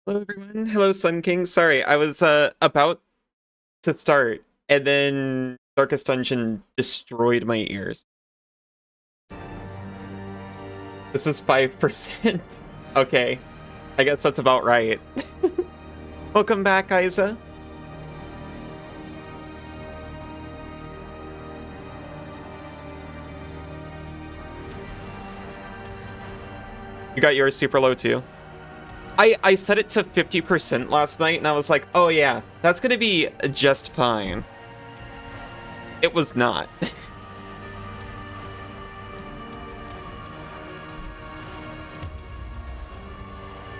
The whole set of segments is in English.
Hello everyone. Hello Sun King. Sorry, I was about to start and then Darkest Dungeon destroyed my ears. This is 5%. Okay. I guess that's about right. Welcome back, Isa. You got yours super low too. I set it to 50% last night and I was like, oh yeah, that's gonna be just fine. It was not.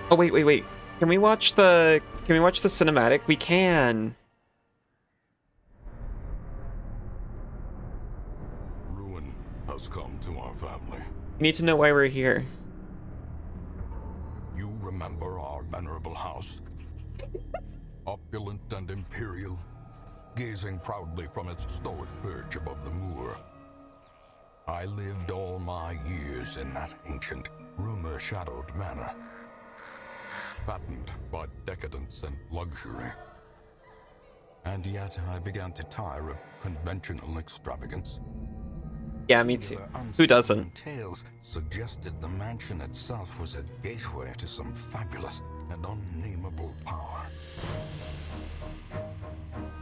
Oh wait. Can we watch the cinematic? We can. Ruin has come to our family. You need to know why we're here. You remember our venerable house? Opulent and imperial, gazing proudly from its stoic perch above the moor. I lived all my years in that ancient, rumor-shadowed manor, fattened by decadence and luxury. And yet I began to tire of conventional extravagance. Yeah, me too. Who doesn't? Tales suggested the mansion itself was a gateway to some fabulous and unnameable power.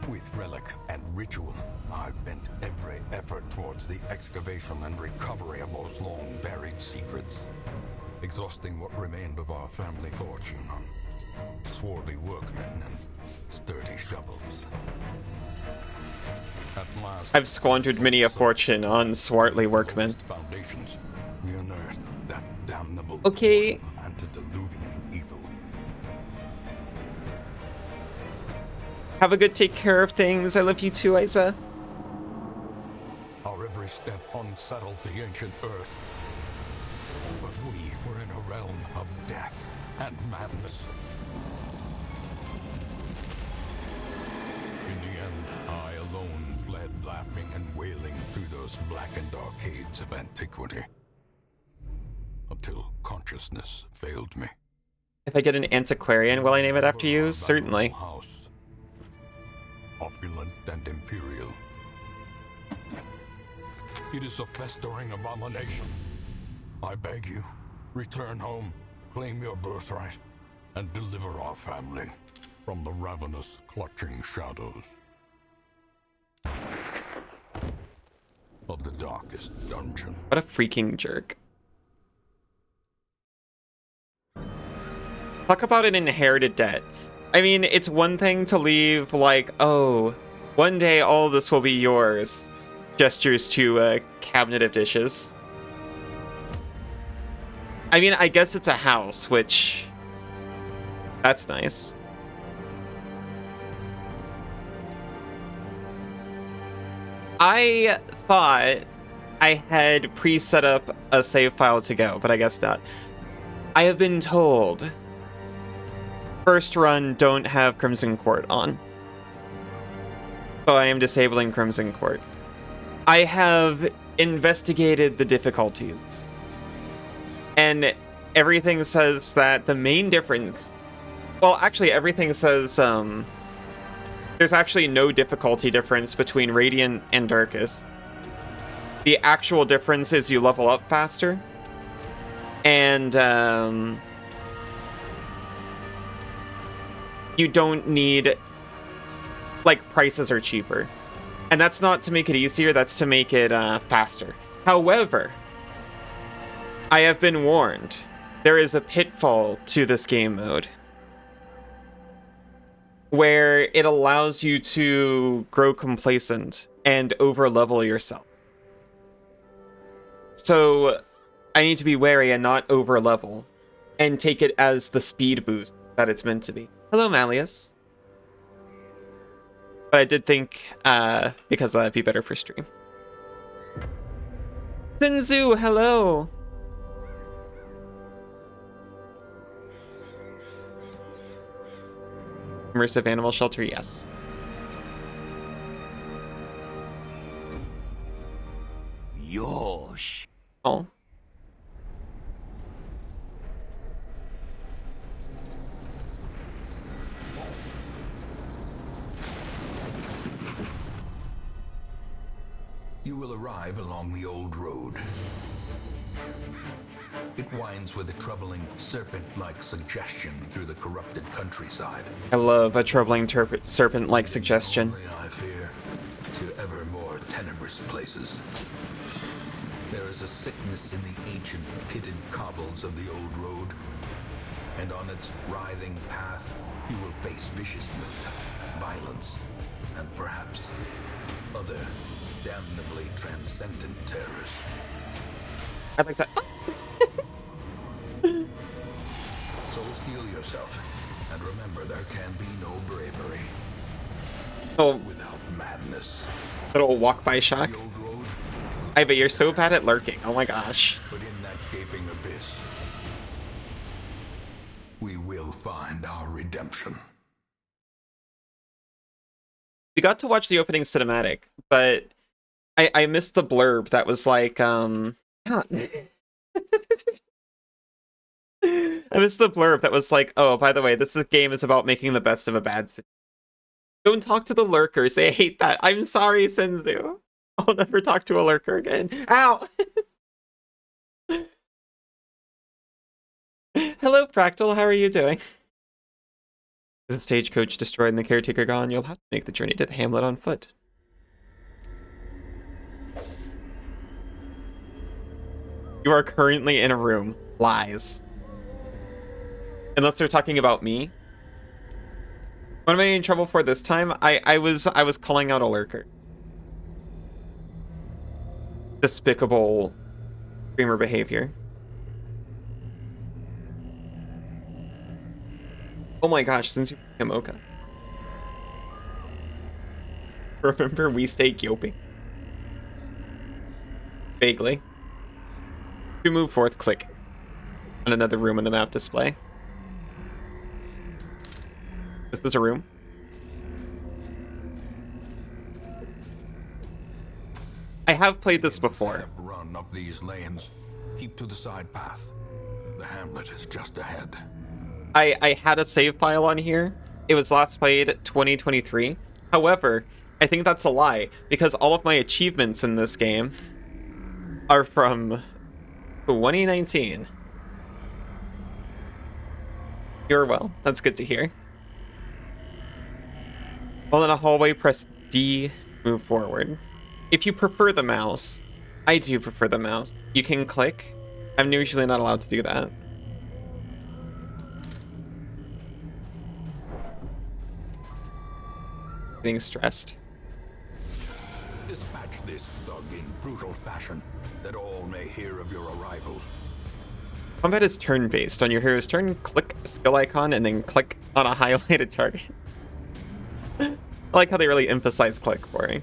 With relic and ritual, I've bent every effort towards the excavation and recovery of those long-buried secrets, exhausting what remained of our family fortune on swarthy workmen and sturdy shovels. At last, I've squandered many a fortune on swartly workmen. Foundations, we unearthed that damnable Okay. antediluvian evil. Have a good take care of things. I love you too, Isa. Our every step unsettled the ancient earth. But we were in a realm of death and madness. In the end, I alone fled laughing and wailing through those blackened arcades of antiquity. Until consciousness failed me. If I get an antiquarian, will I name it after you? Certainly. House. Opulent and imperial. It is a festering abomination. I beg you, return home, claim your birthright, and deliver our family from the ravenous, clutching shadows of the darkest dungeon. What a freaking jerk. Talk about an inherited debt. I mean, it's one thing to leave like, oh, one day all this will be yours. Gestures to a cabinet of dishes. I mean, I guess it's a house, which... that's nice. I thought I had pre-set up a save file to go, but I guess not. I have been told first run don't have Crimson Court on. So I am disabling Crimson Court. I have investigated the difficulties. And everything says that the main difference... well, actually, everything says there's actually no difficulty difference between Radiant and Darkest. The actual difference is you level up faster. And you don't need... like, prices are cheaper. And that's not to make it easier, that's to make it faster. However, I have been warned. There is a pitfall to this game mode where it allows you to grow complacent and over-level yourself. So I need to be wary and not over-level and take it as the speed boost that it's meant to be. Hello, Malleus. But I did think, because that'd be better for stream. Sinzu, hello! Immersive animal shelter, yes. Yosh. Oh. you will arrive along the old road. It winds with a troubling serpent-like suggestion through the corrupted countryside. I love a troubling serpent-like suggestion. Only, I fear, to ever more tenebrous places. There is a sickness in the ancient pitted cobbles of the old road, and on its writhing path you will face viciousness, violence, and perhaps other damnably transcendent terrors. I like that. So steel yourself, and remember there can be no bravery Oh, without madness. little walk by shock. The old road, Iva, you're so bad at lurking. Oh my gosh. but in that gaping abyss, we will find our redemption. We got to watch the opening cinematic, but I missed the blurb that was like, I missed the blurb that was like, oh, by the way, this game is about making the best of a bad situation. Don't talk to the lurkers. They hate that. I'm sorry, Senzu. I'll never talk to a lurker again. Ow! Hello, Fractal. How are you doing? With the stagecoach destroyed and the caretaker gone, you'll have to make the journey to the hamlet on foot. You are currently in a room. Lies. Unless they're talking about me. What am I in trouble for this time? I was calling out a lurker. Despicable streamer behavior. Oh my gosh, since you became Mocha. Remember we stay yoping. Vaguely. To move forth, click on another room in the map display. This is a room. I have played this before. Run up these lanes. Keep to the side path. The hamlet is just ahead. I had a save file on here. It was last played 2023. However, I think that's a lie because all of my achievements in this game are from 2019. You're well. That's good to hear. While in a hallway, press D to move forward. If you prefer the mouse, I do prefer the mouse. You can click. I'm usually not allowed to do that. Getting stressed. Dispatch this thug in brutal fashion, that all may hear of your arrival. Combat is turn-based. On your hero's turn, click a skill icon and then click on a highlighted target. I like how they really emphasize click for me.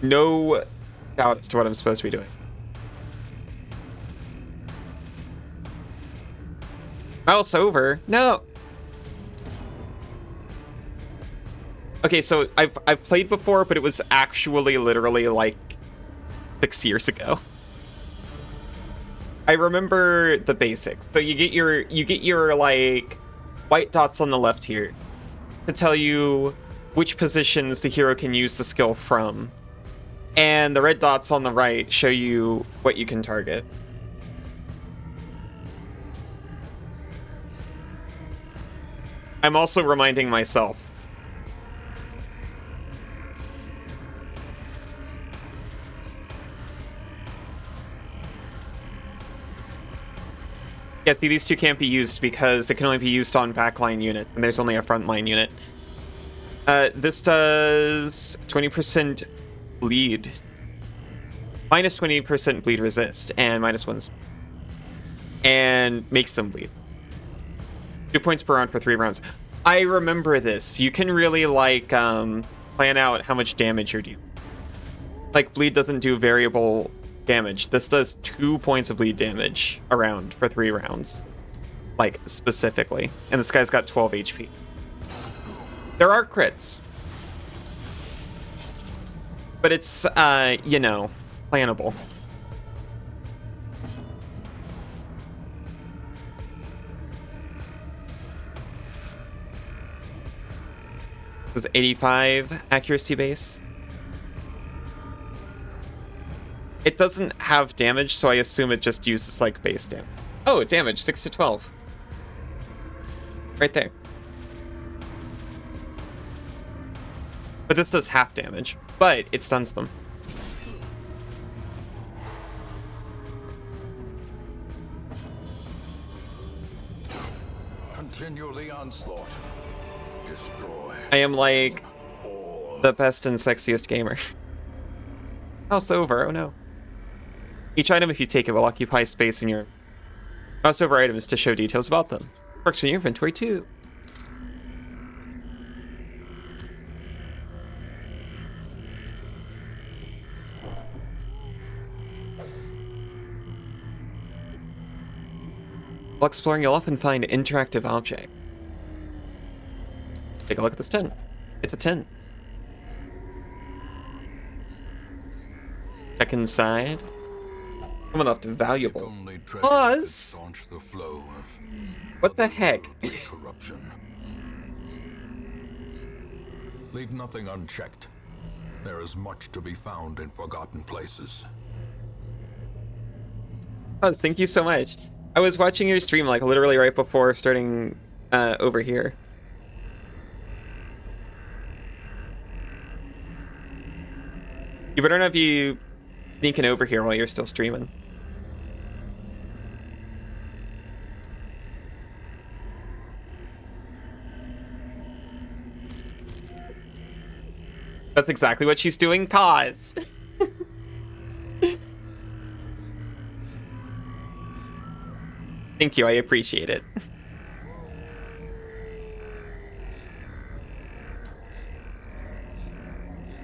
No doubt as to what I'm supposed to be doing. Mouse over. No. Okay, so I've played before, but it was actually literally like 6 years ago. I remember the basics. So you get your like white dots on the left here to tell you which positions the hero can use the skill from. And the red dots on the right show you what you can target. I'm also reminding myself. Yeah, see, these two can't be used because it can only be used on backline units, and there's only a frontline unit. This does 20% bleed. Minus 20% bleed resist, and minus 1. And makes them bleed. 2 points per round for 3 rounds. I remember this. You can really, like, plan out how much damage you're dealing. Like, bleed doesn't do variable damage. This does 2 points of bleed damage a round for 3 rounds. Like, specifically. And this guy's got 12 HP. There are crits. But it's, you know, plannable. This is 85 accuracy base. It doesn't have damage, so I assume it just uses like base damage. Oh, damage 6 to 12. Right there. But this does half damage, but it stuns them. Continue the onslaught. Destroy. I am like the best and sexiest gamer. Mouse over, oh no. Each item, if you take it, will occupy space in your mouse over items to show details about them. Works in your inventory too. While exploring, you'll often find interactive objects. Take a look at this tent. It's a tent. Check inside. Someone left valuables. Pause. What the heck? Corruption. Leave nothing unchecked. There is much to be found in forgotten places. Oh, thank you so much. I was watching your stream like literally right before starting over here. You better not be sneaking over here while you're still streaming. That's exactly what she's doing, cause. Thank you, I appreciate it.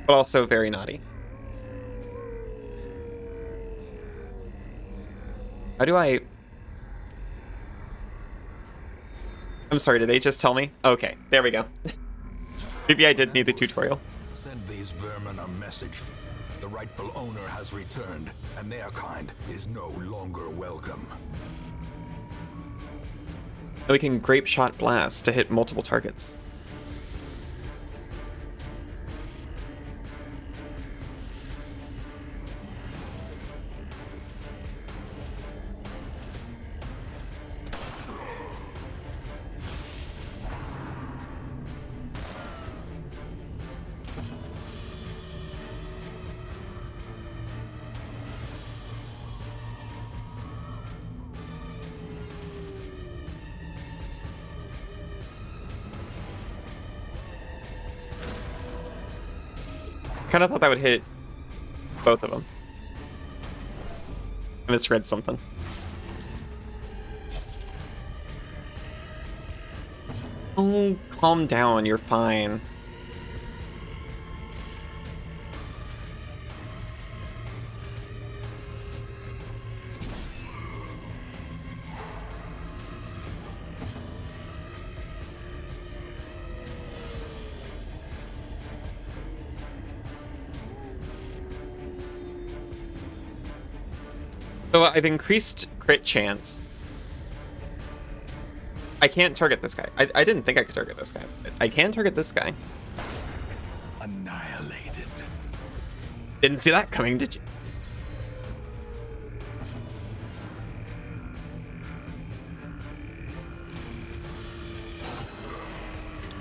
But also very naughty. How do I... I'm sorry, did they just tell me? Okay, there we go. Maybe I did need the tutorial. Send these vermin a message. The rightful owner has returned, and their kind is no longer welcome. And we can grape shot blast to hit multiple targets. Kind of thought that would hit both of them. I misread something. Oh, calm down, you're fine. So I've increased crit chance. I can't target this guy. I didn't think I could target this guy, but I can target this guy. Annihilated. Didn't see that coming, did you?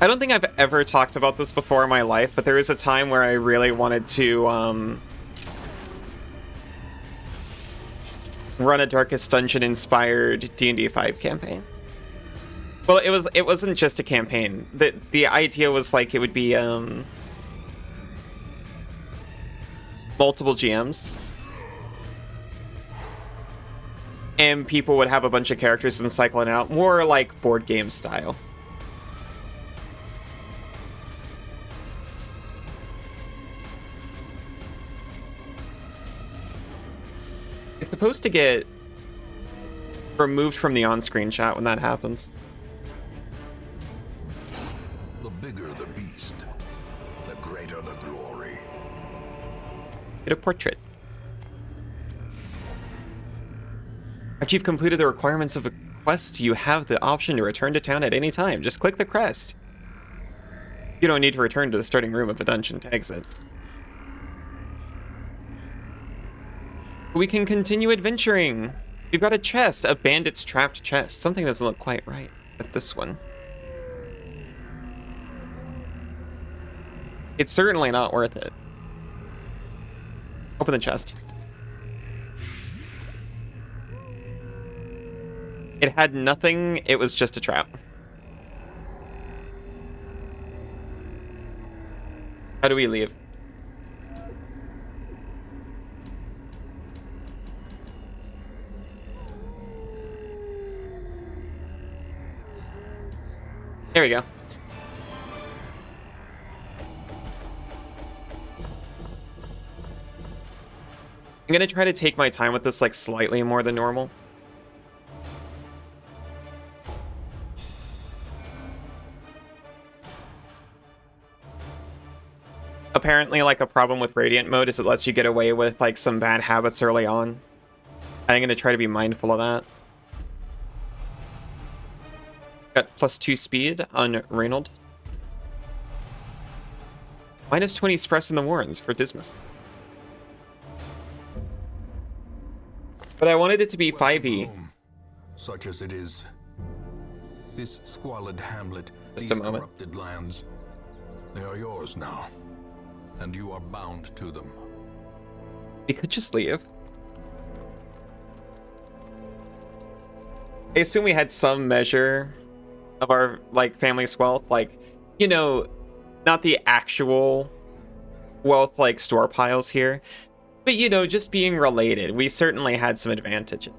I don't think I've ever talked about this before in my life, but there was a time where I really wanted to run a Darkest Dungeon inspired D&D 5 campaign. Well, it wasn't just a campaign. The idea was like it would be multiple GMs. And people would have a bunch of characters and cycle it out, more like board game style. It's supposed to get removed from the on-screen chat when that happens. The bigger the beast, the greater the glory. Get a portrait. After you've completed the requirements of a quest, you have the option to return to town at any time. Just click the crest. You don't need to return to the starting room of a dungeon to exit. We can continue adventuring. We've got a chest, a bandit's trapped chest. Something doesn't look quite right with this one. It's certainly not worth it. Open the chest. It had nothing, it was just a trap. How do we leave? There we go. I'm gonna try to take my time with this, like, slightly more than normal. Apparently, like, a problem with Radiant mode is it lets you get away with, like, some bad habits early on. I'm gonna try to be mindful of that. Got +2 speed on Reynold. -20 Express in the Warrens for Dismas. But I wanted it to be 5e. Home, such as it is. This squalid hamlet, Just these a moment. corrupted lands, they are yours now, and you are bound to them. We could just leave. I assume we had some measure of our, like, family's wealth. Like, you know, not the actual wealth, like, store piles here. But, you know, just being related, we certainly had some advantage.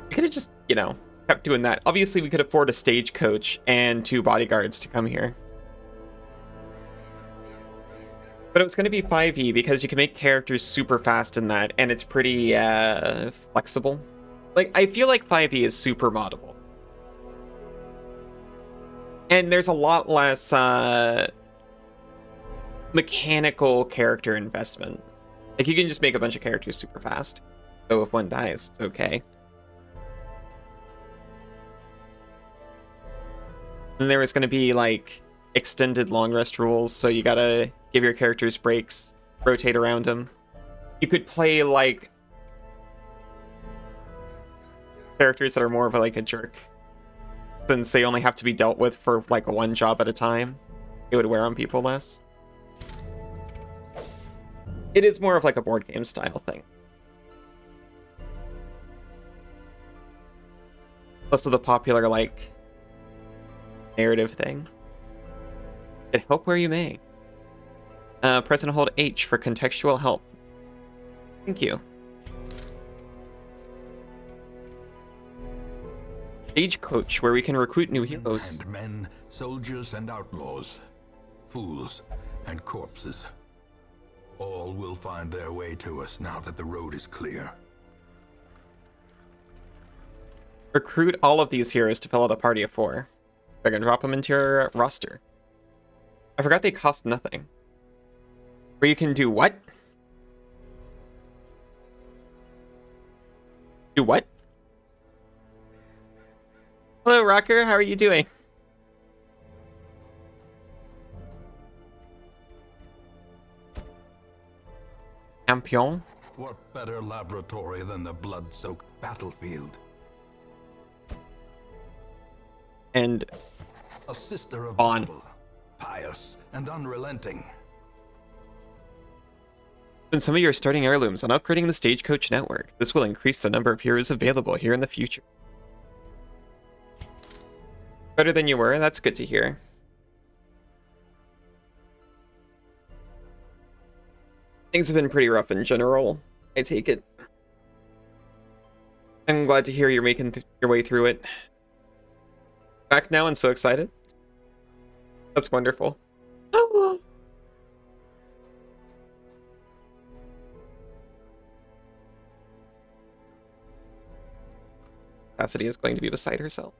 We could have just, you know, kept doing that. Obviously, we could afford a stagecoach and 2 bodyguards to come here. But it was going to be 5e because you can make characters super fast in that, and it's pretty flexible. Like, I feel like 5e is super moddable. And there's a lot less mechanical character investment. Like, you can just make a bunch of characters super fast. So if one dies, it's okay. And there was going to be, like, extended long rest rules, so you gotta give your characters breaks, rotate around them. You could play, like, characters that are more of like a jerk, since they only have to be dealt with for like one job at a time. It would wear on people less. It is more of like a board game style thing. Less of the popular, like, narrative thing. Get help where you may. Press and hold H for contextual help. Thank you. Stagecoach, where we can recruit new heroes. And men, soldiers and outlaws, fools and corpses. All will find their way to us now that the road is clear. Recruit all of these heroes to fill out a party of 4. I can drop them into your roster. I forgot they cost nothing. Where you can do what? Do what? Hello, Rocker. How are you doing? Champion. What better laboratory than the blood-soaked battlefield? And A sister of On. battle, pious and unrelenting. and some of your starting heirlooms on upgrading the Stagecoach network. This will increase the number of heroes available here in the future. Better than you were? That's good to hear. Things have been pretty rough in general, I take it. I'm glad to hear you're making your way through it. Back now and so excited. That's wonderful. Cassidy is going to be beside herself.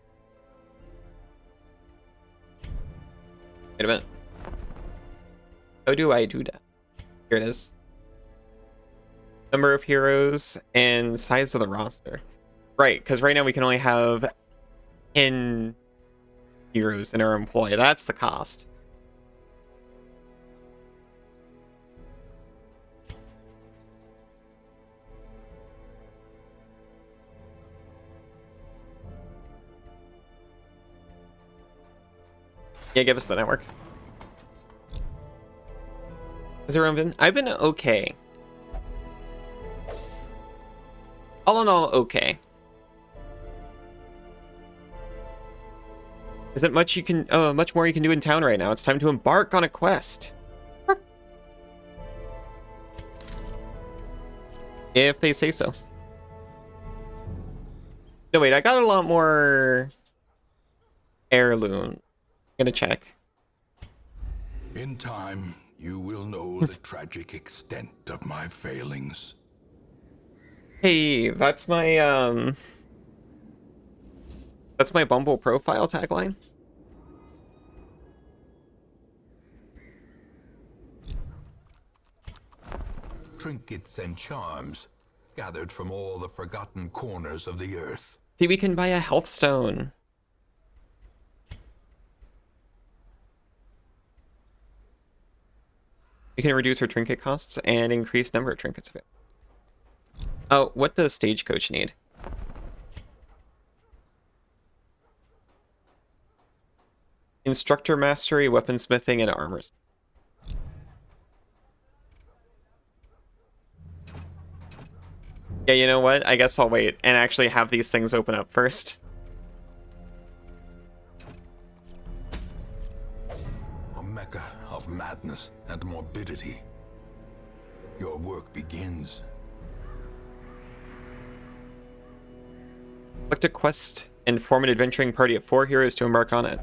Wait a minute. How do I do that? Here it is. Number of heroes and size of the roster. Right, because right now we can only have 10 heroes in our employ. That's the cost. Yeah, give us the network. Has everyone been? I've been okay. All in all, okay. Isn't much you can much more you can do in town right now. It's time to embark on a quest. If they say so. No, wait, I got a lot more heirloom. Gonna check. In time, you will know the tragic extent of my failings. Hey, that's my Bumble profile tagline. Trinkets and charms, gathered from all the forgotten corners of the earth. See, we can buy a health stone. We can reduce her trinket costs and increase number of trinkets available. Oh, what does Stagecoach need? Instructor mastery, weaponsmithing, and armors. Yeah, you know what? I guess I'll wait and actually have these things open up first. A mecca of madness and morbidity. Your work begins. Select a quest and form an adventuring party of 4 heroes to embark on it.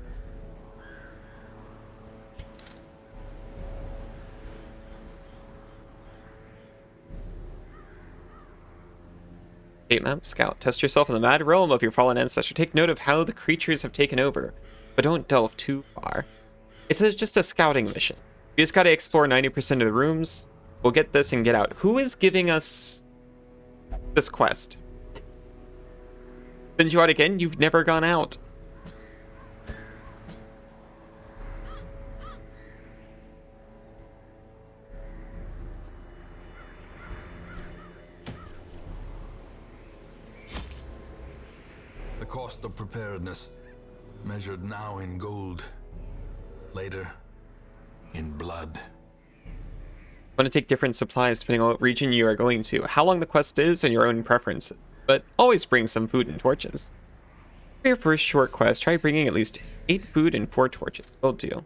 Fate map, scout. Test yourself in the mad realm of your fallen ancestor. Take note of how the creatures have taken over, but don't delve too far. It's just a scouting mission. You just gotta explore 90% of the rooms. We'll get this and get out. Who is giving us this quest? Send you out again? You've never gone out. The cost of preparedness, measured now in gold, later in blood. Want to take different supplies depending on what region you are going to, how long the quest is, and your own preferences. But always bring some food and torches. For your first short quest, try bringing at least 8 food and 4 torches. Will do.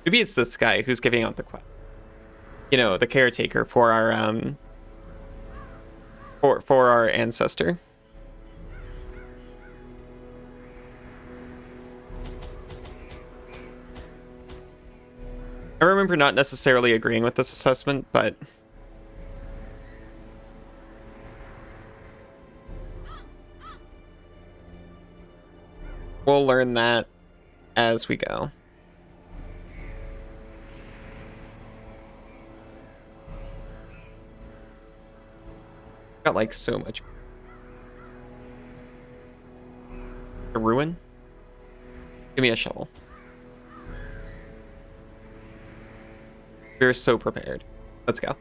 Maybe it's this guy who's giving out the quest. You know, the caretaker for our for our ancestor. I remember not necessarily agreeing with this assessment, but we'll learn that as we go. Got like so much. A ruin? Give me a shovel. We're so prepared. Let's go.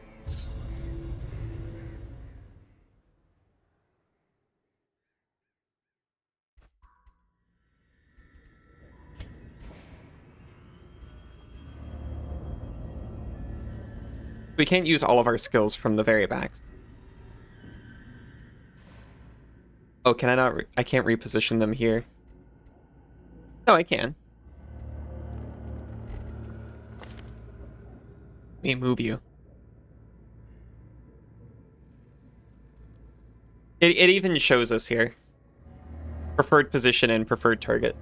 We can't use all of our skills from the very back. Oh, can I not? I can't reposition them here. No, I can. Let me move you. It even shows us here. Preferred position and preferred target.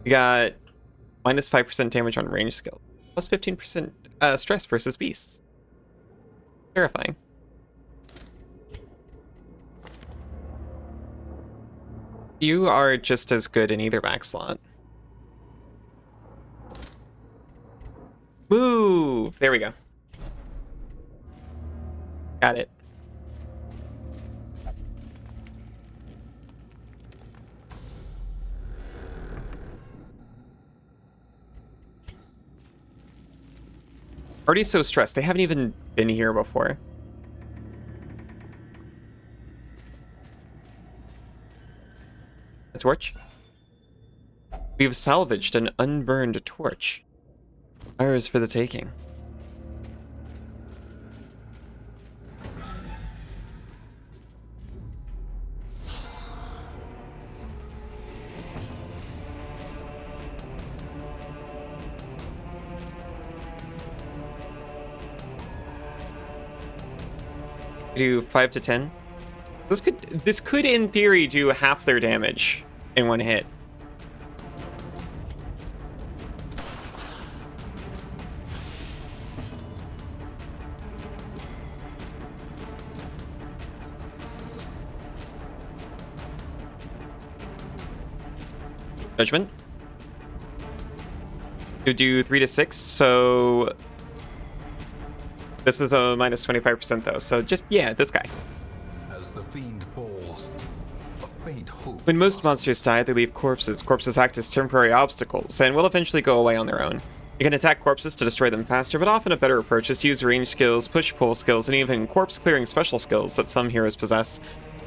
We got minus 5% damage on range skill. Plus 15% stress versus beasts. Terrifying. You are just as good in either back slot. Move! There we go. Got it. Already so stressed. They haven't even been here before. A torch? We've salvaged an unburned torch. Ours for the taking. Do 5 to 10. This could in theory do half their damage in one hit. Judgment. You do 3 to 6, so this is a minus 25% though, so just, yeah, this guy. As the fiend falls, a faint hope. When most monsters die, they leave corpses. Corpses act as temporary obstacles and will eventually go away on their own. You can attack corpses to destroy them faster, but often a better approach is to use range skills, push-pull skills, and even corpse-clearing special skills that some heroes possess.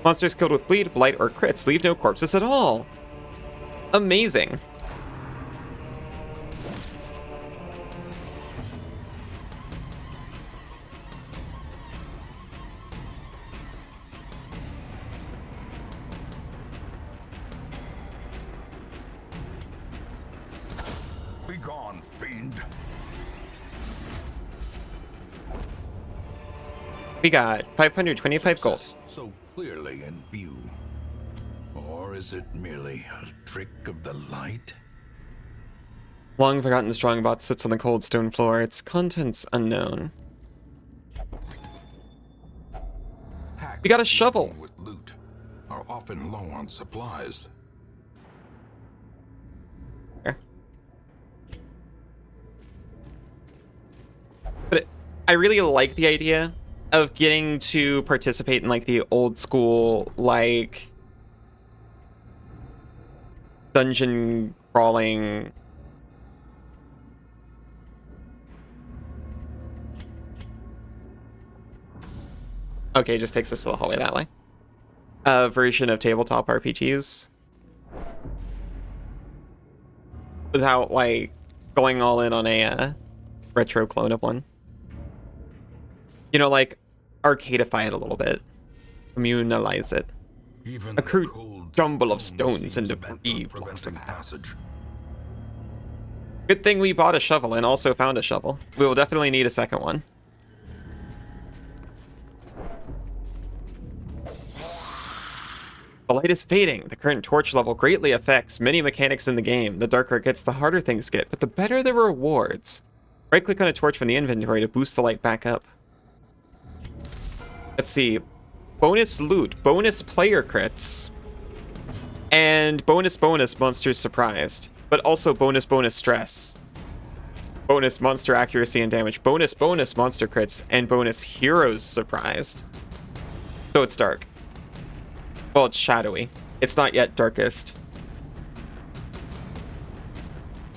Monsters killed with bleed, blight, or crits leave no corpses at all. Amazing. Be gone, fiend. We got 525 gold. So clearly in view. Or is it merely a trick of the light? Long forgotten strongbot sits on the cold stone floor, its contents unknown. We got a shovel. With loot are often low on supplies. But I really like the idea of getting to participate in like the old school, like dungeon crawling. Okay, just takes us to the hallway that way. Version of tabletop RPGs. Without like going all in on a retro clone of one. You know, like arcadeify it a little bit. Communalize it. Even A crude cold jumble of stone stones and seems bent debris on blocks the preventing path. passage. Good thing we bought a shovel and also found a shovel. We will definitely need a second one. The light is fading. The current torch level greatly affects many mechanics in the game. The darker it gets, the harder things get, but the better the rewards. Right-click on a torch from the inventory to boost the light back up. Let's see. Bonus loot, bonus player crits, and bonus monsters surprised, but also bonus stress. Bonus monster accuracy and damage, bonus monster crits, and bonus heroes surprised. So it's dark. Well, it's shadowy. It's not yet darkest.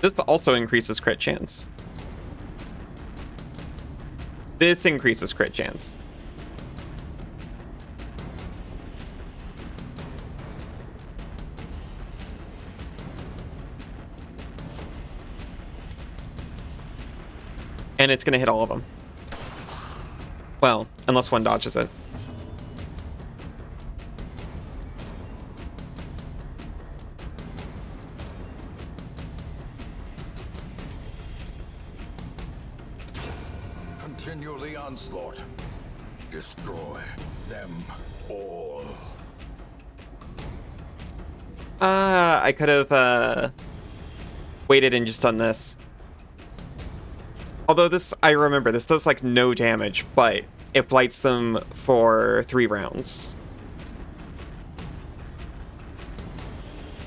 This also increases crit chance. This increases crit chance. And it's going to hit all of them. Well, unless one dodges it. Continue the onslaught. Destroy them all. I could have waited and just done this. Although this, I remember, this does like no damage, but it blights them for 3 rounds.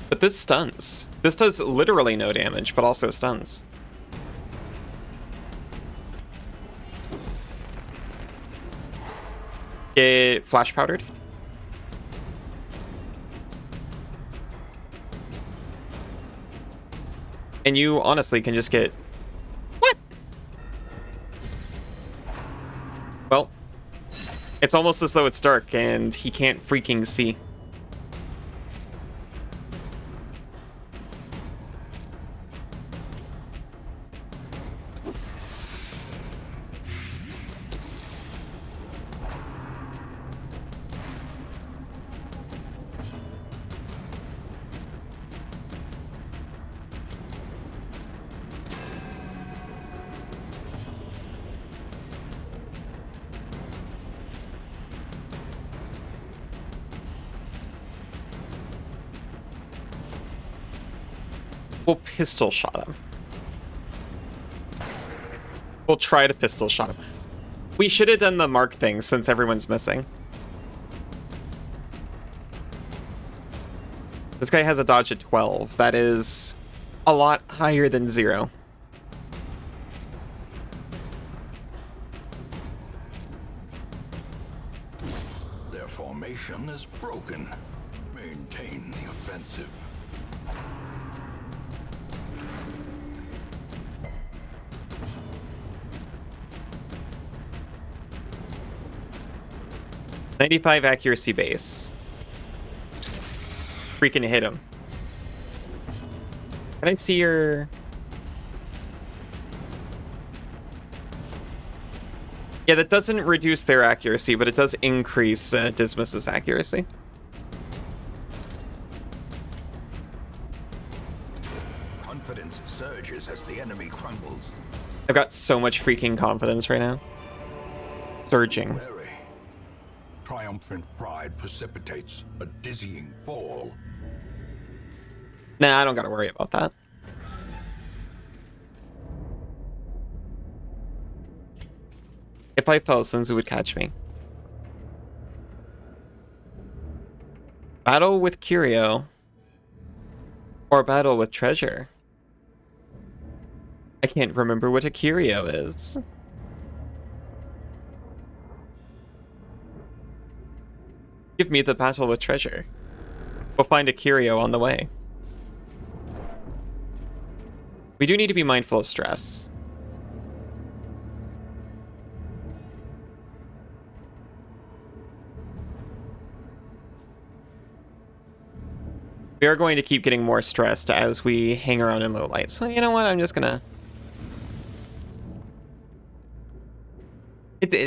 But this stuns. This does literally no damage, but also stuns. Get flash powdered. And you honestly can just get... What? Well, it's almost as though it's dark and he can't freaking see. We'll pistol shot him. We'll try to pistol shot him. We should have done the mark thing since everyone's missing. This guy has a dodge at 12. That is a lot higher than 0. Their formation is broken. Maintain the offensive. .95 accuracy base. Freaking hit him. Can I see your... Yeah, that doesn't reduce their accuracy, but it does increase Dismas's accuracy. Confidence surges as the enemy crumbles. I've got so much freaking confidence right now. Surging. Wary. Triumphant pride precipitates a dizzying fall. Nah, I don't gotta worry about that. If I fell, Sunzu would catch me. Battle with Curio. Or battle with treasure. I can't remember what a Curio is. Give me the battle with treasure. We'll find a Curio on the way. We do need to be mindful of stress. We are going to keep getting more stressed as we hang around in low light. So you know what? I'm just gonna...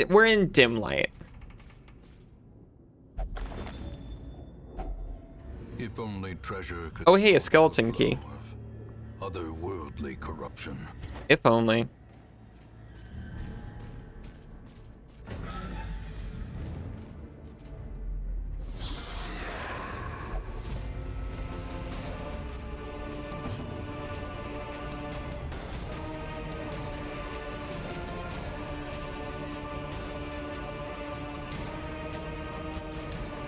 we're in dim light. If only treasure could... Oh, hey, a skeleton key. Otherworldly corruption. If only.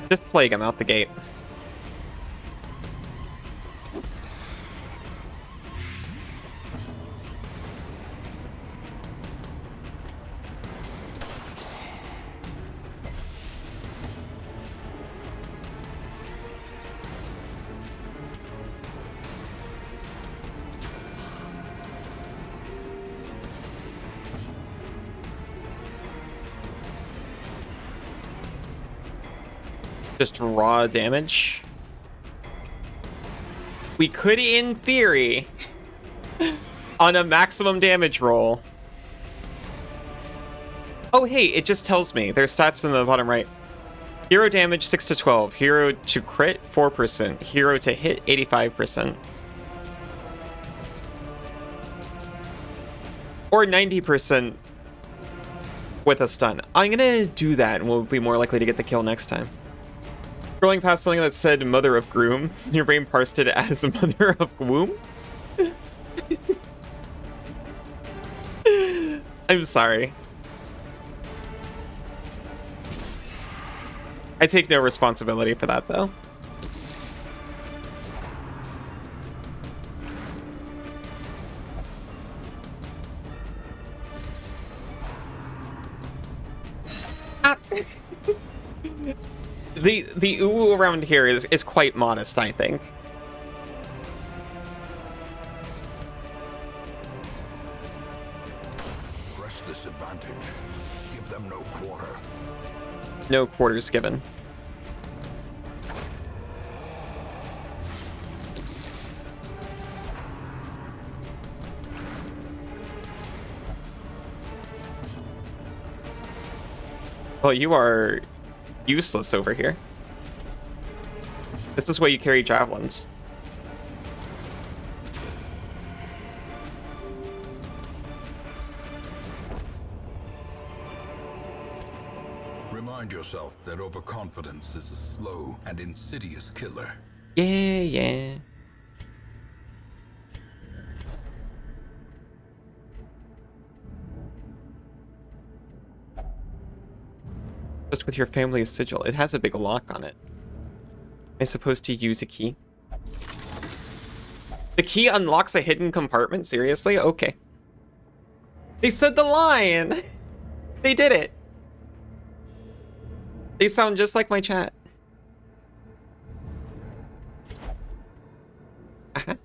Just plague him out the gate. Just raw damage. We could, in theory, on a maximum damage roll. Oh, hey, it just tells me. There's stats in the bottom right. Hero damage 6 to 12. Hero to crit 4%. Hero to hit 85%. Or 90% with a stun. I'm gonna do that and we'll be more likely to get the kill next time. Scrolling past something that said Mother of Groom, your brain parsed it as Mother of Womb? I'm sorry. I take no responsibility for that, though. Ah. The ooh around here is quite modest, I think. Press this advantage. Give them no quarter. No quarters given. Well, you are useless over here. This is why you carry javelins. Remind yourself that overconfidence is a slow and insidious killer. Yeah. Just with your family's sigil. It has a big lock on it. Am I supposed to use a key? The key unlocks a hidden compartment? Seriously? Okay. They said the line! They did it! They sound just like my chat. Uh-huh.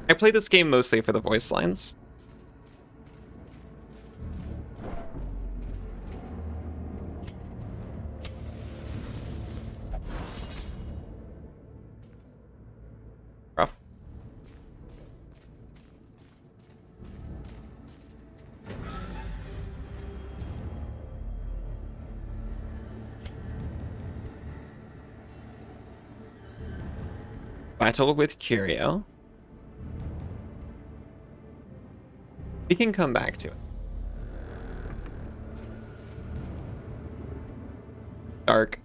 I play this game mostly for the voice lines. Rough. Battle with Curio. We can come back to it. Dark.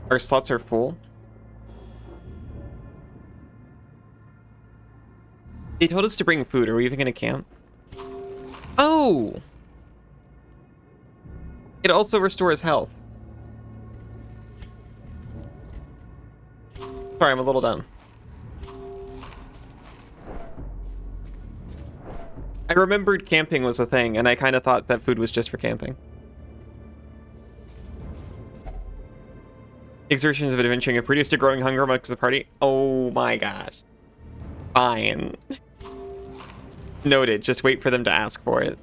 Our slots are full. They told us to bring food. Are we even gonna camp? Oh! It also restores health. Sorry, I'm a little dumb. I remembered camping was a thing, and I kind of thought that food was just for camping. Exertions of adventuring have produced a growing hunger amongst the party. Oh my gosh. Fine. Noted. Just wait for them to ask for it.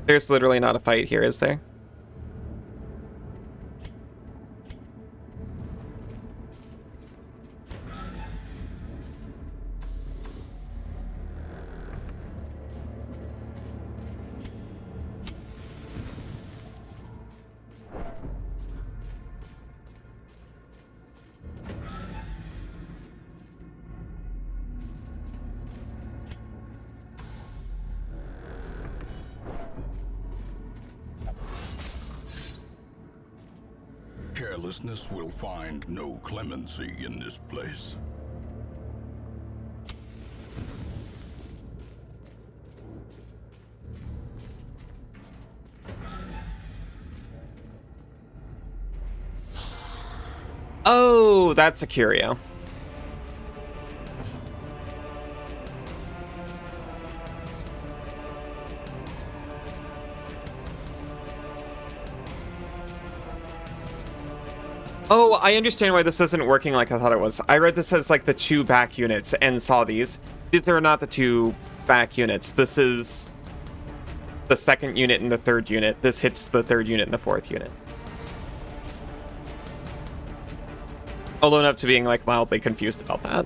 There's literally not a fight here, is there? Carelessness will find no clemency in this place. Oh, that's a curio. Oh, I understand why this isn't working like I thought it was. I read this as like the 2 back units and saw these. These are not the 2 back units. This is the 2nd unit and the 3rd unit. This hits the 3rd unit and the 4th unit. I'll own up to being like mildly confused about that.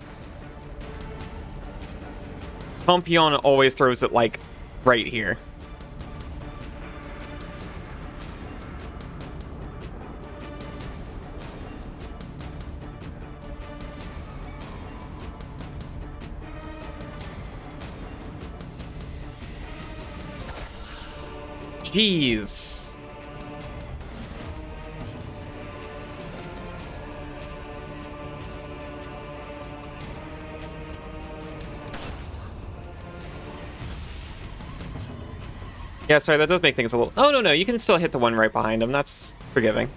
Pompion always throws it like right here. Jeez. Yeah, sorry, that does make things a little... Oh, no, you can still hit the one right behind him. That's forgiving.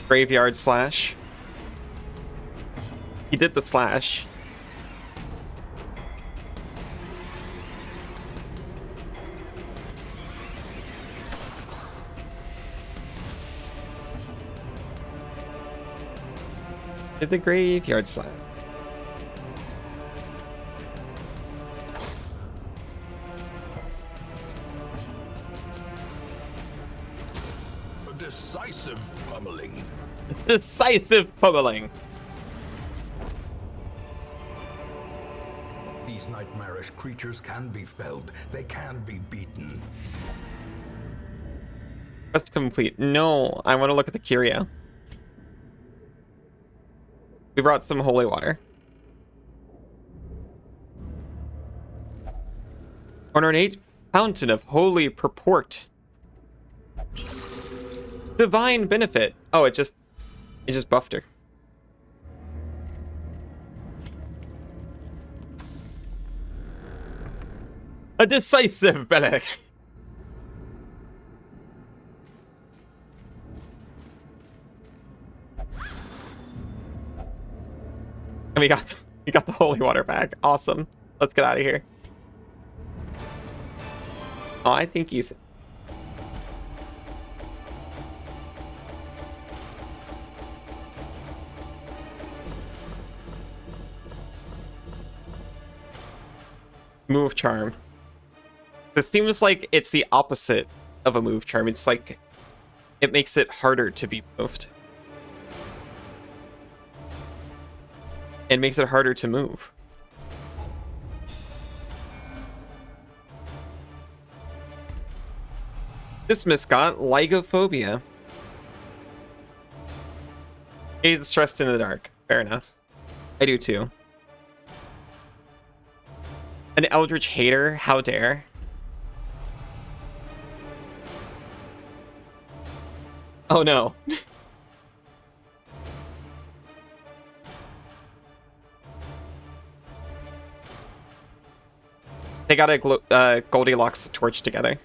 Graveyard slash. He did the slash. Did the graveyard slash. A decisive pummeling. Decisive pummeling. These nightmarish creatures can be felled. They can be beaten. Quest complete. No, I want to look at the curio. We brought some holy water. Ornate fountain of holy purport. Divine benefit. Oh, it just buffed her. A decisive benefit. And we got the holy water back. Awesome. Let's get out of here. Oh, I think he's... Move charm. This seems like it's the opposite of a move charm. It's like it makes it harder to be moved. It makes it harder to move. This misgot lygophobia. He's stressed in the dark. Fair enough. I do too. An eldritch hater? How dare? Oh no. They got a Goldilocks torch together.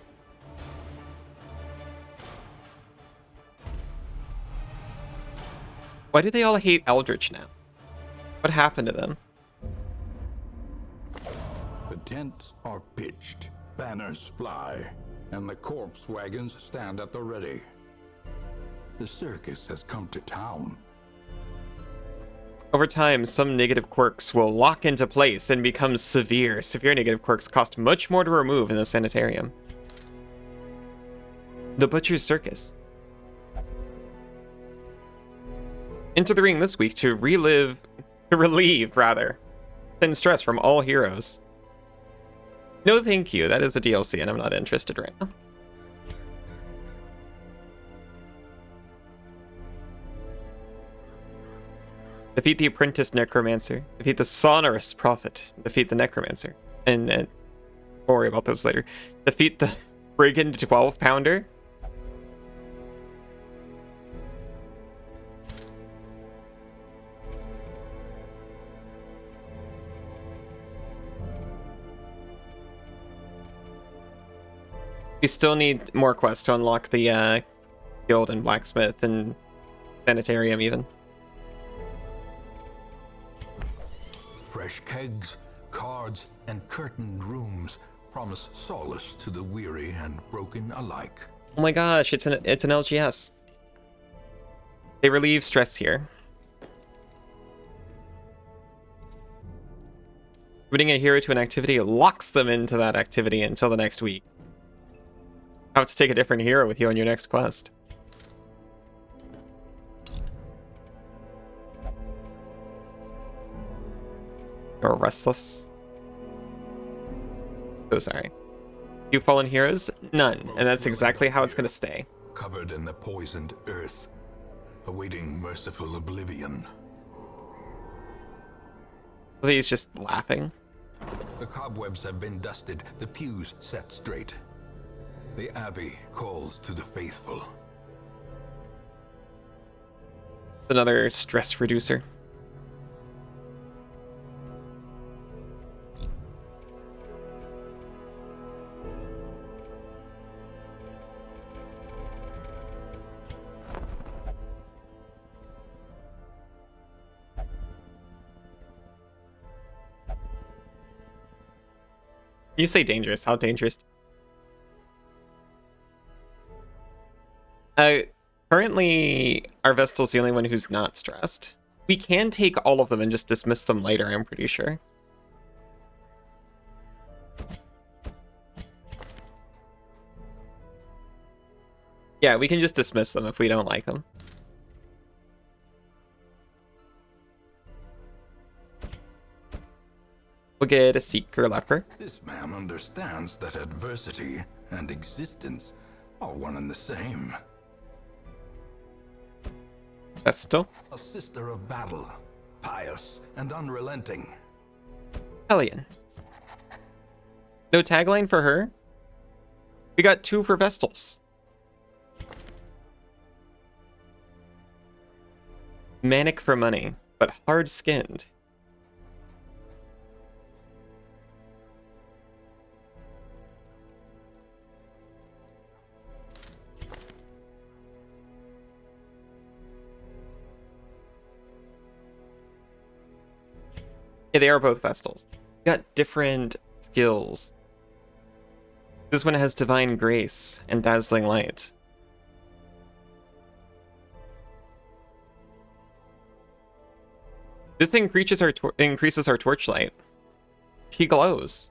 Why do they all hate Eldritch now? What happened to them? The tents are pitched, banners fly, and the corpse wagons stand at the ready. The circus has come to town. Over time, some negative quirks will lock into place and become severe. Severe negative quirks cost much more to remove in the sanitarium. The Butcher's Circus. Enter the ring this week to relieve thin stress from all heroes. No thank you, that is a DLC and I'm not interested right now. Defeat the Apprentice Necromancer. Defeat the Sonorous Prophet. Defeat the Necromancer. And we'll worry about those later. Defeat the Brigand 12-pounder. We still need more quests to unlock the guild and blacksmith and sanitarium even. Fresh kegs, cards, and curtained rooms promise solace to the weary and broken alike. Oh my gosh, it's an LGS. They relieve stress here. Putting a hero to an activity locks them into that activity until the next week. How to take a different hero with you on your next quest. You're restless. So sorry. You fallen heroes? None. And that's exactly how it's gonna stay. Covered in the poisoned earth, awaiting merciful oblivion. He's just laughing. The cobwebs have been dusted, the pews set straight. The abbey calls to the faithful. Another stress reducer. You say dangerous. How dangerous? Currently, our Vestal's the only one who's not stressed. We can take all of them and just dismiss them later, I'm pretty sure. Yeah, we can just dismiss them if we don't like them. We'll get a Seeker Leper. This man understands that adversity and existence are one and the same. Vestal. A sister of battle, pious and unrelenting. Hellion. No tagline for her? We got 2 for Vestals. Manic for money, but hard-skinned. Yeah, they are both Vestals. Got different skills. This one has Divine Grace and Dazzling Light. This increases our torchlight. She glows.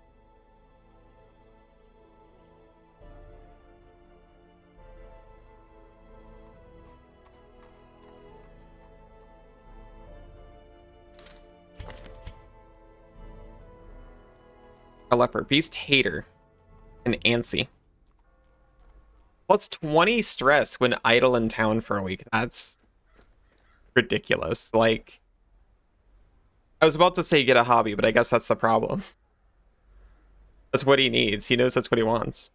A leper, beast hater, and antsy. Plus 20 stress when idle in town for a week. That's ridiculous. Like, I was about to say get a hobby, but I guess that's the problem. That's what he needs. He knows that's what he wants.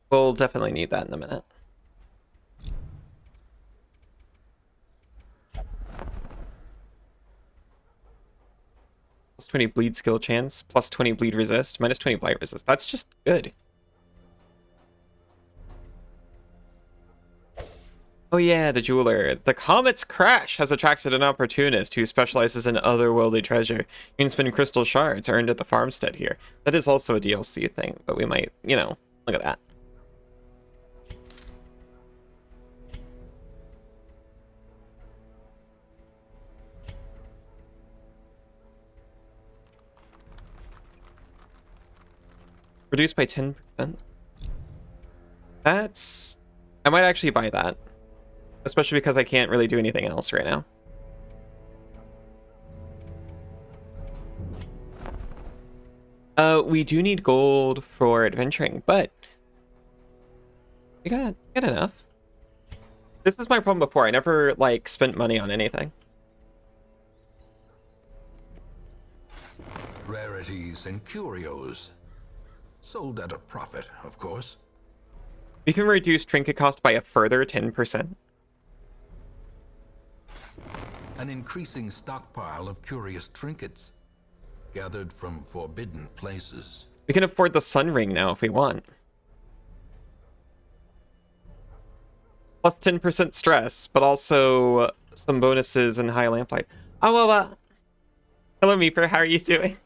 We'll definitely need that in a minute. Plus 20 bleed skill chance, plus 20 bleed resist, minus 20 blight resist. That's just good. Oh yeah, the jeweler. The comet's crash has attracted an opportunist who specializes in otherworldly treasure. You can spin crystal shards earned at the farmstead here. That is also a DLC thing, but we might, you know, look at that. Reduced by 10%. That's... I might actually buy that. Especially because I can't really do anything else right now. We do need gold for adventuring, but... we got enough. This is my problem before. I never, like, spent money on anything. Rarities and curios. Sold at a profit, of course. We can reduce trinket cost by a further 10%. An increasing stockpile of curious trinkets, gathered from forbidden places. We can afford the sun ring now if we want. Plus 10% stress, but also some bonuses and high lamplight. Oh, well, hello, Meeper. How are you doing?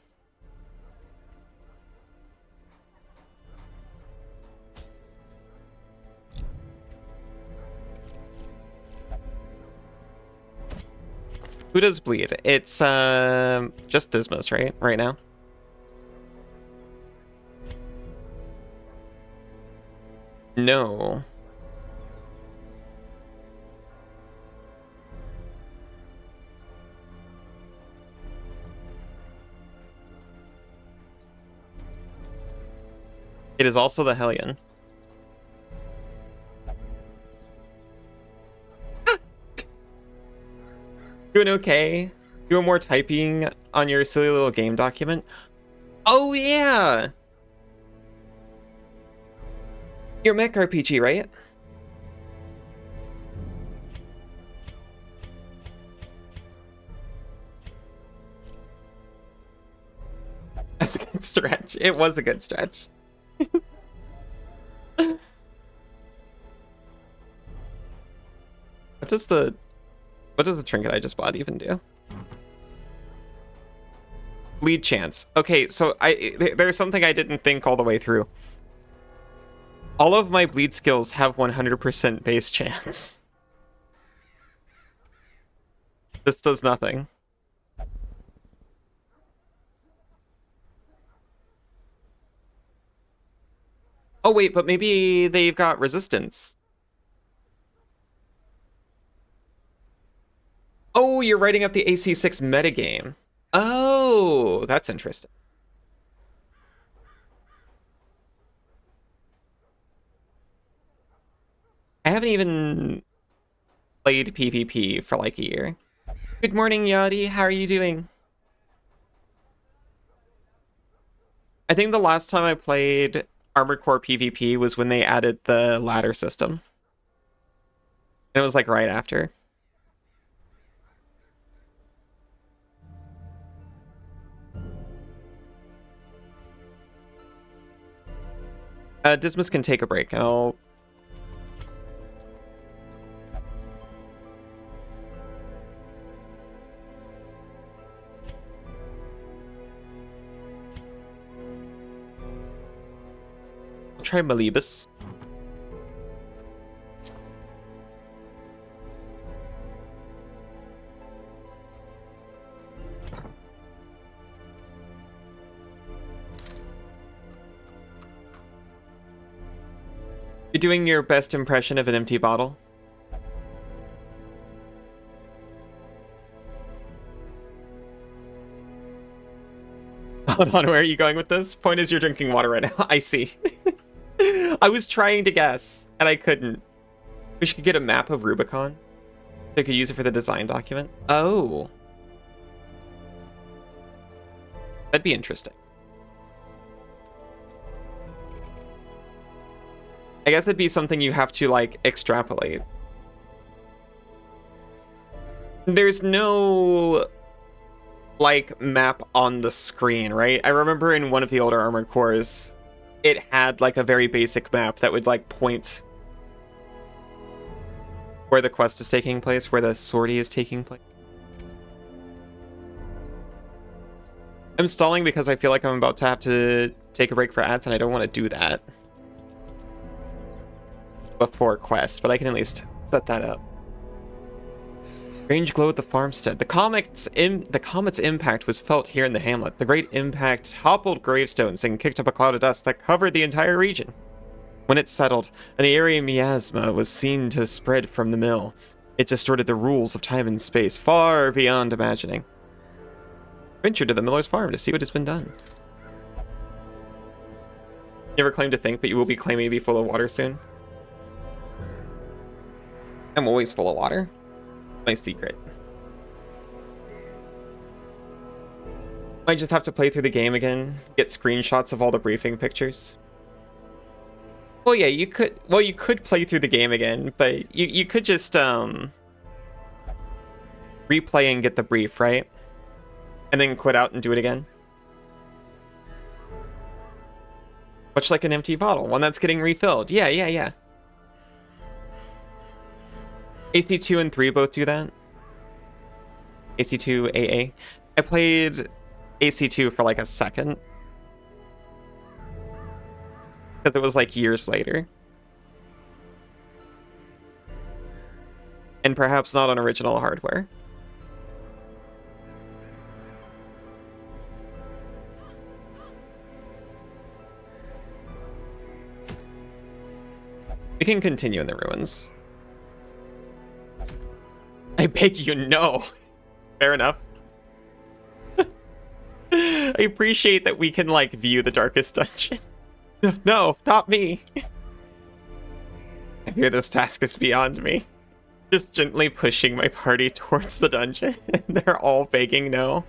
Who does bleed? It's just Dismas, right? Right now. No. It is also the Hellion. Doing okay. Doing more typing on your silly little game document. Oh yeah! Your mech RPG, right? That's a good stretch. It was a good stretch. What does the trinket I just bought even do? Lead chance. Okay, so there's something I didn't think all the way through. All of my bleed skills have 100% base chance. This does nothing. Oh wait, but maybe they've got resistance. Oh, you're writing up the AC6 metagame. Oh, that's interesting. I haven't even played PvP for like a year. Good morning, Yadi. How are you doing? I think the last time I played Armored Core PvP was when they added the ladder system. And it was like right after. Dismas can take a break and I'll... try Malibus. You're doing your best impression of an empty bottle. Hold on, where are you going with this? Point is you're drinking water right now. I see. I was trying to guess, and I couldn't. We should get a map of Rubicon. So I could use it for the design document. Oh. That'd be interesting. I guess it'd be something you have to, like, extrapolate. There's no, like, map on the screen, right? I remember in one of the older Armored Cores, it had, like, a very basic map that would, like, point where the quest is taking place, where the sortie is taking place. I'm stalling because I feel like I'm about to have to take a break for ads, and I don't want to do that before quest, but I can at least set that up. Strange glow at the farmstead. The comet's impact was felt here in the hamlet. The great impact toppled gravestones and kicked up a cloud of dust that covered the entire region. When it settled, an eerie miasma was seen to spread from the mill. It distorted the rules of time and space far beyond imagining. Venture to the miller's farm to see what has been done. You ever claim to think, but you will be claiming to be full of water soon? I'm always full of water. My secret. Might just have to play through the game again, get screenshots of all the briefing pictures. Well, yeah, you could play through the game again, but you could just replay and get the brief, right? And then quit out and do it again. Much like an empty bottle, one that's getting refilled. Yeah. AC2 and 3 both do that. AC2 AA. I played AC2 for like a second. Because it was like years later. And perhaps not on original hardware. can continue in the ruins. I beg you, no. Fair enough. I appreciate that we can, like, view the darkest dungeon. No, not me. I fear this task is beyond me. Just gently pushing my party towards the dungeon, and they're all begging no.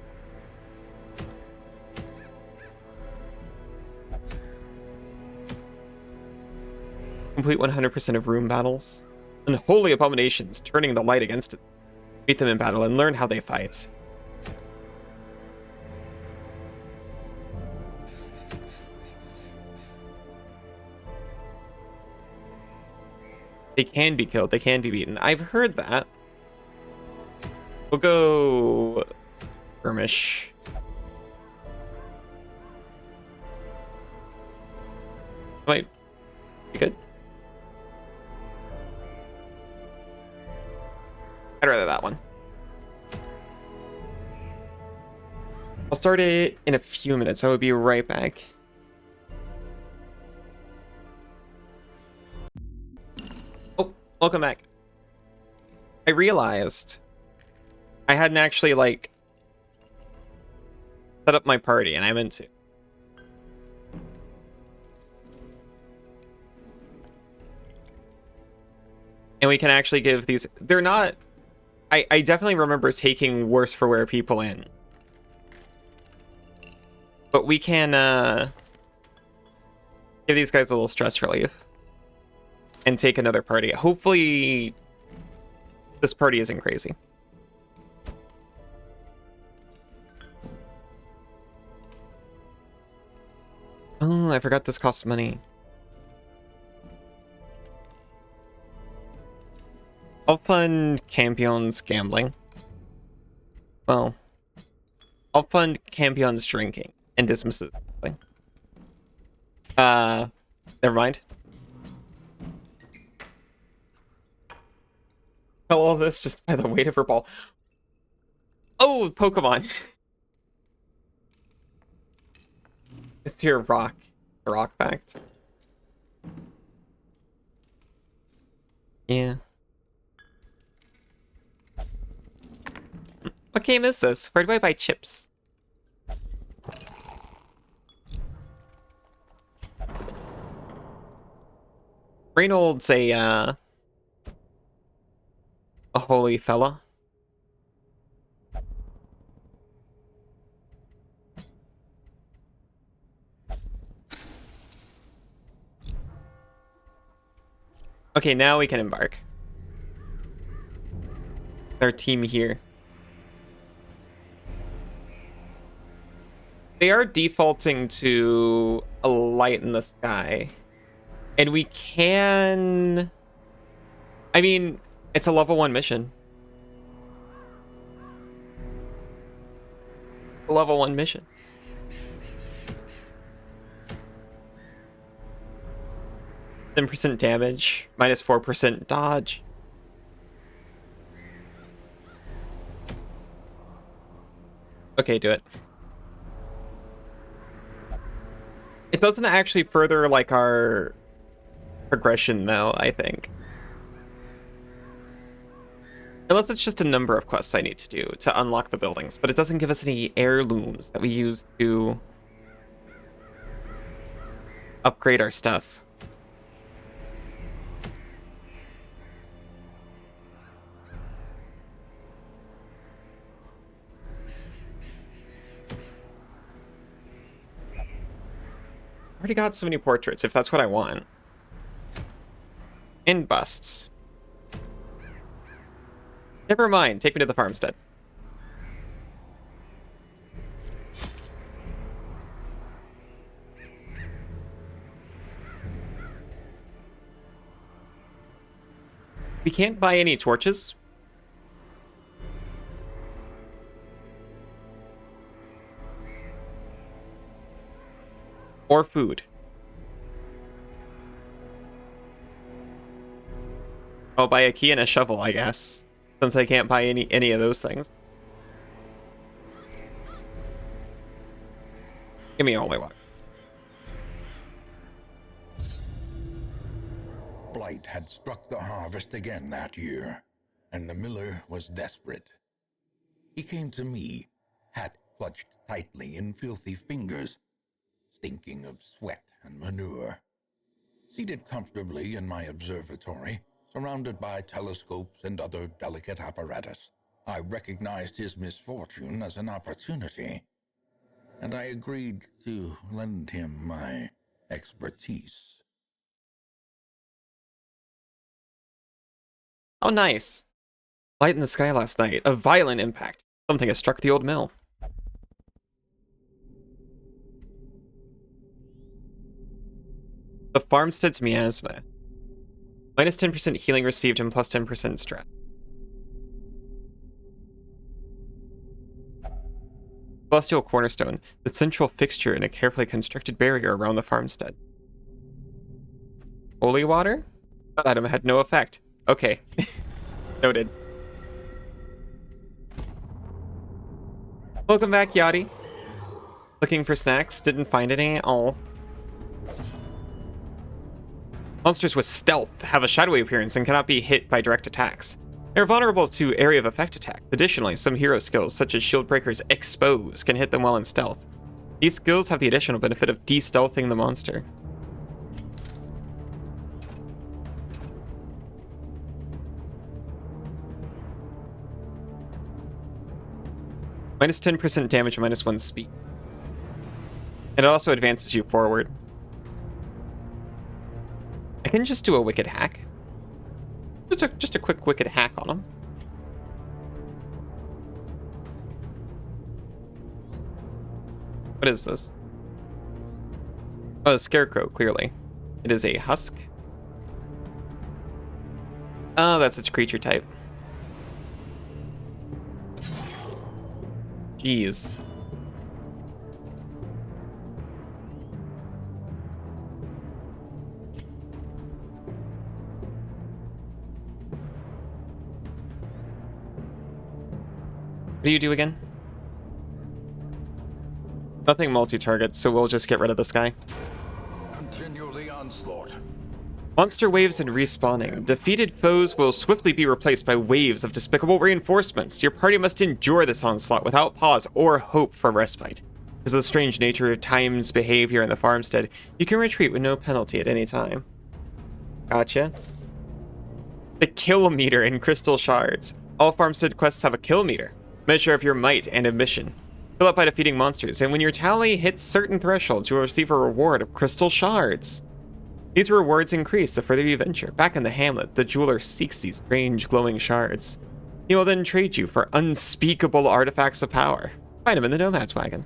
Complete 100% of room battles. Unholy abominations, turning the light against it. Beat them in battle and learn how they fight. They can be killed, they can be beaten. I've heard that. We'll go Skirmish. Might be good. I'd rather that one. I'll start it in a few minutes. I will be right back. Oh, welcome back. I realized I hadn't actually, like, set up my party, and I meant to. And we can actually give these... They're not... I definitely remember taking worse for wear people in. But we can give these guys a little stress relief. And take another party. Hopefully this party isn't crazy. Oh, I forgot this costs money. I'll fund Campion's gambling. Well, I'll fund Campion's drinking and dismisses gambling. Never mind. Tell all this just by the weight of her ball. Oh, Pokemon. It's to your rock. The rock fact. Yeah. What game is this? Where do I buy chips? Reynold's a holy fella. Okay, now we can embark. Our team here. They are defaulting to a light in the sky. And we can... I mean, it's a level 1 mission. A level 1 mission. 10% damage, minus 4% dodge. Okay, do it. It doesn't actually further, like, our progression, though, I think. Unless it's just a number of quests I need to do to unlock the buildings. But it doesn't give us any heirlooms that we use to upgrade our stuff. I already got so many portraits, if that's what I want. And busts. Never mind, take me to the farmstead. We can't buy any torches. Or food. I'll buy a key and a shovel, I guess. Since I can't buy any of those things. Give me all my water. blight had struck the harvest again that year, and the miller was desperate. He came to me, hat clutched tightly in filthy fingers, stinking of sweat and manure. Seated comfortably in my observatory, surrounded by telescopes and other delicate apparatus, I recognized his misfortune as an opportunity, and I agreed to lend him my expertise. Oh, nice. Light in the sky last night. A violent impact. Something has struck the old mill. The farmstead's miasma. Minus 10% healing received and plus 10% strat. Celestial cornerstone. The central fixture in a carefully constructed barrier around the farmstead. Holy water? That item had no effect. Okay. Noted. Welcome back, Yachty. Looking for snacks? Didn't find any? Oh. Monsters with stealth have a shadowy appearance and cannot be hit by direct attacks. They're vulnerable to area of effect attacks. Additionally, some hero skills, such as Shield Breaker's Expose, can hit them while in stealth. These skills have the additional benefit of de-stealthing the monster. Minus 10% damage and minus 1 speed. And it also advances you forward. I can just do a wicked hack. Just a quick wicked hack on him. What is this? Oh, a scarecrow, clearly. It is a husk. Oh, that's its creature type. Jeez. What do you do again? Nothing multi-target, so we'll just get rid of this guy. Continue the onslaught. Monster waves and respawning. Defeated foes will swiftly be replaced by waves of despicable reinforcements. Your party must endure this onslaught without pause or hope for respite. Because of the strange nature of Time's behavior in the farmstead, you can retreat with no penalty at any time. Gotcha. The kill meter in crystal shards. All farmstead quests have a kill meter, measure of your might and ambition. Fill up by defeating monsters, and when your tally hits certain thresholds, you will receive a reward of crystal shards. These rewards increase the further you venture. Back in the hamlet, the jeweler seeks these strange glowing shards. He will then trade you for unspeakable artifacts of power. Find them in the Nomad's wagon.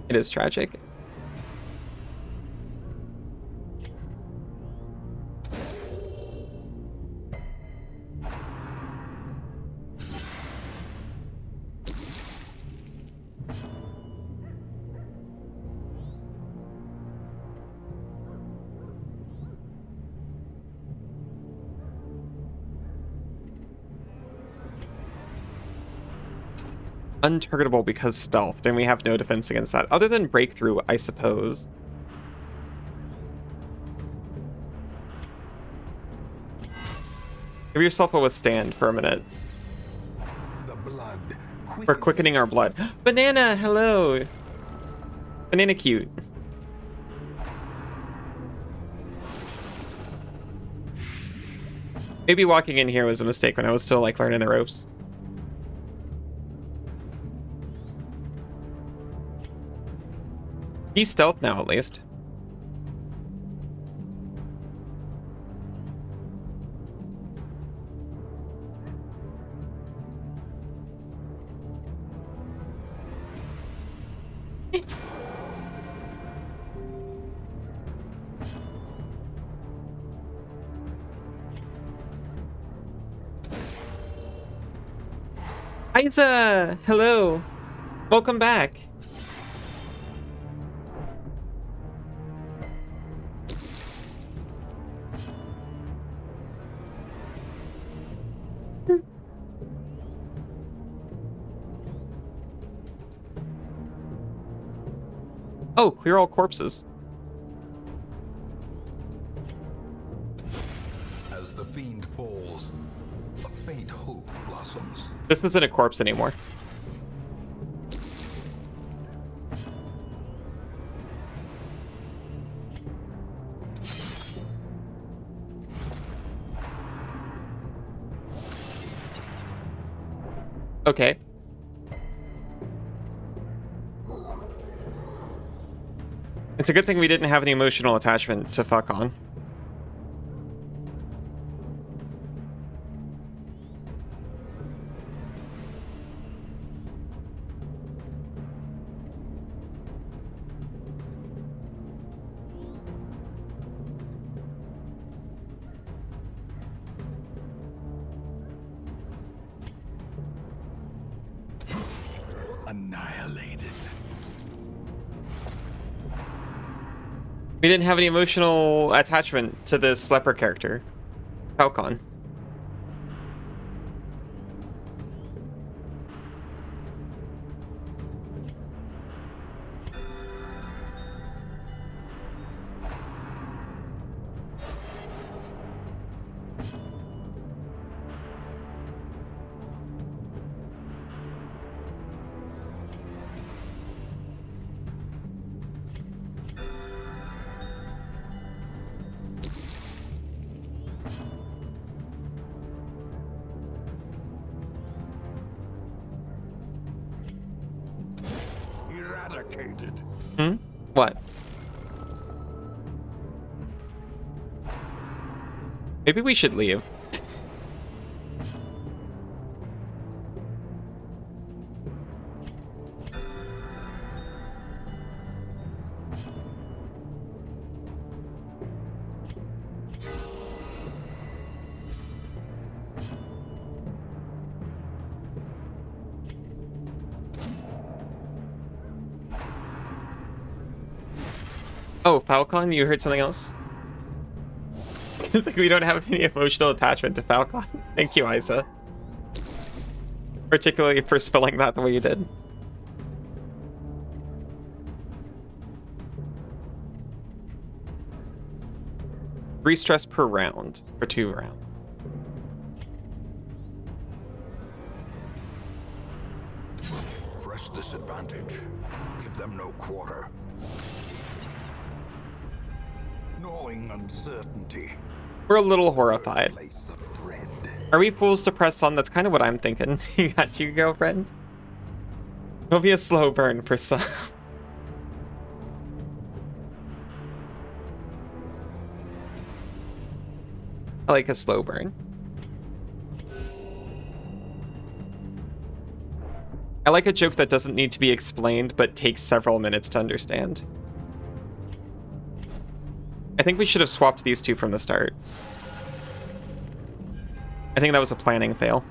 It is tragic. Untargetable because stealthed, and we have no defense against that. Other than breakthrough, I suppose. Give yourself a withstand for a minute. The blood For quickening our blood. Banana, hello! Banana cute. Maybe walking in here was a mistake when I was still like learning the ropes. He's stealth now, at least. Isa, hello. Welcome back. Oh, clear all corpses. As the fiend falls, a faint hope blossoms. This isn't a corpse anymore. Okay. It's a good thing we didn't have any emotional attachment to fuck on. Annihilated. We didn't have any emotional attachment to this leper character, Falcon. Eradicated. Hmm? What? Maybe we should leave. Oh, Falcon, you heard something else? Like we don't have any emotional attachment to Falcon. Thank you, Isa. Particularly for spelling that the way you did. Three stress per round, for 2 rounds. Press this advantage. Give them no quarter. Gnawing uncertainty. We're a little horrified. Place of dread. Are we fools to press on? That's kind of what I'm thinking. You got you, girlfriend? It'll be a slow burn for some. I like a slow burn. I like a joke that doesn't need to be explained, but takes several minutes to understand. I think we should have swapped these two from the start. I think that was a planning fail.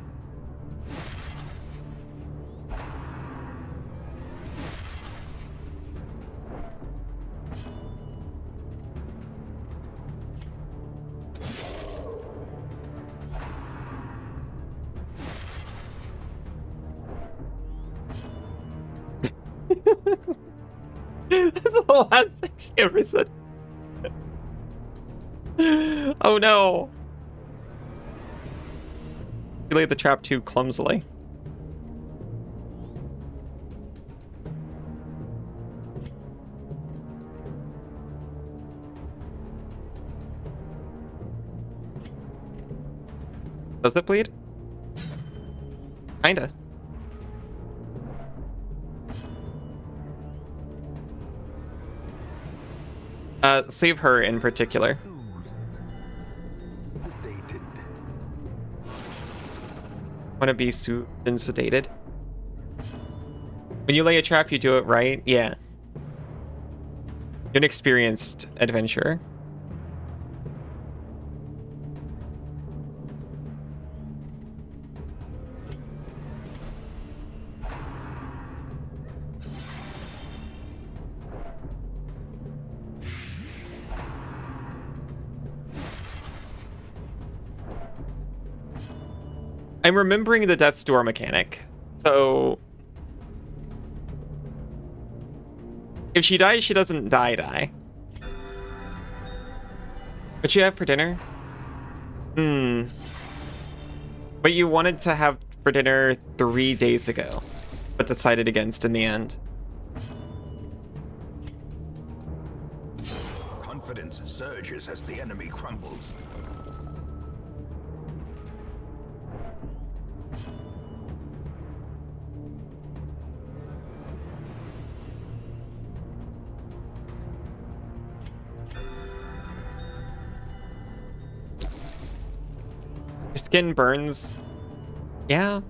That's the last thing she ever said. Oh no. You laid the trap too clumsily. Does it bleed? Kinda. Save her in particular. Sedated. Wanna be soothed and sedated? When you lay a trap, you do it right? Yeah. You're an experienced adventurer. I'm remembering the death's door mechanic. So If she dies, she doesn't die. What you have for dinner? What you wanted to have for dinner 3 days ago, but decided against in the end. Confidence surges as the enemy crumbles. Your skin burns. Yeah.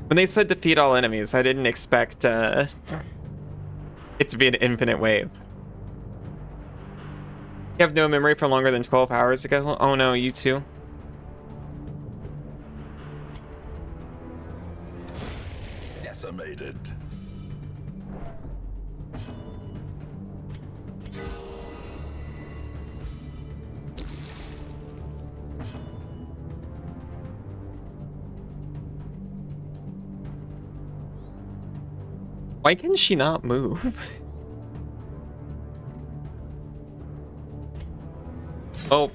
When they said defeat all enemies, I didn't expect it to be an infinite wave. You have no memory for longer than 12 hours ago? Oh no, you too. Decimated. Why can she not move? Oh,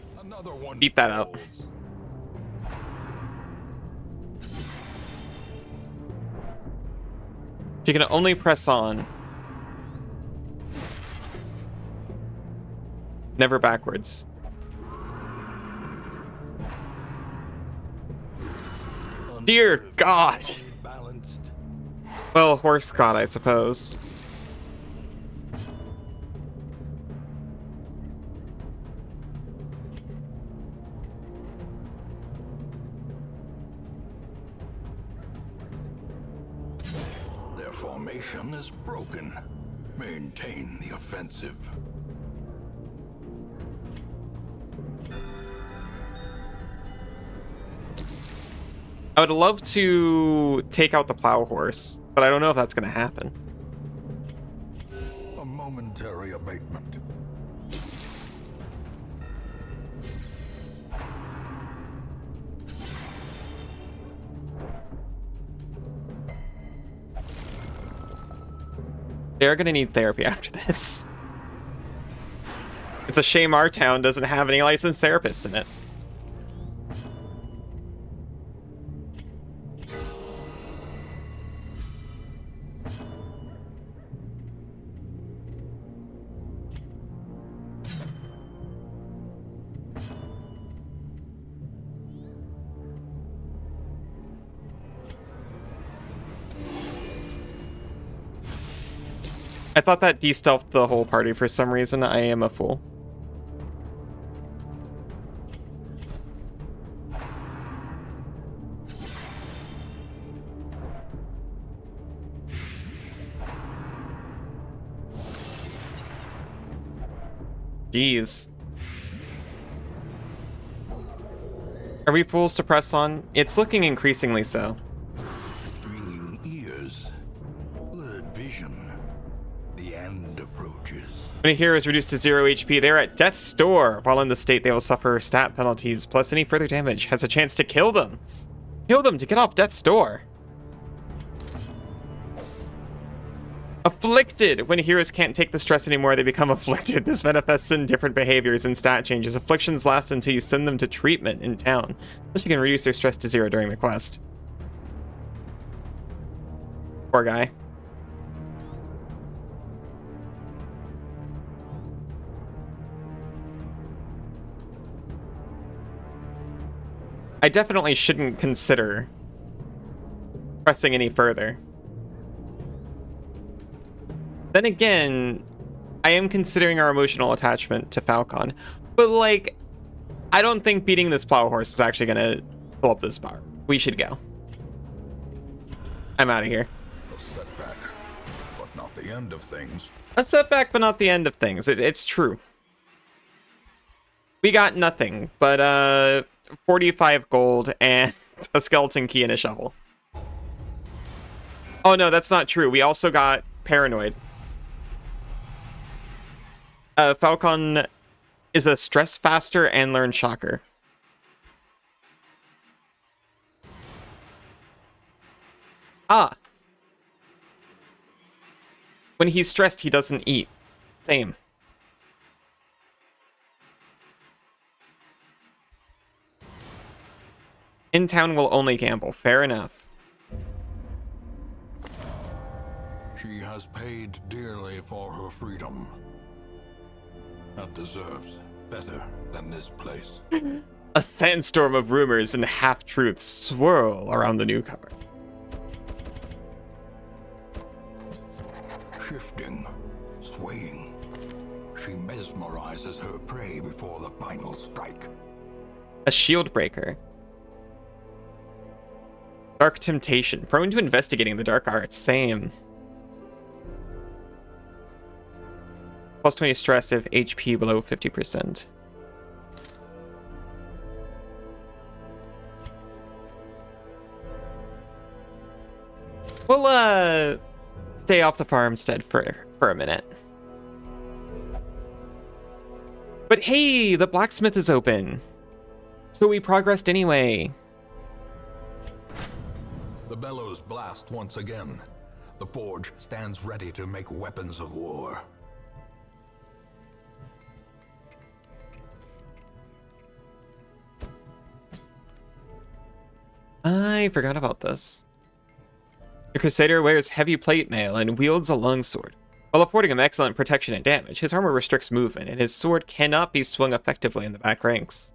beat that up. You can only press on. Never backwards. Dear God. Well, horse god, I suppose. Their formation is broken. Maintain the offensive. I would love to take out the plow horse, but I don't know if that's going to happen. A momentary abatement. They're going to need therapy after this. It's a shame our town doesn't have any licensed therapists in it. I thought that de-stealthed the whole party for some reason. I am a fool. Jeez. Are we fools to press on? It's looking increasingly so. Ringing ears. Blurred vision. The end approaches. When a hero is reduced to 0 HP, they're at death's door. While in the state, they will suffer stat penalties, plus any further damage has a chance to kill them. Kill them to get off death's door. Afflicted. When heroes can't take the stress anymore, they become afflicted. This manifests in different behaviors and stat changes. Afflictions last until you send them to treatment in town. Plus you can reduce their stress to 0 during the quest. Poor guy. I definitely shouldn't consider pressing any further. Then again, I am considering our emotional attachment to Falcon. But, like, I don't think beating this plow horse is actually going to pull up this bar. We should go. I'm out of here. A setback, but not the end of things. A setback, but not the end of things. It's true. We got nothing but 45 gold and A skeleton key and a shovel. Oh no, that's not true. We also got paranoid. Falcon is a stress faster and learn shocker. Ah. When he's stressed, he doesn't eat. Same. In town will only gamble. Fair enough. She has paid dearly for her freedom. And deserves better than this place. A sandstorm of rumors and half-truths swirl around the newcomer. Shifting, swaying. She mesmerizes her prey before the final strike. A shield breaker. Dark temptation. Prone to investigating the dark arts. Same. Plus 20 stress if HP below 50%. We'll, stay off the farmstead for a minute. But hey, the blacksmith is open. So we progressed anyway. The bellows blast once again. The forge stands ready to make weapons of war. I forgot about this. The Crusader wears heavy plate mail and wields a longsword. While affording him excellent protection and damage, his armor restricts movement, and his sword cannot be swung effectively in the back ranks.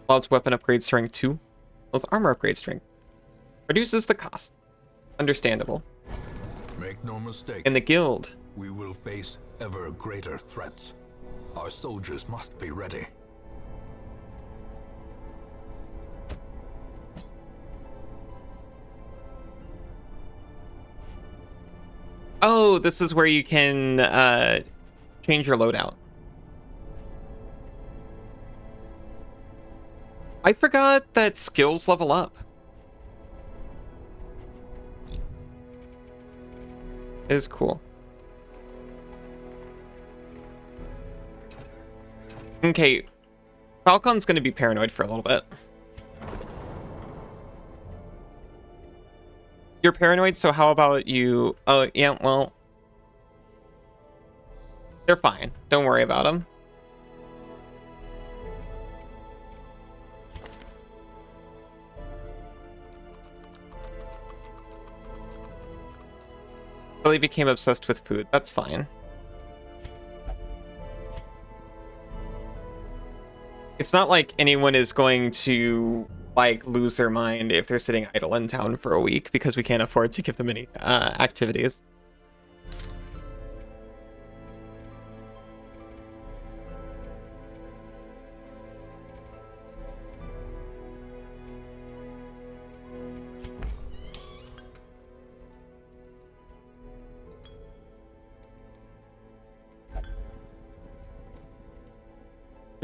While its weapon upgrades to rank 2, while its armor upgrades to rank reduces the cost. Understandable. Make no mistake. In the guild, We will face ever greater threats. Our soldiers must be ready. oh, this is where you can change your loadout. I forgot that skills level up. It is cool. Okay, Falcon's gonna be paranoid for a little bit. You're paranoid, so how about you... Oh, yeah, well... They're fine. Don't worry about them. Really became obsessed with food. That's fine. It's not like anyone is going to, like, lose their mind if they're sitting idle in town for a week because we can't afford to give them any activities.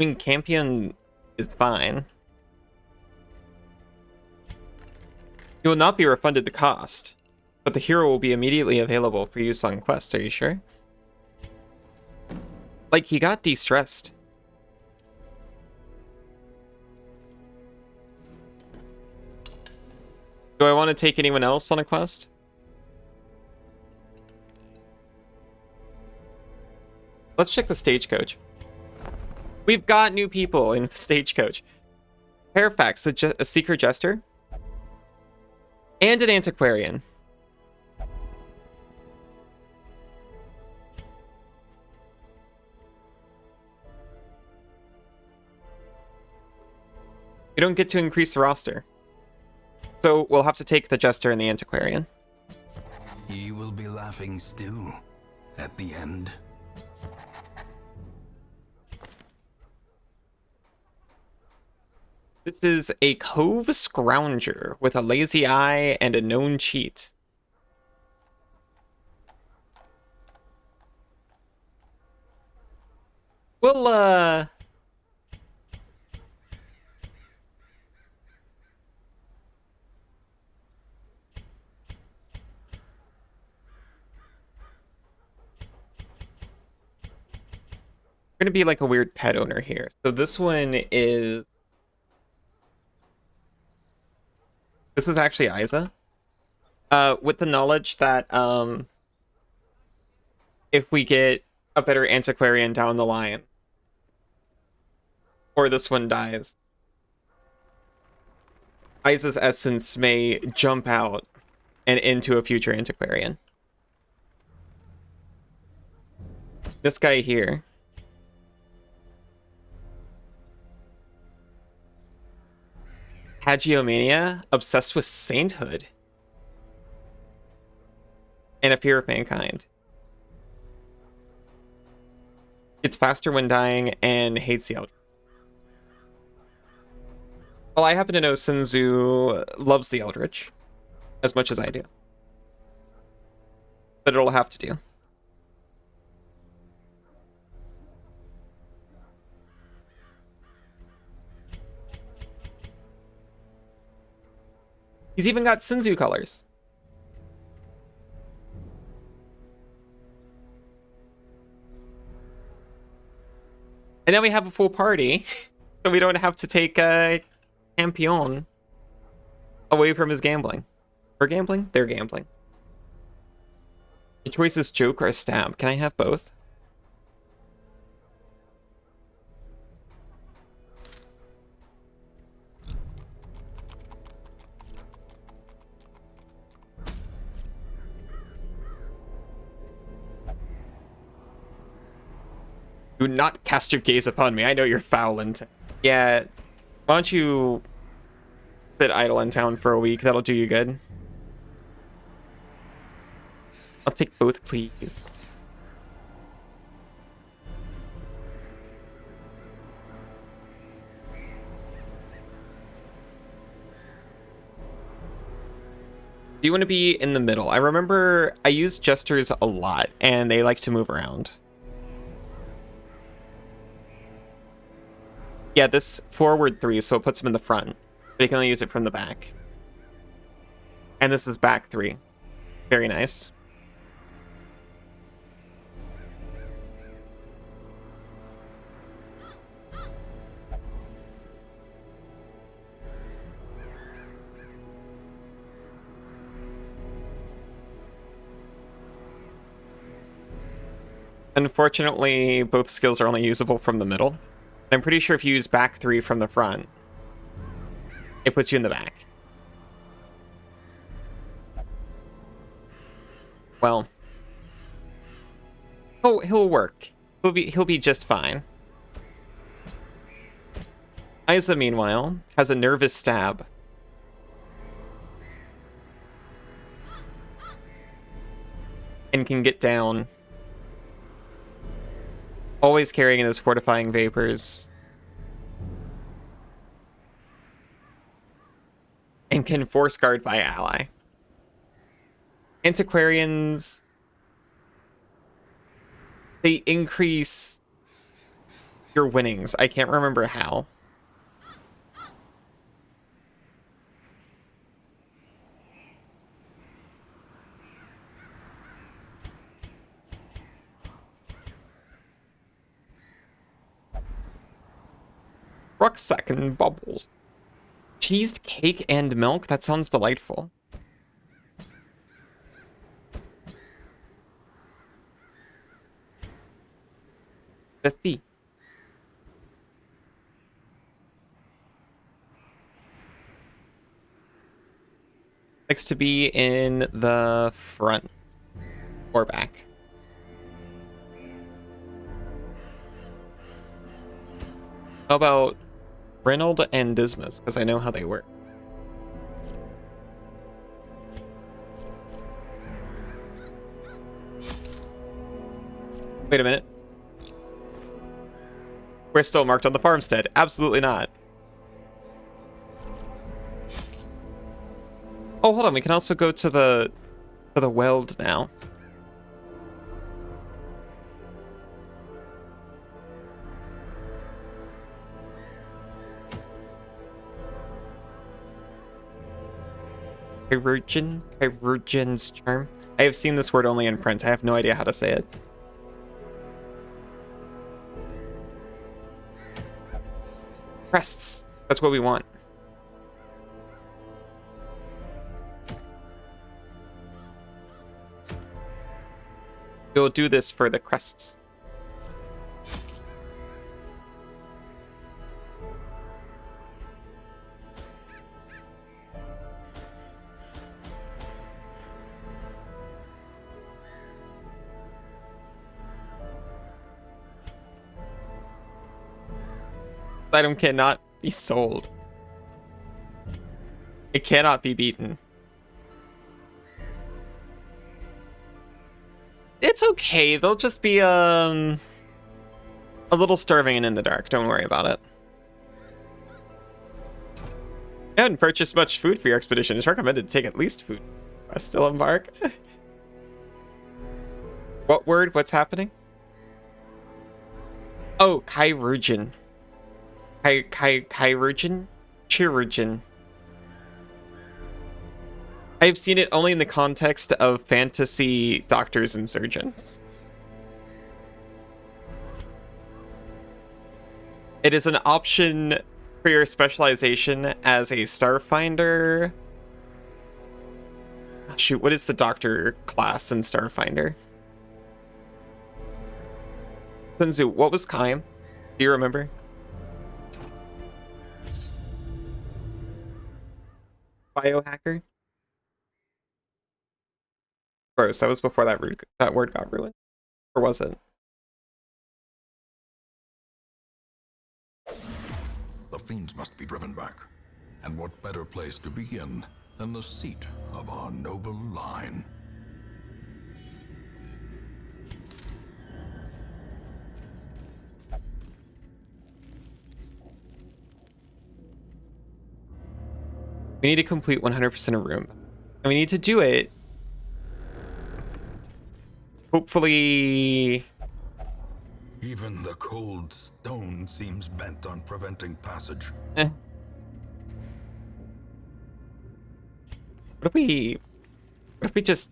I mean, Campion is fine. You will not be refunded the cost, but the hero will be immediately available for use on quest. Are you sure? Like, he got de-stressed. Do I want to take anyone else on a quest? Let's check the stagecoach. We've got new people in the stagecoach. Fairfax, a secret jester. And an antiquarian. We don't get to increase the roster. So we'll have to take the jester and the antiquarian. Ye will be laughing still at the end. This is a cove scrounger with a lazy eye and a known cheat. We'll, gonna be like a weird pet owner here. So this one is... This is actually Isa. With the knowledge that, if we get a better antiquarian down the line, or this one dies, Isa's essence may jump out and into a future antiquarian. This guy here. Hagiomania, obsessed with sainthood. And a fear of mankind. It's faster when dying and hates the Eldritch. Well, I happen to know Sinzu loves the Eldritch as much as I do. But it'll have to do. He's even got Sinzu colors. And then we have a full party, so we don't have to take Campion away from his gambling. We're gambling? They're gambling. Your choice is joke or stab. Can I have both? Do not cast your gaze upon me. I know you're foul intent. Yeah, why don't you sit idle in town for a week? That'll do you good. I'll take both, please. Do you want to be in the middle? I remember I use jesters a lot, and they like to move around. Yeah, this forward 3, so it puts him in the front. But he can only use it from the back. And this is back 3. Very nice. Unfortunately, both skills are only usable from the middle. I'm pretty sure if you use back 3 from the front, it puts you in the back. Well, he'll work. He'll be just fine. Isa, meanwhile, has a nervous stab. And can get down. Always carrying those fortifying vapors. And can force guard by ally. Antiquarians, they increase your winnings. I can't remember how. Rucksack and bubbles. Cheesed cake and milk? That sounds delightful. Let's see. Likes to be in the front or back. How about Reynold and Dismas? Because I know how they work. Wait a minute. We're still marked on the farmstead. Absolutely not. Oh, hold on. We can also go to the weld now. Chirurgeon's charm. I have seen this word only in print. I have no idea how to say it. Crests. That's what we want. We'll do this for the crests. This item cannot be sold. It cannot be beaten. It's okay. They'll just be a little starving and in the dark. Don't worry about it. I haven't purchased much food for your expedition. It's recommended to take at least food. I still embark. What word? What's happening? Oh, chirurgeon. Chirurgeon? Chirurgeon. I've seen it only in the context of fantasy doctors and surgeons. It is an option for your specialization as a Starfinder. Shoot, what is the doctor class in Starfinder? Senzu, what was Kaim? Do you remember? Biohacker? Gross, that was before that word got ruined. Or was it? The fiends must be driven back. And what better place to begin than the seat of our noble line? We need to complete 100% a room. And we need to do it. Hopefully... Even the cold stone seems bent on preventing passage. What if we just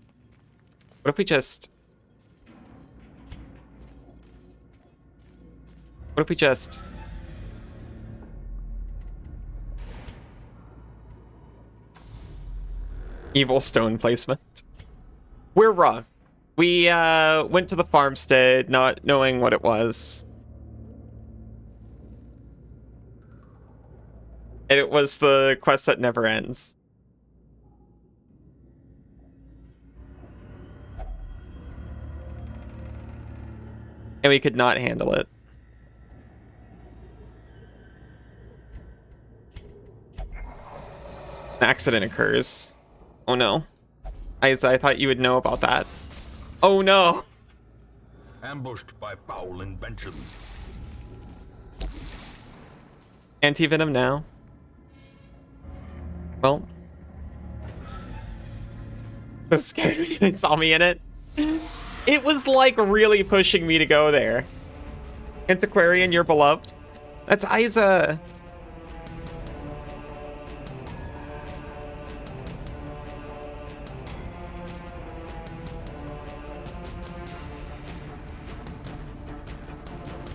evil stone placement? We're rough. We went to the farmstead not knowing what it was. And it was the quest that never ends. And we could not handle it. An accident occurs. Oh no. I thought you would know about that. Oh no! Ambushed by foul invention. Anti-venom now. Well. So scared when you saw me in it. It was like really pushing me to go there. Antiquarian, you're beloved. That's Isa.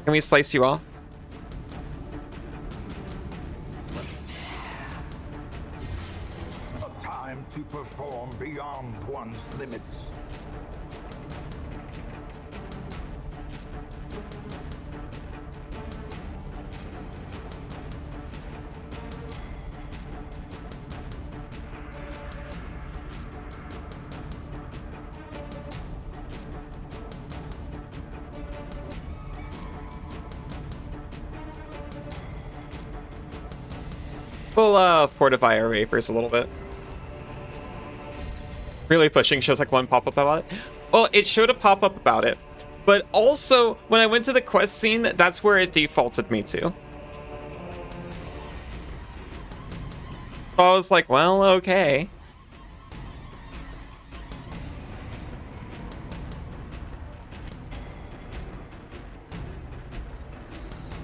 Can we slice you off? A time to perform beyond one's limits. We'll fortify our vapors a little bit. Really pushing. Shows like one pop-up about it. Well, it showed a pop-up about it. But also, when I went to the quest scene, that's where it defaulted me to. So I was like, well, okay.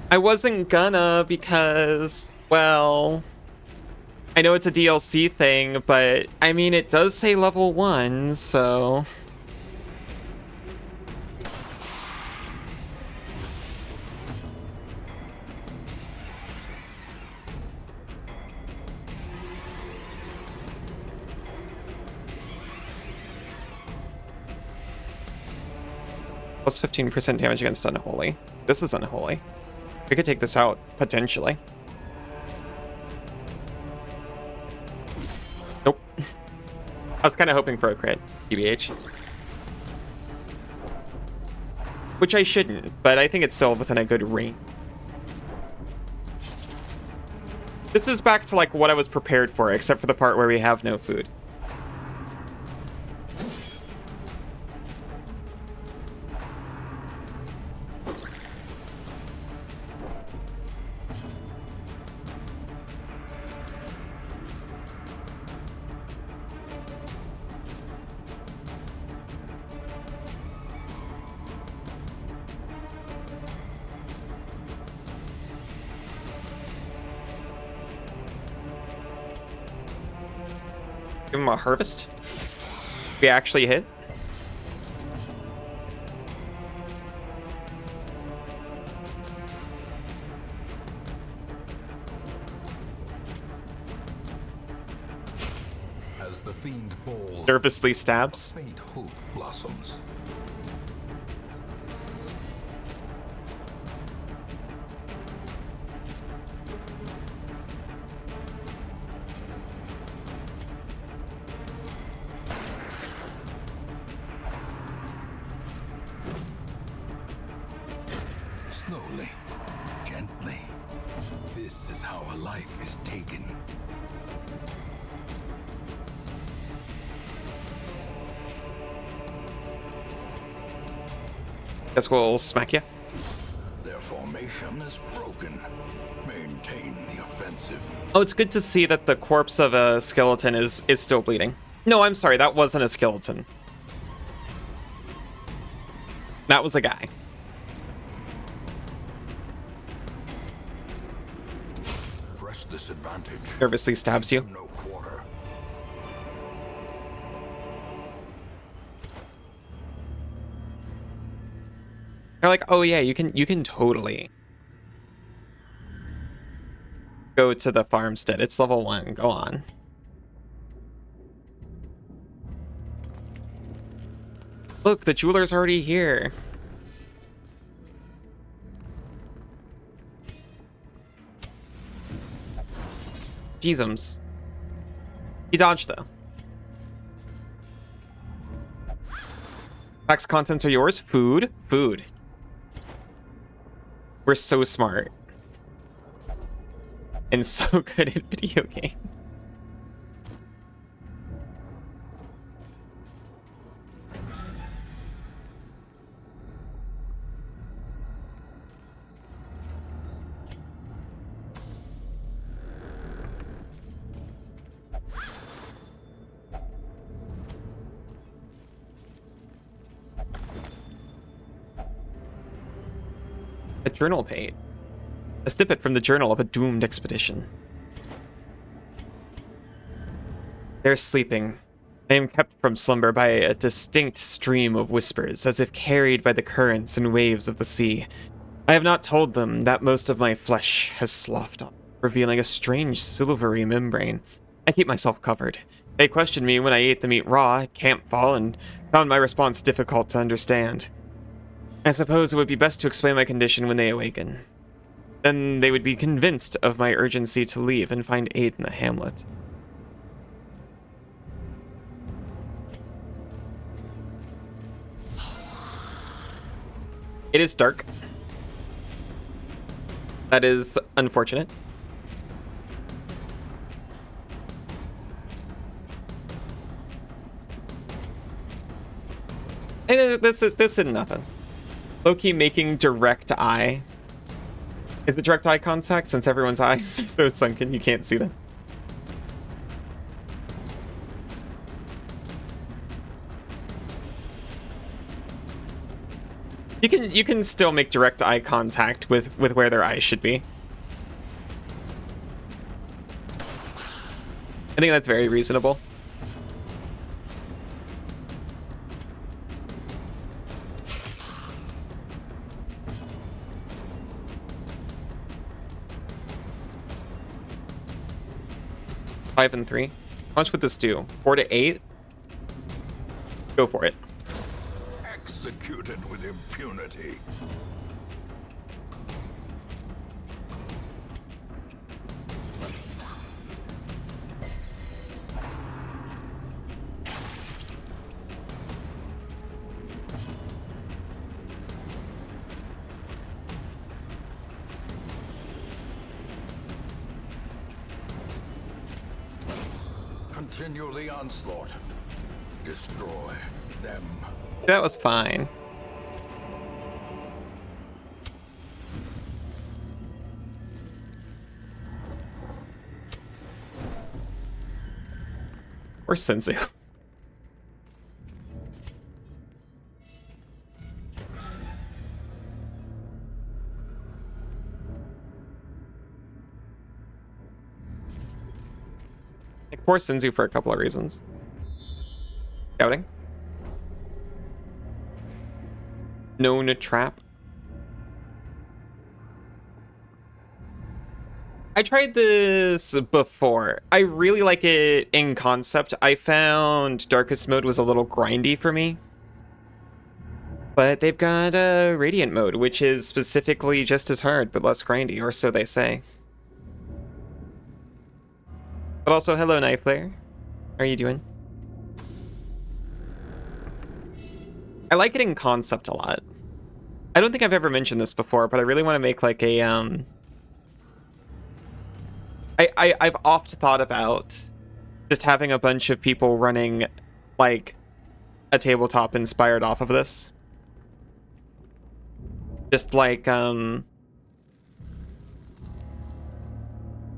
I wasn't gonna because, well, I know it's a DLC thing, but I mean, it does say level 1, so... Plus 15% damage against Unholy. This is Unholy. We could take this out, potentially. Nope. I was kind of hoping for a crit, TBH. Which I shouldn't, but I think it's still within a good range. This is back to like what I was prepared for, except for the part where we have no food. Give him a harvest. We actually hit. As the fiend falls, Nervously stabs. faint hope blossoms. Slowly, gently. This is how a life is taken. Guess we'll smack you. Their formation is broken. Maintain the offensive. Oh, it's good to see that the corpse of a skeleton is still bleeding. No, I'm sorry, that wasn't a skeleton. That was a guy. Press this advantage. Nervously stabs you. No quarter. They're like, oh yeah, you can totally go to the farmstead. It's level 1. Go on. Look, the jeweler's already here. Jeezums. He dodged though. Tax contents are yours. Food. Food. We're so smart. And so good at video games. A journal page. A snippet from the journal of a doomed expedition. They're sleeping. I am kept from slumber by a distinct stream of whispers, as if carried by the currents and waves of the sea. I have not told them that most of my flesh has sloughed off, revealing a strange silvery membrane. I keep myself covered. They questioned me when I ate the meat raw at Campfall and found my response difficult to understand. I suppose it would be best to explain my condition when they awaken. Then they would be convinced of my urgency to leave and find aid in the hamlet. It is dark. That is unfortunate. This is nothing. Loki making direct eye. Is it direct eye contact since everyone's eyes are so sunken you can't see them? You can still make direct eye contact with where their eyes should be. I think that's very reasonable. Five and 3. How much would this do? 4 to 8? Go for it. Executed with impunity. Continue the onslaught. Destroy them. That was fine. Or Senzu. Like, poor Senzu for a couple of reasons. Scouting. Known trap. I tried this before. I really like it in concept. I found Darkest mode was a little grindy for me. But they've got Radiant mode, which is specifically just as hard, but less grindy, or so they say. But also, hello, Knife Player. How are you doing? I like it in concept a lot. I don't think I've ever mentioned this before, but I really want to make like a I've oft thought about just having a bunch of people running like a tabletop inspired off of this. Just like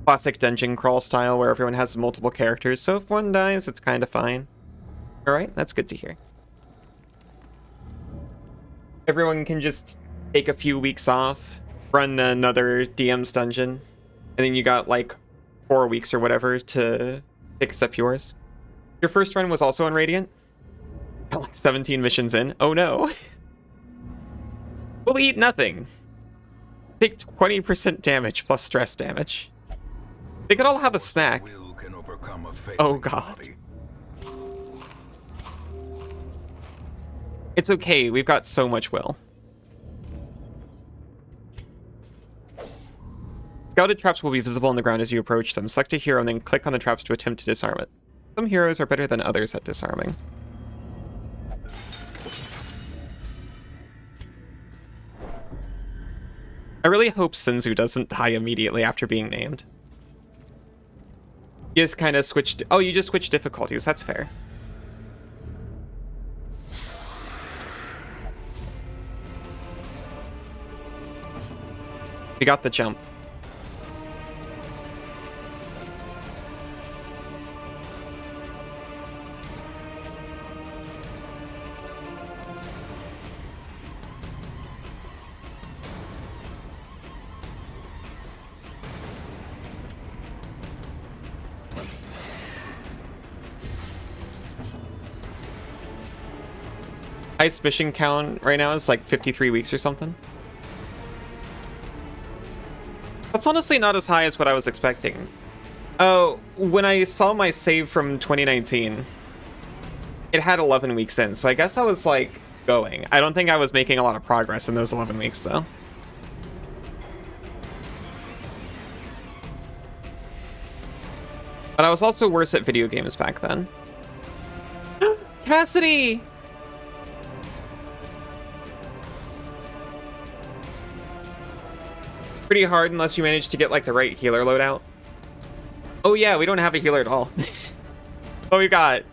classic dungeon crawl style where everyone has multiple characters, so if one dies, it's kind of fine. Alright, that's good to hear. Everyone can just take a few weeks off, run another DM's dungeon, and then you got like 4 weeks or whatever to fix up yours. Your first run was also on Radiant? Got like 17 missions in. Oh no. We'll eat nothing. Take 20% damage plus stress damage. They could all have a snack. Oh god. It's okay, we've got so much will. Scouted traps will be visible on the ground as you approach them. Select a hero and then click on the traps to attempt to disarm it. Some heroes are better than others at disarming. I really hope Senzu doesn't die immediately after being named. You just kind of switched... Oh, you just switched difficulties. That's fair. We got the jump. Highest mission count right now is like 53 weeks or something. That's honestly not as high as what I was expecting. Oh, when I saw my save from 2019, it had 11 weeks in, so I guess I was like going. I don't think I was making a lot of progress in those 11 weeks though. But I was also worse at video games back then. Cassidy! Pretty hard unless you manage to get like the right healer loadout. Oh yeah, we don't have a healer at all. Oh, we got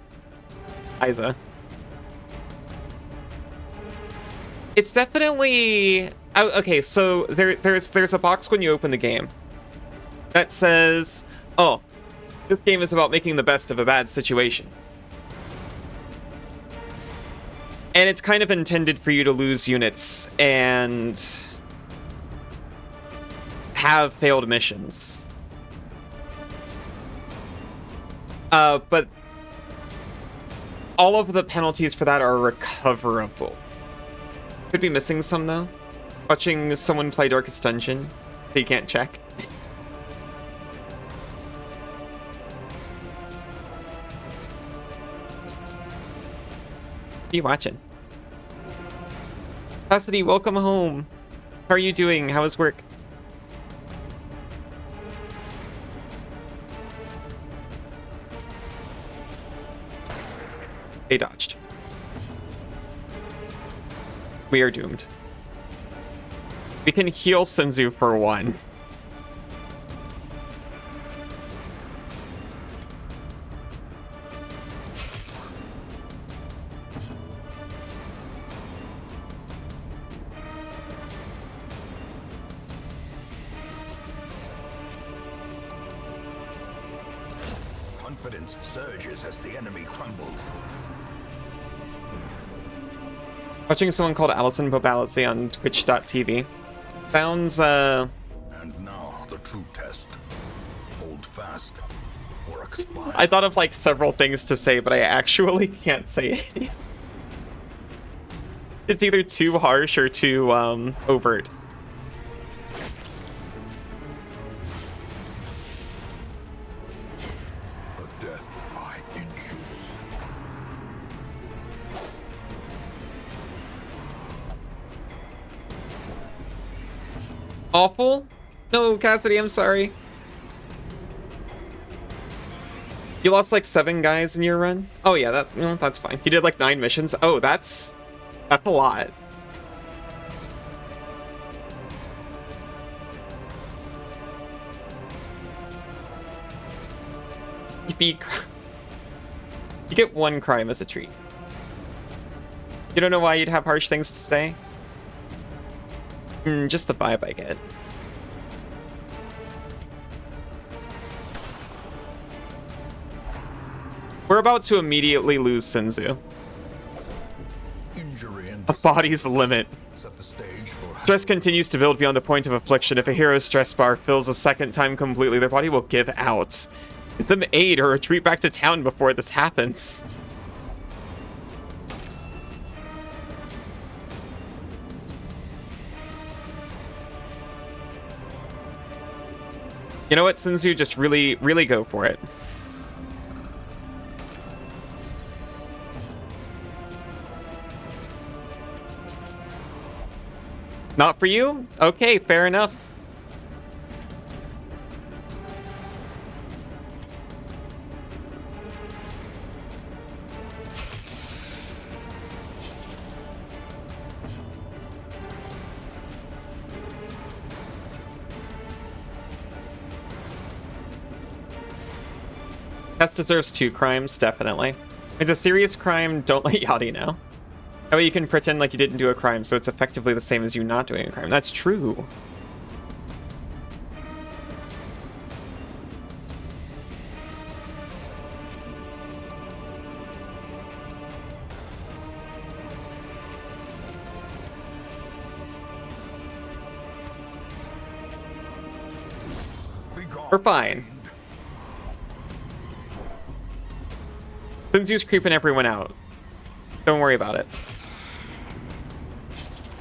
Isa. It's definitely... Oh, okay, so there's a box when you open the game that says, oh, this game is about making the best of a bad situation. And it's kind of intended for you to lose units and have failed missions. But all of the penalties for that are recoverable. Could be missing some, though. Watching someone play Darkest Dungeon, so you can't check. What are you watching? Cassidy, welcome home. How are you doing? How is work? They dodged. We are doomed. We can heal Senzu for 1. Confidence surges as the enemy crumbles. Watching someone called Allison Bobalacy on twitch.tv. Sounds, And now the true test. Hold fast or expire. I thought of like several things to say, but I actually can't say it. It's either too harsh or too overt. A death by inches. Awful? No, Cassidy, I'm sorry. You lost like 7 guys in your run? Oh yeah, that's fine. You did like 9 missions. Oh, that's a lot. You get 1 crime as a treat. You don't know why you'd have harsh things to say? Just the vibe I get. We're about to immediately lose Senzu. Injury and A body's limit. set the stage for Stress continues to build beyond the point of affliction. If a hero's stress bar fills a second time completely, their body will give out. Get them aid or retreat back to town before this happens. You know what, Senzu? Just really, really go for it. Not for you? Okay, fair enough. Tess deserves 2 crimes, definitely. If it's a serious crime, don't let Yachty know. That way you can pretend like you didn't do a crime, so it's effectively the same as you not doing a crime. That's true. We're fine. Senzu's creeping everyone out. Don't worry about it.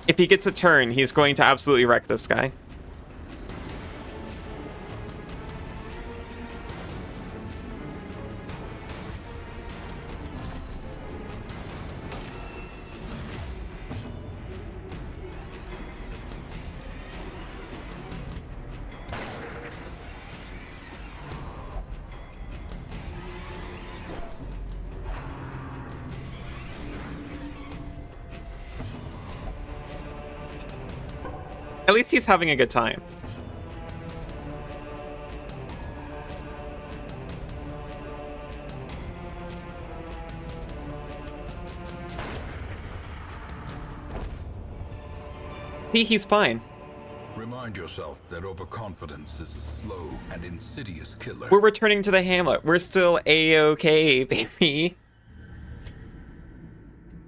If he gets a turn, he's going to absolutely wreck this guy. At least he's having a good time. See, he's fine. Remind yourself that overconfidence is a slow and insidious killer. We're returning to the hamlet. We're still A-okay, baby.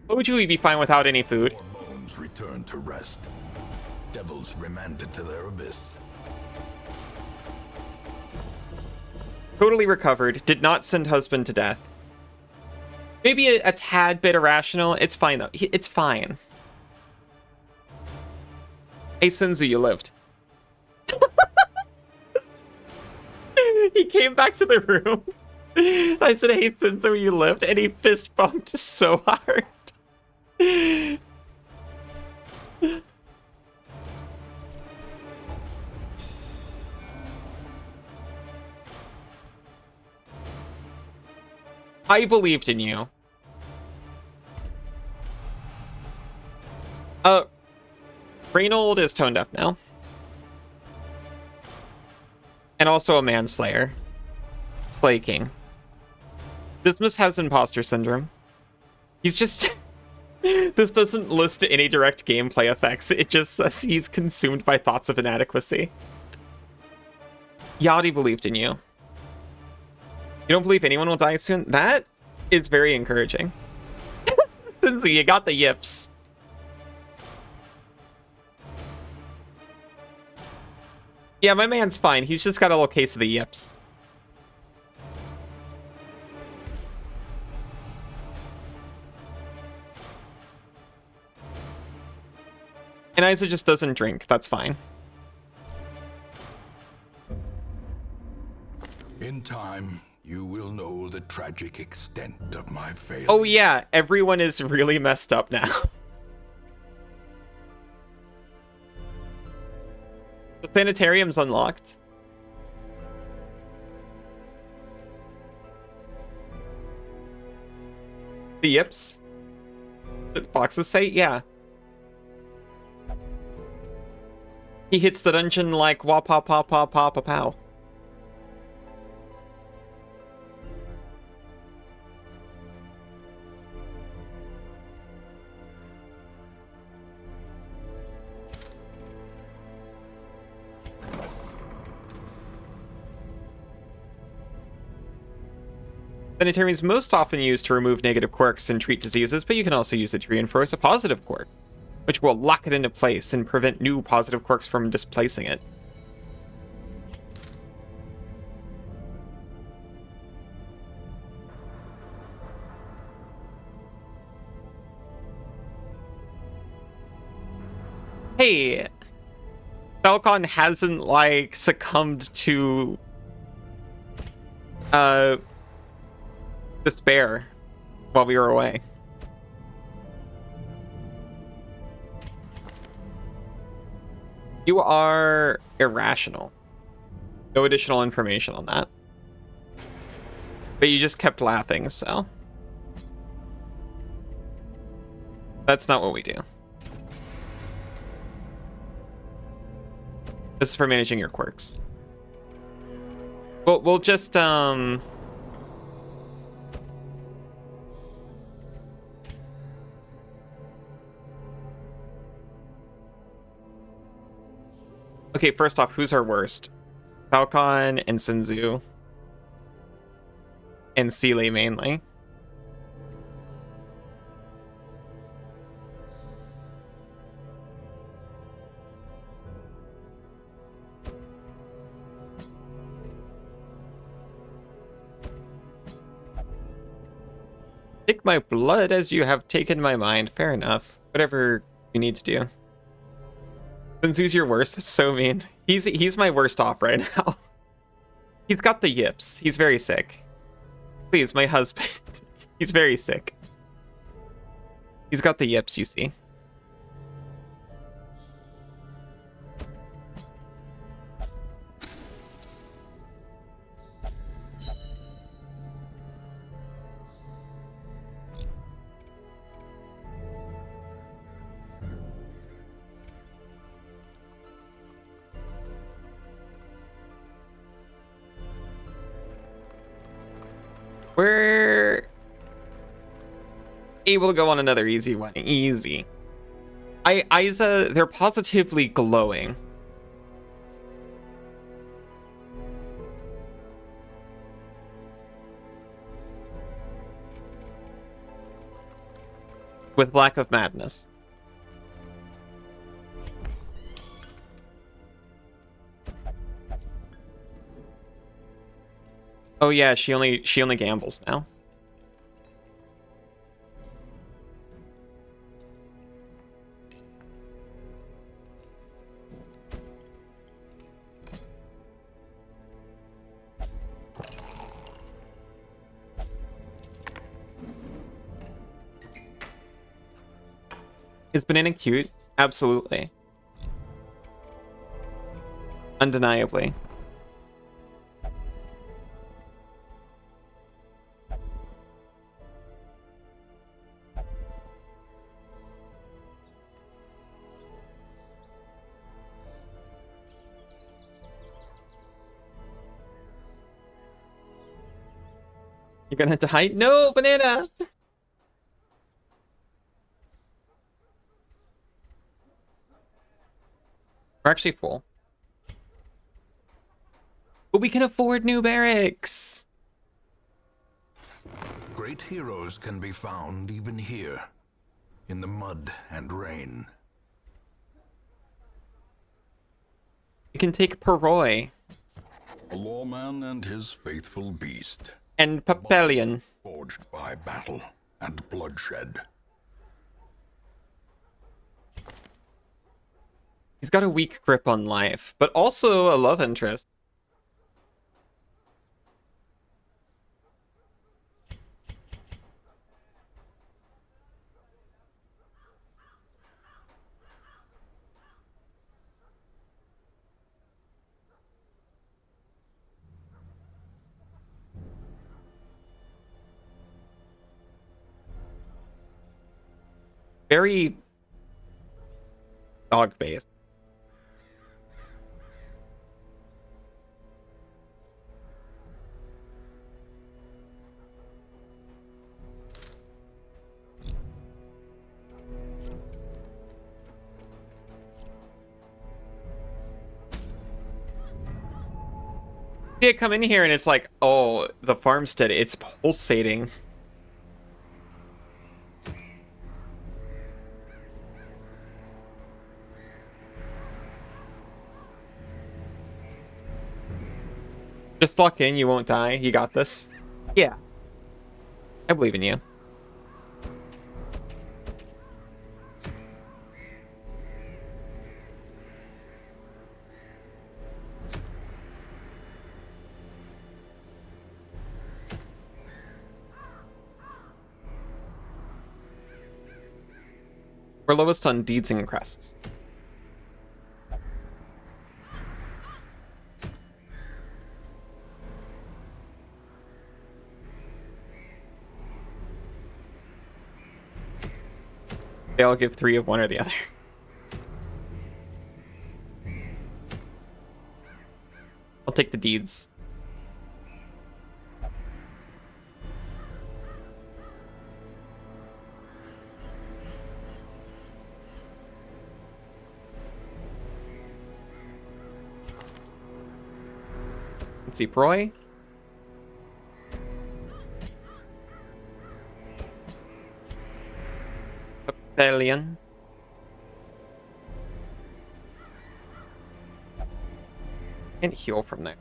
What would you be fine without any food? More bones returned to rest. Devils remanded to their abyss. Totally recovered. Did not send husband to death. Maybe a tad bit irrational. It's fine, though. It's fine. Hey, Senzu, you lived. He came back to the room. I said, hey, Senzu, you lived. And he fist bumped so hard. I believed in you. Reynold is tone deaf now. And also a manslayer. Slay King. Dismas has imposter syndrome. He's just... This doesn't list any direct gameplay effects. It just says he's consumed by thoughts of inadequacy. Yadi believed in you. You don't believe anyone will die soon? That is very encouraging. Senzu, you got the yips. Yeah, my man's fine. He's just got a little case of the yips. And Isa just doesn't drink. That's fine. In time, you will know the tragic extent of my failure. Oh yeah, everyone is really messed up now. The sanitarium's unlocked. The yips? Did foxes say? Yeah. He hits the dungeon like wah pa pa pa pa pa pow. Sanitarium is most often used to remove negative quirks and treat diseases, but you can also use it to reinforce a positive quirk, which will lock it into place and prevent new positive quirks from displacing it. Hey, Falcon hasn't, like, succumbed to despair while we were away. You are irrational. No additional information on that. But you just kept laughing, so. That's not what we do. This is for managing your quirks. We'll just, Okay, first off, who's our worst? Falcon and Senzu. And Sealy mainly. Take my blood as you have taken my mind. Fair enough. Whatever you need to do. Senzu's your worst? That's so mean. He's my worst off right now. He's got the yips. He's very sick. Please, my husband. He's very sick. He's got the yips, you see. We're able to go on another easy one. Easy. Isa, they're positively glowing. with lack of madness. Oh yeah, she only gambles now. Is banana cute? Absolutely. Undeniably. You're gonna die? No, banana! We're actually full. But we can afford new barracks! Great heroes can be found even here, in the mud and rain. We can take Perroy. A lawman and his faithful beast. And Papellion. Forged by battle and bloodshed. He's got a weak grip on life, but also a love interest. Very dog-based. Yeah, come in here and it's like, oh, the farmstead, it's pulsating. Just lock in, you won't die. You got this. Yeah. I believe in you. We're lowest on deeds and crests. They all give 3 of one or the other. I'll take the deeds. Let's see, Proy. Papellion. And heal from there.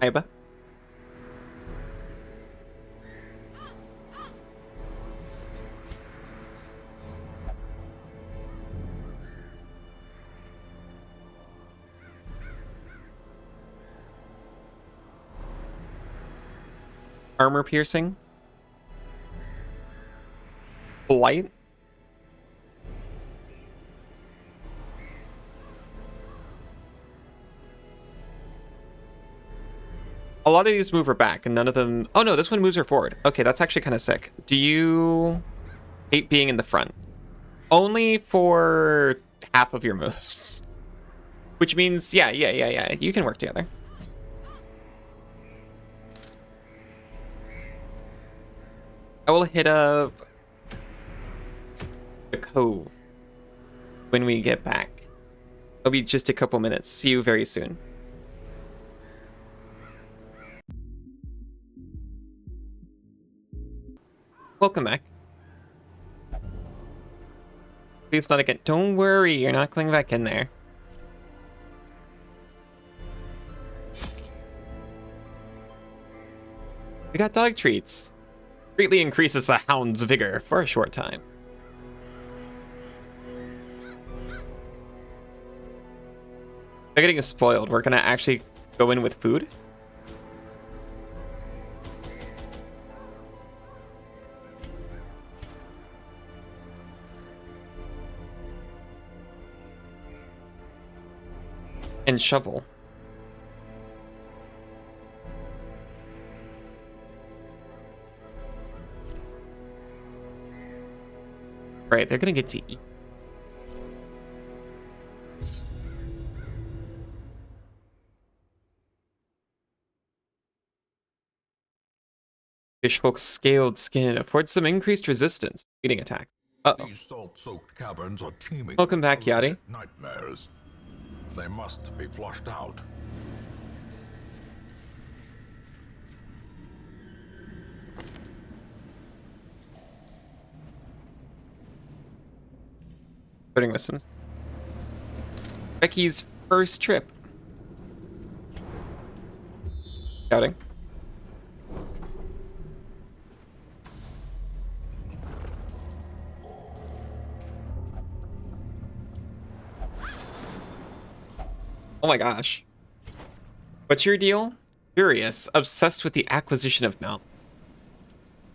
Aiba. Armor piercing. Blight. A lot of these move her back, and none of them... Oh no, this one moves her forward. Okay, that's actually kind of sick. Do you hate being in the front? Only for half of your moves. Which means, yeah, you can work together. I will hit up the Cove when we get back. It'll be just a couple minutes. See you very soon. Welcome back. Please not again. Don't worry, you're not going back in there. We got dog treats. Greatly increases the hound's vigor for a short time. They're getting spoiled. We're gonna actually go in with food. And shovel. Right, they're gonna get to eat. Fishfolk's scaled skin affords some increased resistance to eating attacks. Uh-oh. These salt-soaked caverns are teeming. Welcome back, Yachty. with nightmares. They must be flushed out. Starting with some Becky's first trip. Scouting. Oh my gosh. What's your deal? Curious, obsessed with the acquisition of mount.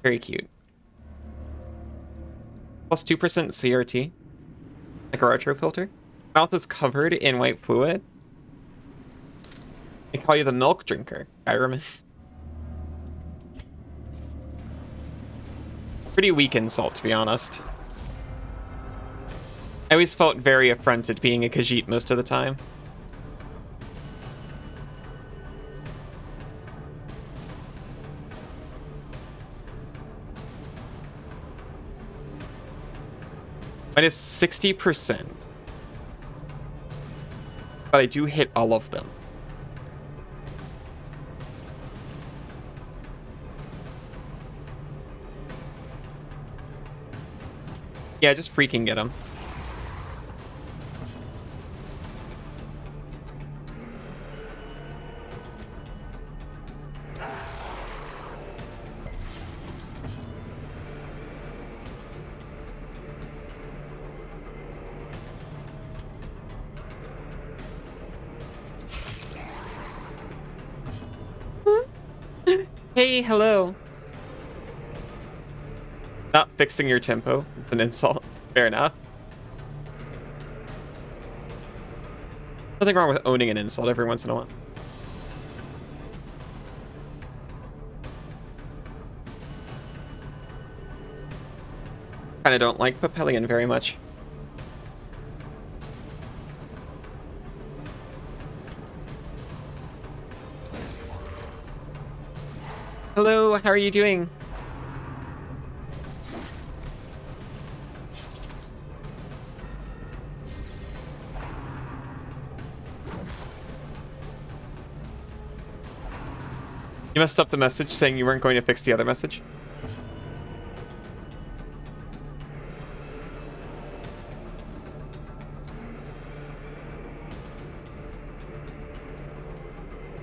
Very cute. Plus 2% CRT. Like a retro filter. Mouth is covered in white fluid. They call you the milk drinker, Pyramus. Pretty weak insult, to be honest. I always felt very affronted being a Khajiit most of the time. Minus 60%. But I do hit all of them. Yeah, just freaking get him. Hey, hello. Not fixing your tempo. It's an insult. Fair enough. Nothing wrong with owning an insult every once in a while. Kinda don't like Papillion very much. Hello, how are you doing? You messed up the message saying you weren't going to fix the other message.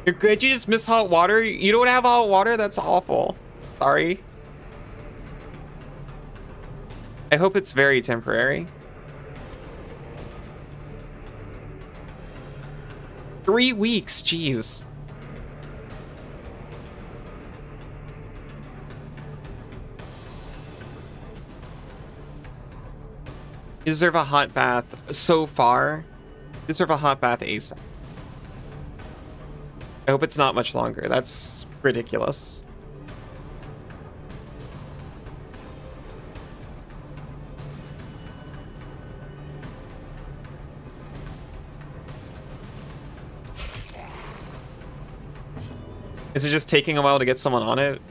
You're good? You just miss hot water? You don't have hot water? That's awful. Sorry. I hope it's very temporary. 3 weeks, jeez. You deserve a hot bath so far. You deserve a hot bath ASAP. I hope it's not much longer. That's ridiculous. Is it just taking a while to get someone on it?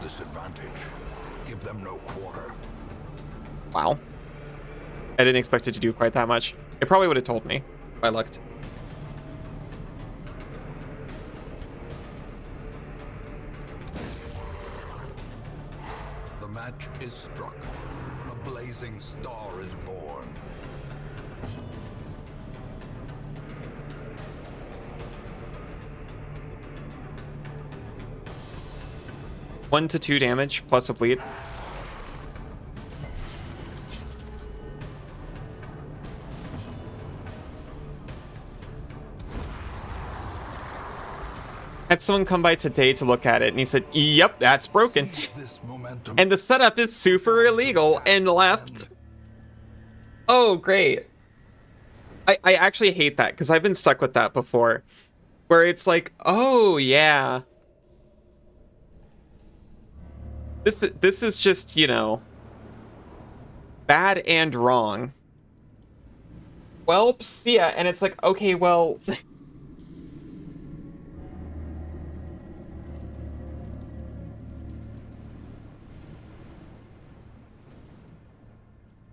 disadvantage. Give them no quarter. Wow. I didn't expect it to do quite that much. It probably would have told me if I looked. The match is struck. A blazing star is born. One to 2 damage plus a bleed. Had someone come by today to look at it, and he said, "Yep, that's broken." This momentum. And the setup is super illegal, and left. Oh, great. I actually hate that, because I've been stuck with that before. Where it's like, oh, yeah. This is just, you know, bad and wrong. Welp, see ya. And it's like, okay, well...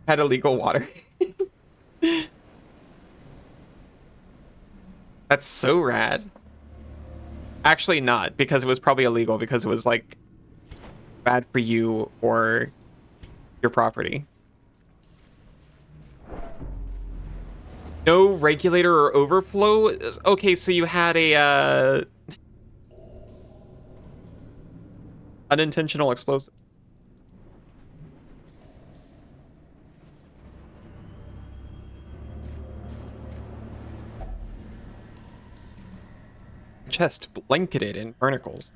Had illegal water. That's so rad. Actually not, because it was probably illegal, because it was like bad for you or your property. No regulator or overflow? Okay, so you had a unintentional explosive. Chest blanketed in barnacles.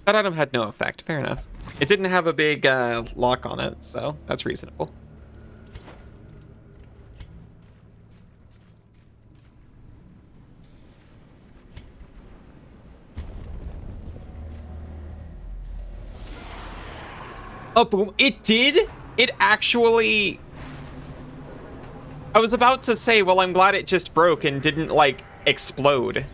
That item had no effect. Fair enough. It didn't have a big lock on it, so that's reasonable. Oh, boom. It did? It actually... I was about to say, well, I'm glad it just broke and didn't, like, explode.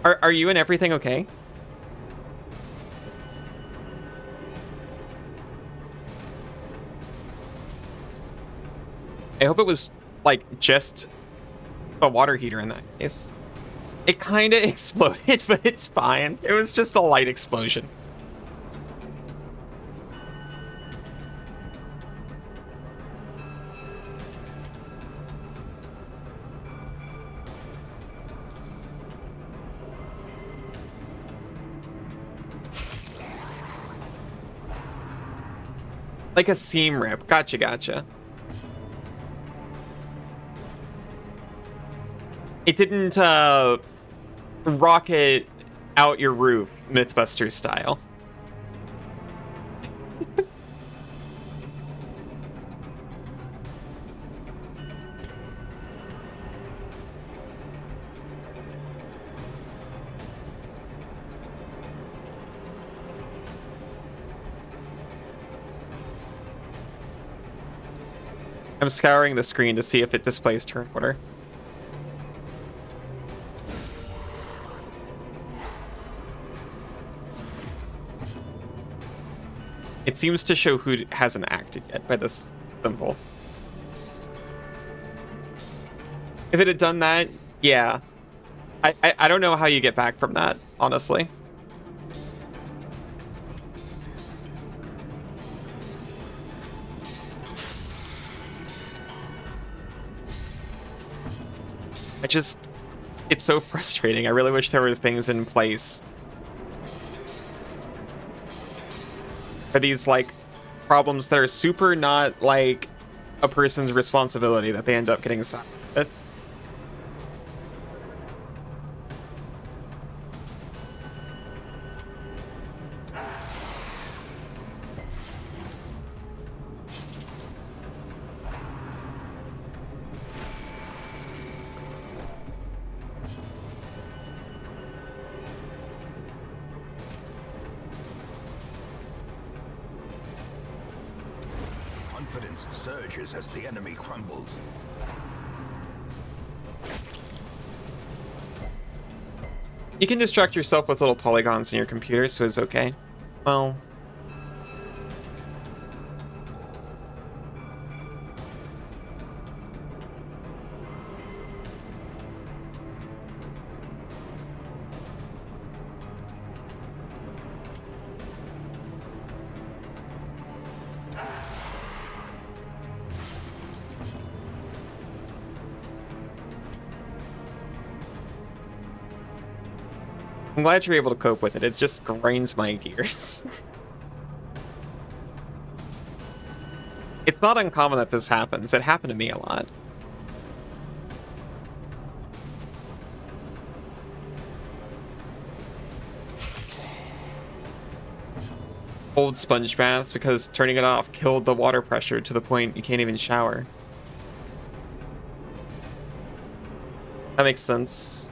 Are you and everything okay? I hope it was, like, just a water heater in that case. It kind of exploded, but it's fine. It was just a light explosion. Like a seam rip. Gotcha, gotcha. It didn't, rocket out your roof, Mythbusters style. I'm scouring the screen to see if it displays turn order. It seems to show who hasn't acted yet by this symbol. If it had done that, yeah. I don't know how you get back from that, honestly. It's so frustrating. I really wish there was things in place for these, like, problems that are super not, like, a person's responsibility that they end up getting sacked with. Confidence defense surges as the enemy crumbles. You can distract yourself with little polygons in your computer, so it's okay. Well... I'm glad you're able to cope with it. It just grinds my gears. It's not uncommon that this happens. It happened to me a lot. Old sponge baths because turning it off killed the water pressure to the point you can't even shower. That makes sense.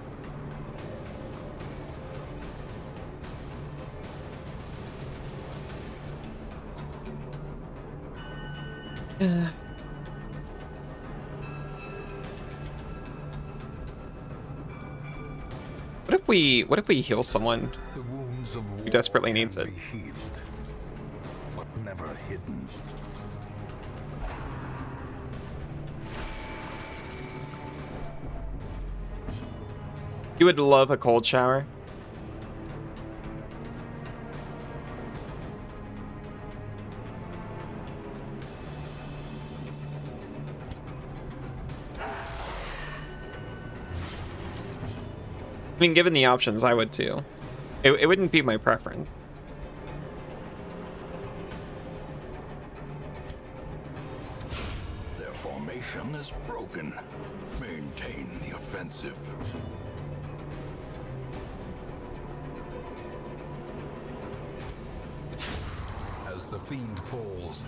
What if we heal someone The wounds of who desperately needs it? Healed, but never hidden. You would love a cold shower. I mean, given the options, I would too. It wouldn't be my preference. Their formation is broken. Maintain the offensive. As the fiend falls,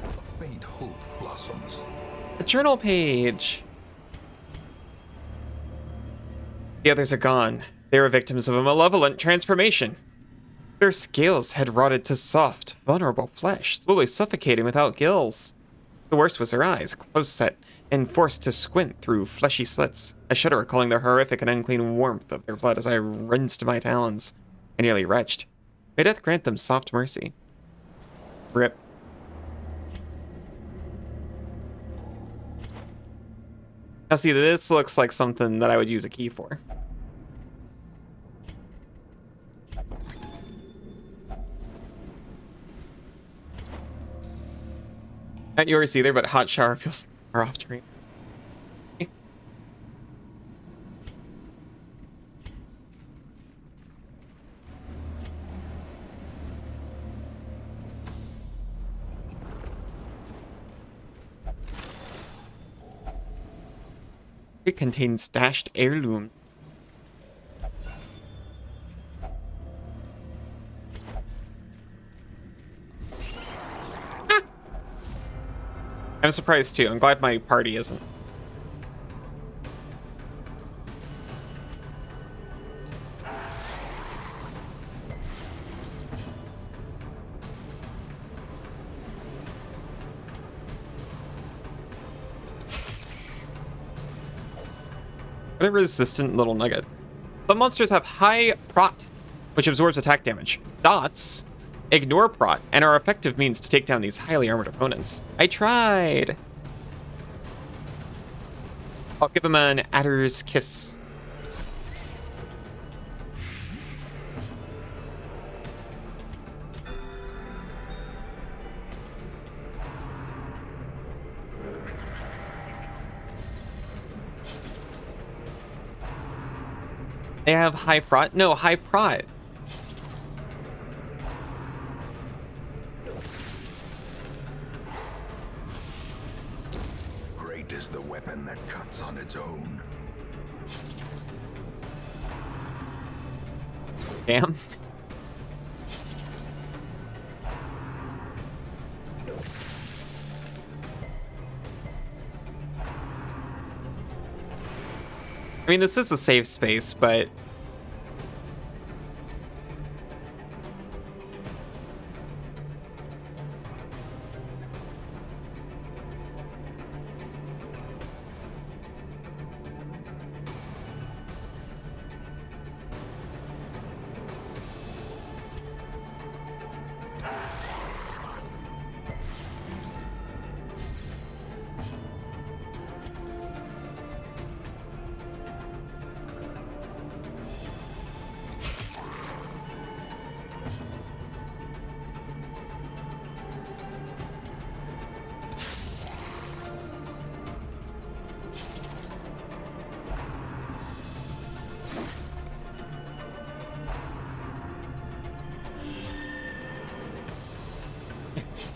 a faint hope blossoms. A journal page. The others are gone. They were victims of a malevolent transformation. Their scales had rotted to soft, vulnerable flesh, slowly suffocating without gills. The worst was their eyes, close set and forced to squint through fleshy slits. I shudder recalling the horrific and unclean warmth of their blood as I rinsed my talons. I nearly retched. May death grant them soft mercy. Rip. Now see, this looks like something that I would use a key for. Not yours either, but hot shower feels far off screen. It contains stashed heirloom. Ah. I'm surprised too. I'm glad my party isn't. What a resistant little nugget. Some monsters have high prot, which absorbs attack damage. Dots ignore prot and are effective means to take down these highly armored opponents. I tried. I'll give him an adder's kiss. They have high prot? No, high prot. Great is the weapon that cuts on its own. Damn. I mean, this is a safe space, but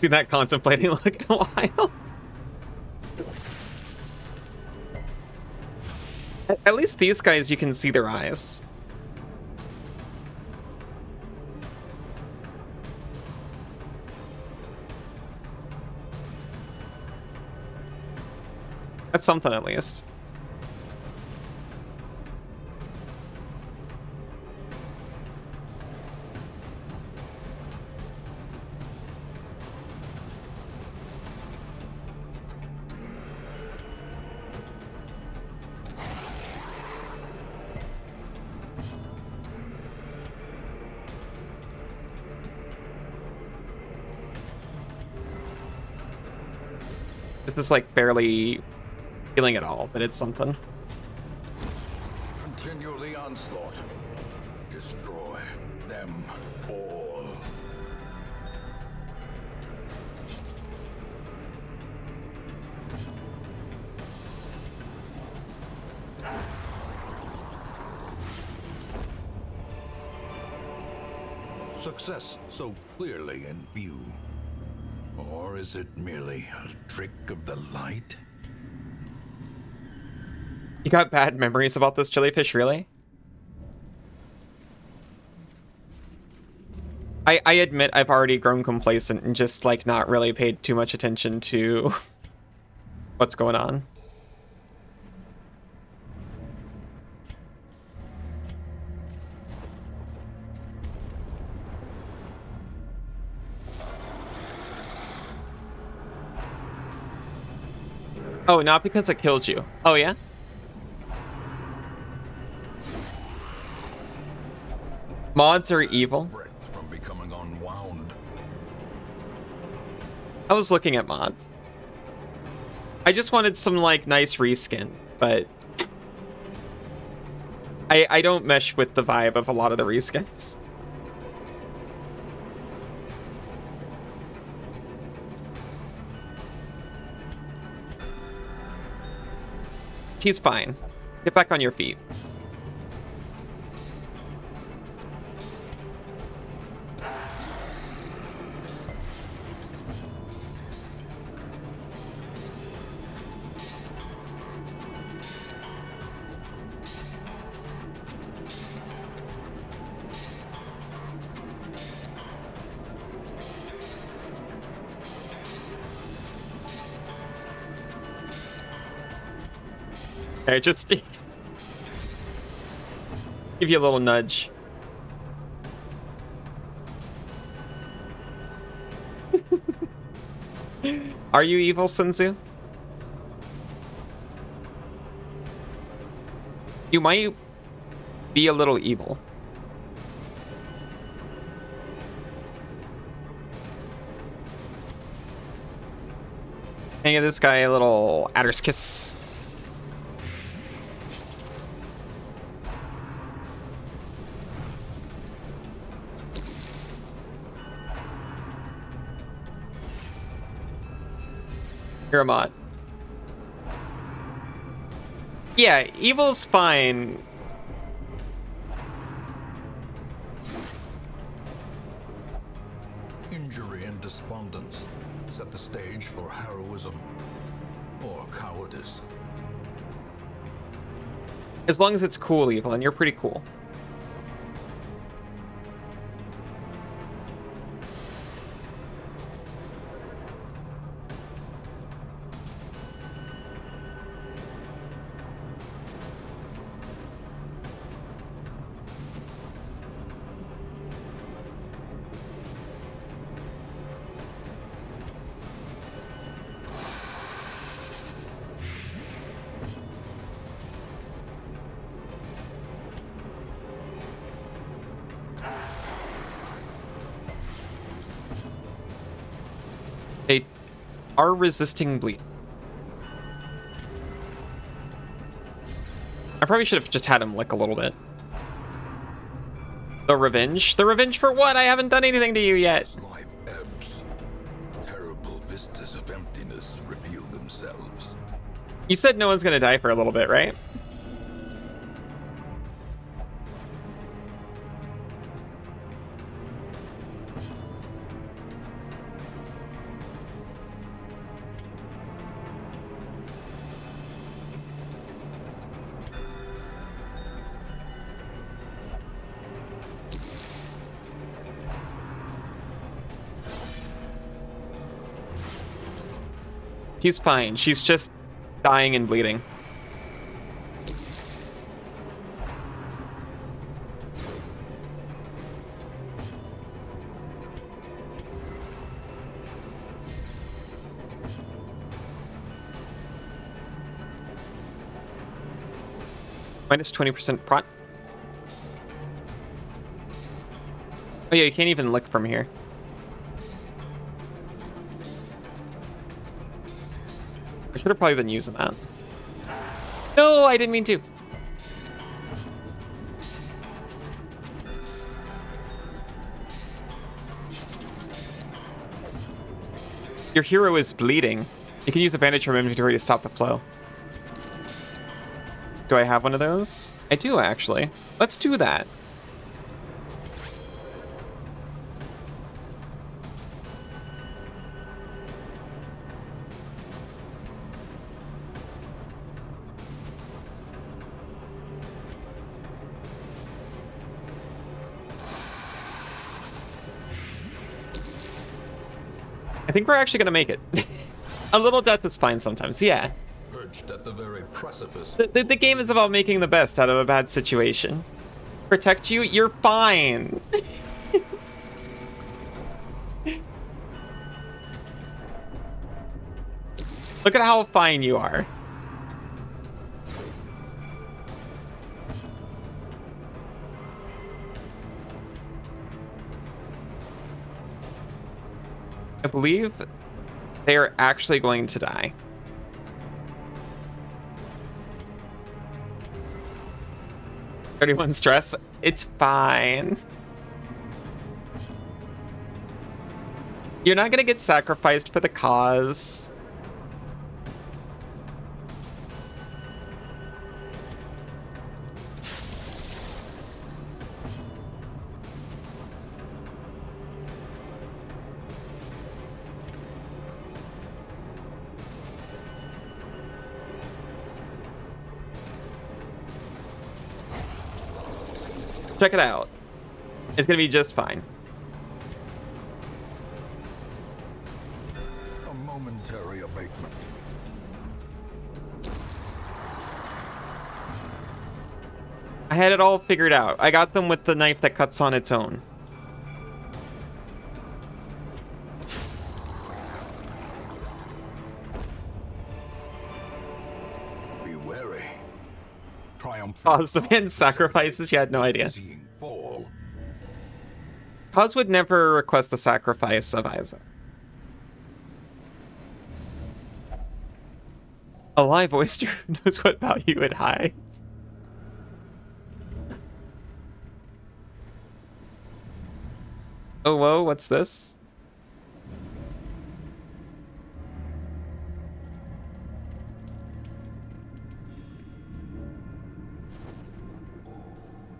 See that contemplating look in a while. At least these guys, you can see their eyes. That's something, at least. This is like barely feeling at all, but it's something. Continue the onslaught. Destroy them all. Success so clearly in view. Or is it merely a trick of the light? You got bad memories about this jellyfish, really? I admit I've already grown complacent and just, like, not really paid too much attention to what's going on. Oh, not because it killed you. Oh, yeah? Mods are evil. From becoming unwound. I was looking at mods. I just wanted some, like, nice reskin, but I don't mesh with the vibe of a lot of the reskins. He's fine. Get back on your feet. Okay, just give you a little nudge. Are you evil, Senzu? You might be a little evil. Can I give this guy a little adder's kiss? You're a mod. Yeah, evil's fine. Injury and despondence set the stage for heroism or cowardice. As long as it's cool evil, and you're pretty cool. They are resisting bleed. I probably should have just had him lick a little bit. The revenge? The revenge for what? I haven't done anything to you yet. As life ebbs, terrible vistas of emptiness reveal themselves. You said no one's gonna die for a little bit, right? She's fine. She's just dying and bleeding. Minus 20% prot. Oh yeah, you can't even look from here. I should have probably been using that. No, I didn't mean to. Your hero is bleeding. You can use a bandage from inventory to stop the flow. Do I have one of those? I do, actually. Let's do that. I think we're actually gonna make it. A little death is fine sometimes, yeah. Perched at the very precipice. The game is about making the best out of a bad situation. Protect you? You're fine. Look at how fine you are. I believe they are actually going to die. $31 stress. It's fine. You're not gonna get sacrificed for the cause. Check it out. It's gonna be just fine. A momentary abatement. I had it all figured out. I got them with the knife that cuts on its own. Be wary. Triumph. Cause demands sacrifices. You had no idea. Seeing fall. Cause would never request the sacrifice of Isaac. A live oyster knows what value it hides. Oh, whoa, what's this?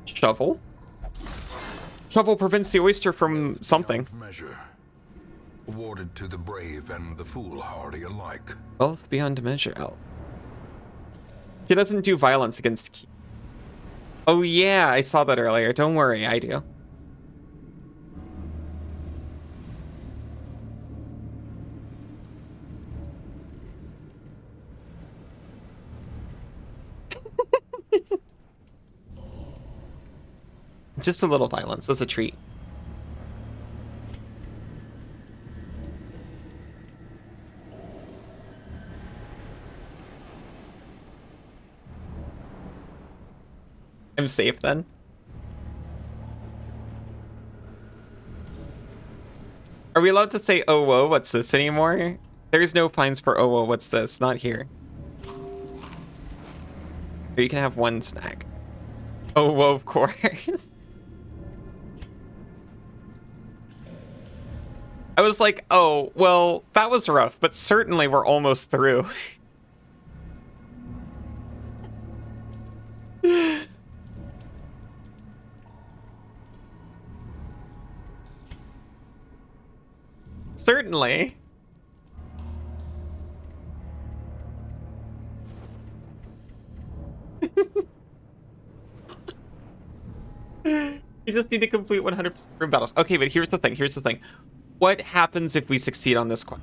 Shovel? Shovel prevents the oyster from something. Measure. Awarded to the brave and the foolhardy alike. Wealth beyond measure. Oh. She doesn't do violence against... Oh yeah, I saw that earlier. Don't worry, I do. Just a little violence as a treat. I'm safe then. Are we allowed to say, oh, whoa, what's this anymore? There's no fines for, oh, whoa, what's this? Not here. Or you can have one snack. Oh, whoa, of course. I was like, oh, well, that was rough, but certainly we're almost through. Certainly. You just need to complete 100% room battles. Okay, but here's the thing. Here's the thing. What happens if we succeed on this quest?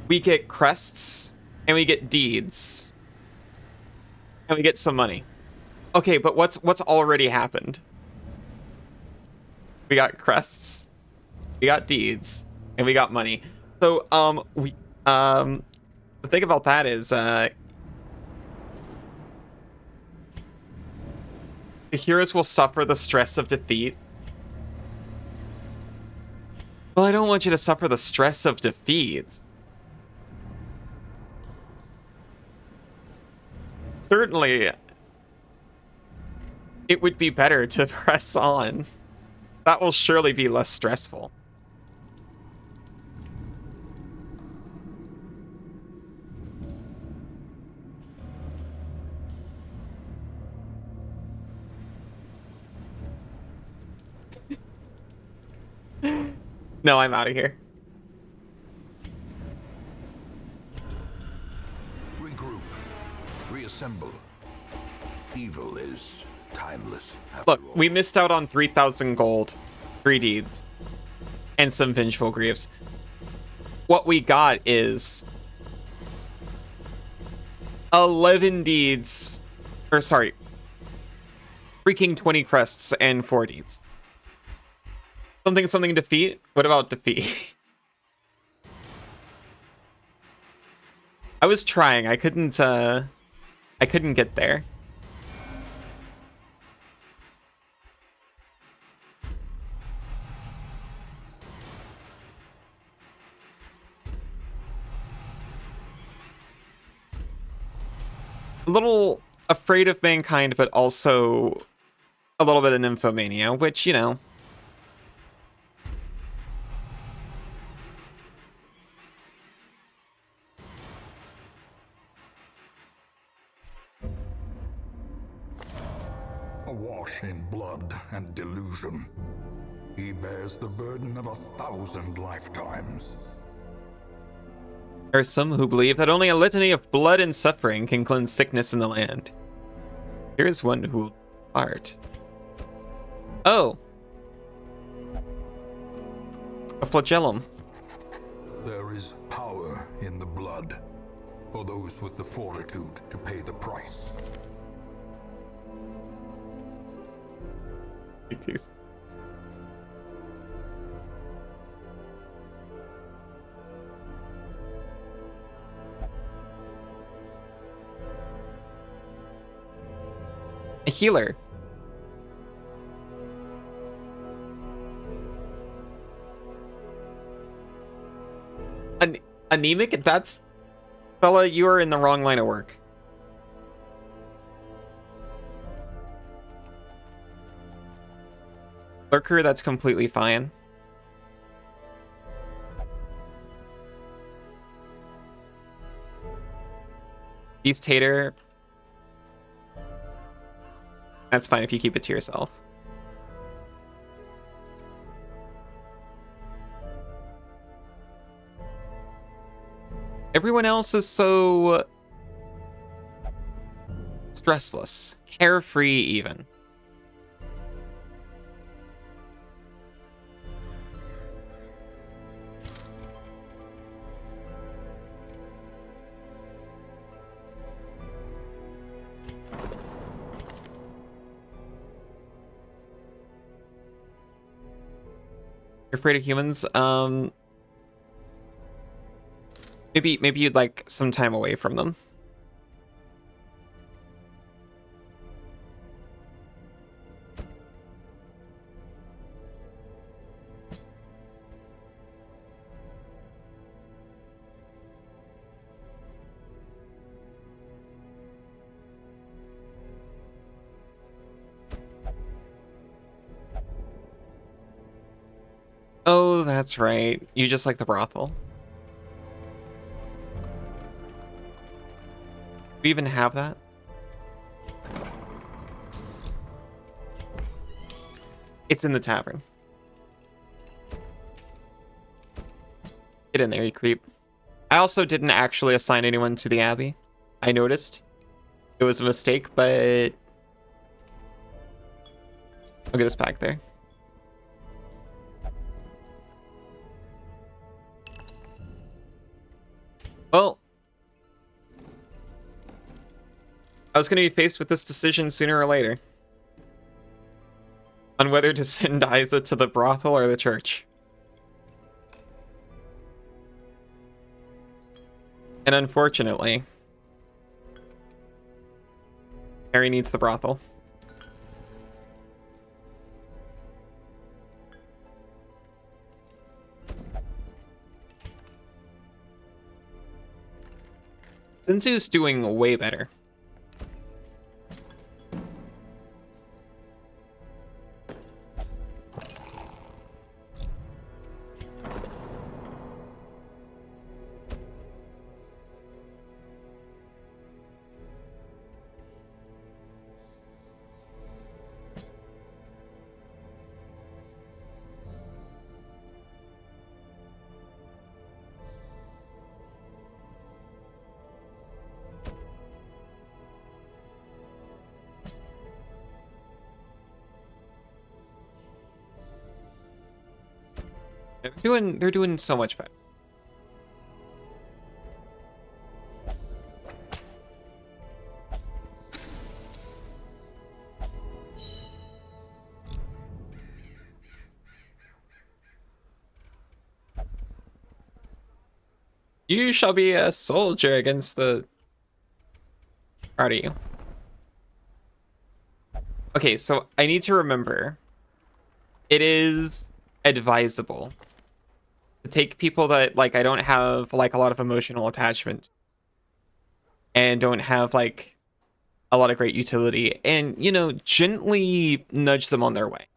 We get crests, and we get deeds, and we get some money. Okay, but what's already happened? We got crests, we got deeds, and we got money. So, the thing about that is, the heroes will suffer the stress of defeat. Well, I don't want you to suffer the stress of defeat. Certainly, it would be better to press on. That will surely be less stressful. No, I'm out of here. Regroup. Reassemble. Evil is timeless. Look, we missed out on 3,000 gold, 3 deeds, and some vengeful griefs. What we got is 11 deeds, or sorry, freaking 20 crests and 4 deeds. Something defeat? What about defeat? I was trying. I couldn't get there. A little afraid of mankind, but also a little bit of nymphomania, which, you know. Awash in blood and delusion, he bears the burden of 1,000 lifetimes. There are some who believe that only a litany of blood and suffering can cleanse sickness in the land. Here's one who art. Oh. A flagellum. There is power in the blood for those with the fortitude to pay the price. A healer. Anemic? That's... Fella, you are in the wrong line of work. Lurker, that's completely fine. Beast Hater. That's fine if you keep it to yourself. Everyone else is so stressless, carefree even. You're afraid of humans? Maybe you'd like some time away from them. Oh, that's right. You just like the brothel. Do we even have that? It's in the tavern. Get in there, you creep. I also didn't actually assign anyone to the Abbey. I noticed. It was a mistake, but... I'll get us back there. Well... I was going to be faced with this decision sooner or later. On whether to send Isa to the brothel or the church. And unfortunately, Harry needs the brothel. Senzu's doing way better. They're doing so much better. You shall be a soldier against the... Proud of you. Okay, so I need to remember. It is advisable to take people that, like, I don't have, like, a lot of emotional attachment. And don't have, like, a lot of great utility. And, you know, gently nudge them on their way.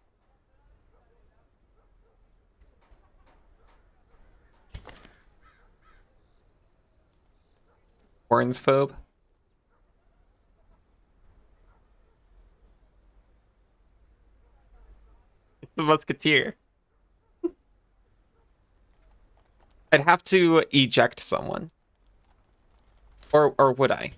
Warren's phobe. It's the musketeer. I'd have to eject someone. Or would I?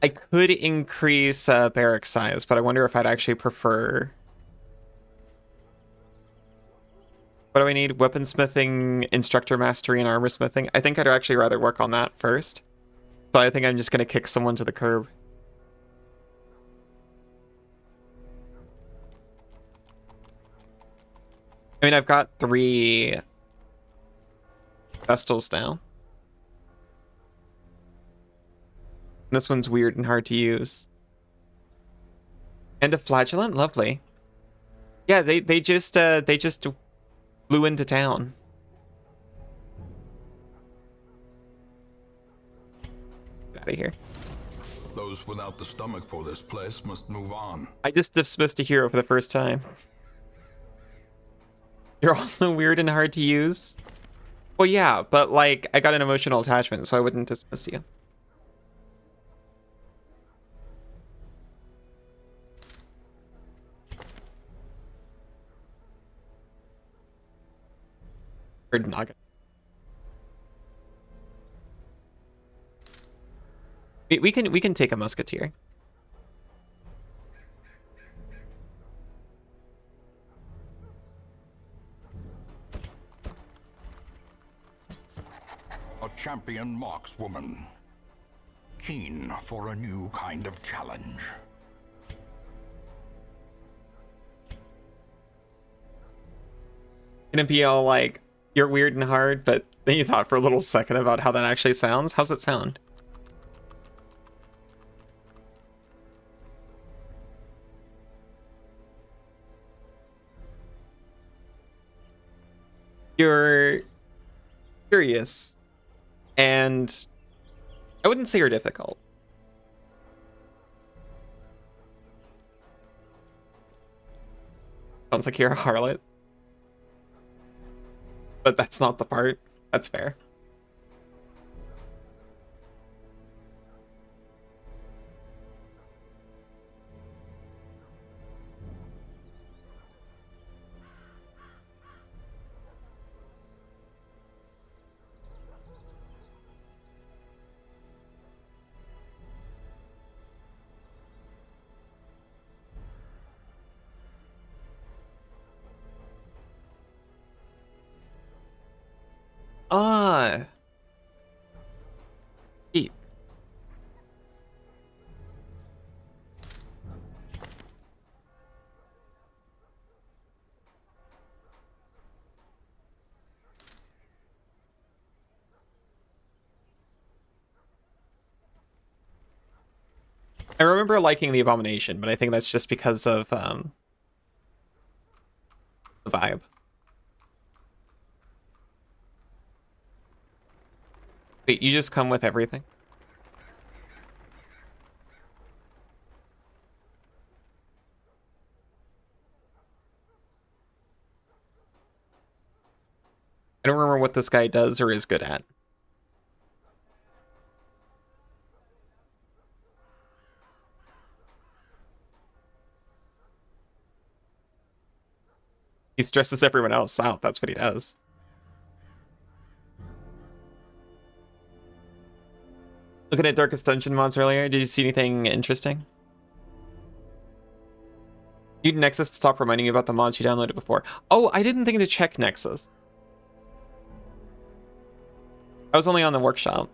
I could increase barrack size, but I wonder if I'd actually prefer... What do I need? Weaponsmithing, instructor mastery, and armor smithing. I think I'd actually rather work on that first. So I think I'm just going to kick someone to the curb. I mean, I've got 3 Vestals now. And this one's weird and hard to use. And a flagellant? Lovely. Yeah, they just flew into town. Get out of here. Those without the stomach for this place must move on. I just dismissed a hero for the first time. You're also weird and hard to use? Well, yeah, but, like, I got an emotional attachment, so I wouldn't dismiss you. Or Naga. We can take a musketeer. A champion markswoman, keen for a new kind of challenge. Gonna be all like, you're weird and hard, but then you thought for a little second about how that actually sounds. How's it sound? You're curious, and I wouldn't say you're difficult. Sounds like you're a harlot. But that's not the part. That's fair. Ah. Eat. I remember liking the Abomination, but I think that's just because of the vibe. Wait, you just come with everything? I don't remember what this guy does or is good at. He stresses everyone else out. That's what he does. Looking at Darkest Dungeon mods earlier, did you see anything interesting? You need Nexus to stop reminding you about the mods you downloaded before. Oh, I didn't think to check Nexus. I was only on the workshop.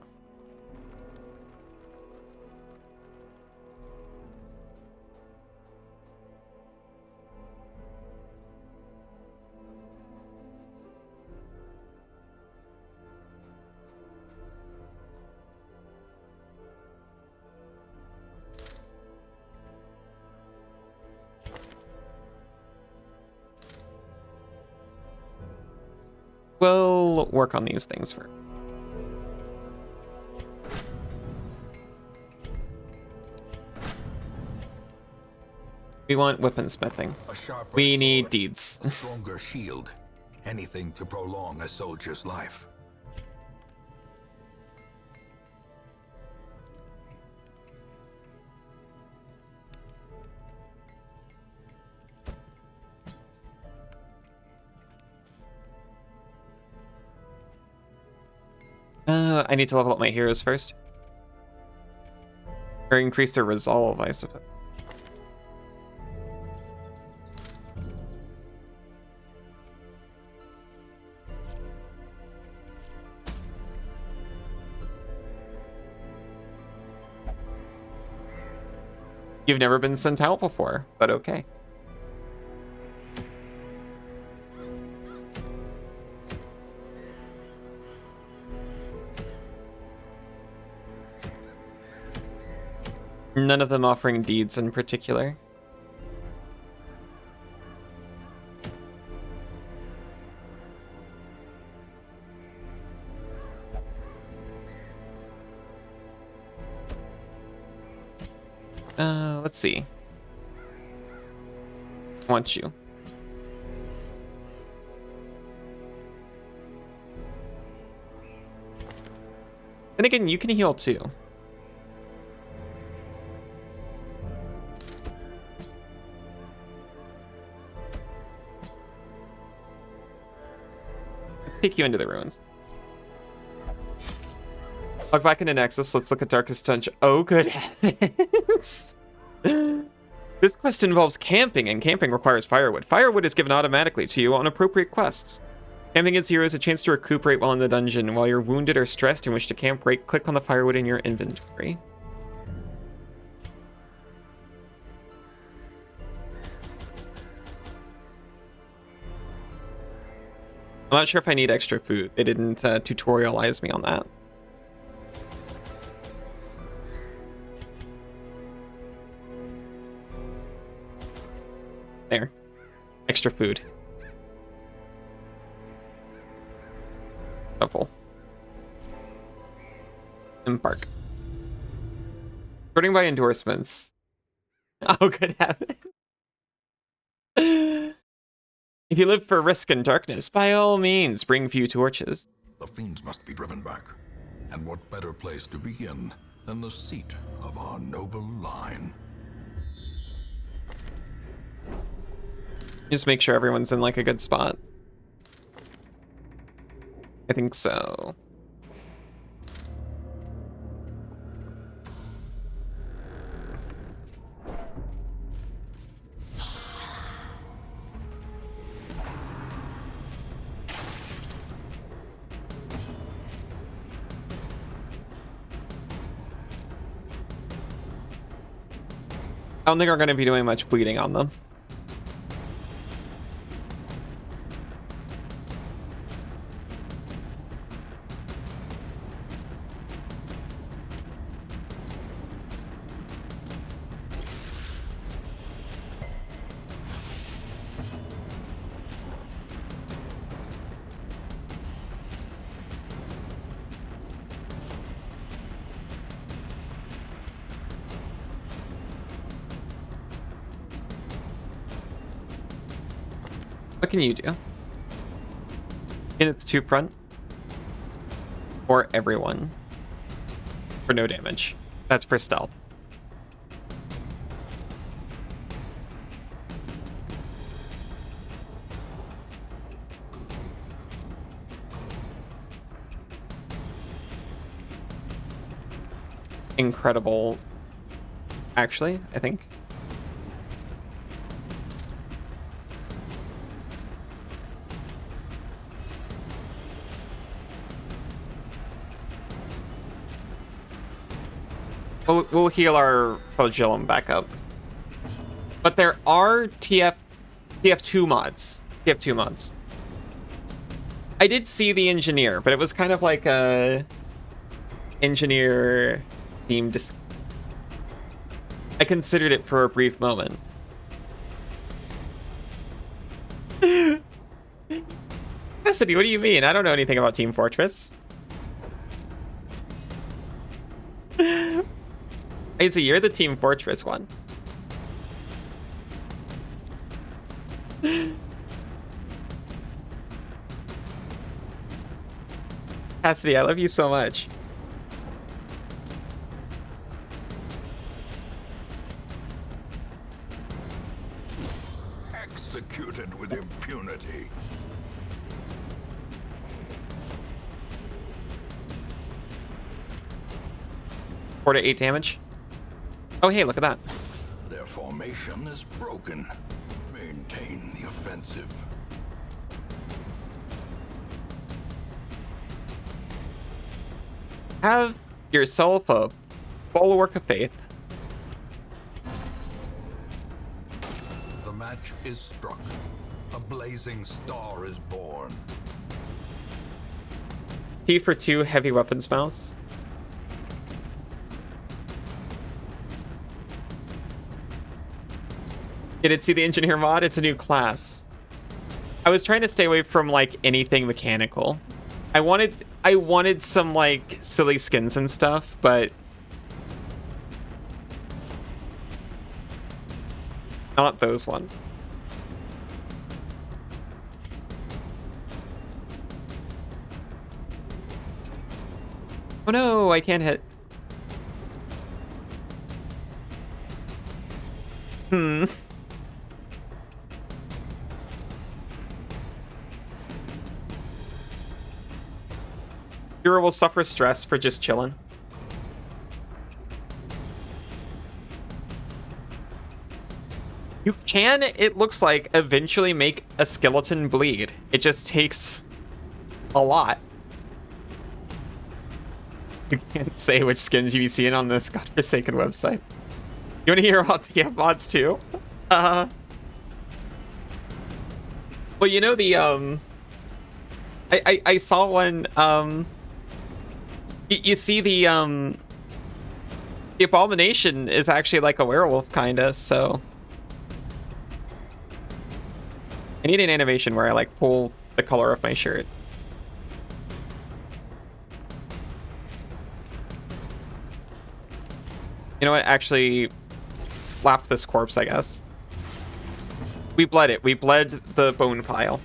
We'll work on these things first. We want weaponsmithing. We need deeds. A stronger shield. Anything to prolong a soldier's life. I need to level up my heroes first. Or increase their resolve, I suppose. You've never been sent out before, but okay. None of them offering deeds in particular. Let's see. I want you. And again, you can heal too. Let's take you into the ruins. Log back into Nexus. Let's look at Darkest Dungeon. Oh, good heavens. This quest involves camping, and camping requires firewood. Firewood is given automatically to you on appropriate quests. Camping gives heroes a chance to recuperate while in the dungeon. While you're wounded or stressed and wish to camp, right-click on the firewood in your inventory. I'm not sure if I need extra food. They didn't tutorialize me on that. There. Extra food. Helpful. Embark. Sorting by endorsements. Oh, good heaven. If you live for risk and darkness, by all means, bring few torches. The fiends must be driven back. And what better place to begin than the seat of our noble line? Just make sure everyone's in like a good spot. I think so. I don't think we're going to be doing much bleeding on them. What can you do? In its two front? Or everyone? For no damage. That's for stealth. Incredible. Actually, I think. We'll heal our flagellum back up. But there are TF2 mods. TF2 mods. I did see the engineer, but it was kind of like a engineer themed. I considered it for a brief moment. Cassidy, what do you mean? I don't know anything about Team Fortress. Izzy, you're the Team Fortress one. Cassidy, I love you so much. Executed with impunity. 4 to 8 damage. Oh, hey, look at that. Their formation is broken. Maintain the offensive. Have yourself a bulwark of faith. The match is struck. A blazing star is born. T for 2 heavy weapons mouse. You did see the engineer mod? It's a new class. I was trying to stay away from like anything mechanical. I wanted some like silly skins and stuff, but not those ones. Oh no, I can't hit. Hero will suffer stress for just chilling. You can, it looks like, eventually make a skeleton bleed. It just takes a lot. You can't say which skins you be seeing on this godforsaken website. You want to hear about TF mods too? Well, you know the I saw one. You see the abomination is actually like a werewolf kinda, so I need an animation where I like pull the color of my shirt. You know what? Actually, slap this corpse, I guess. We bled it. We bled the bone pile.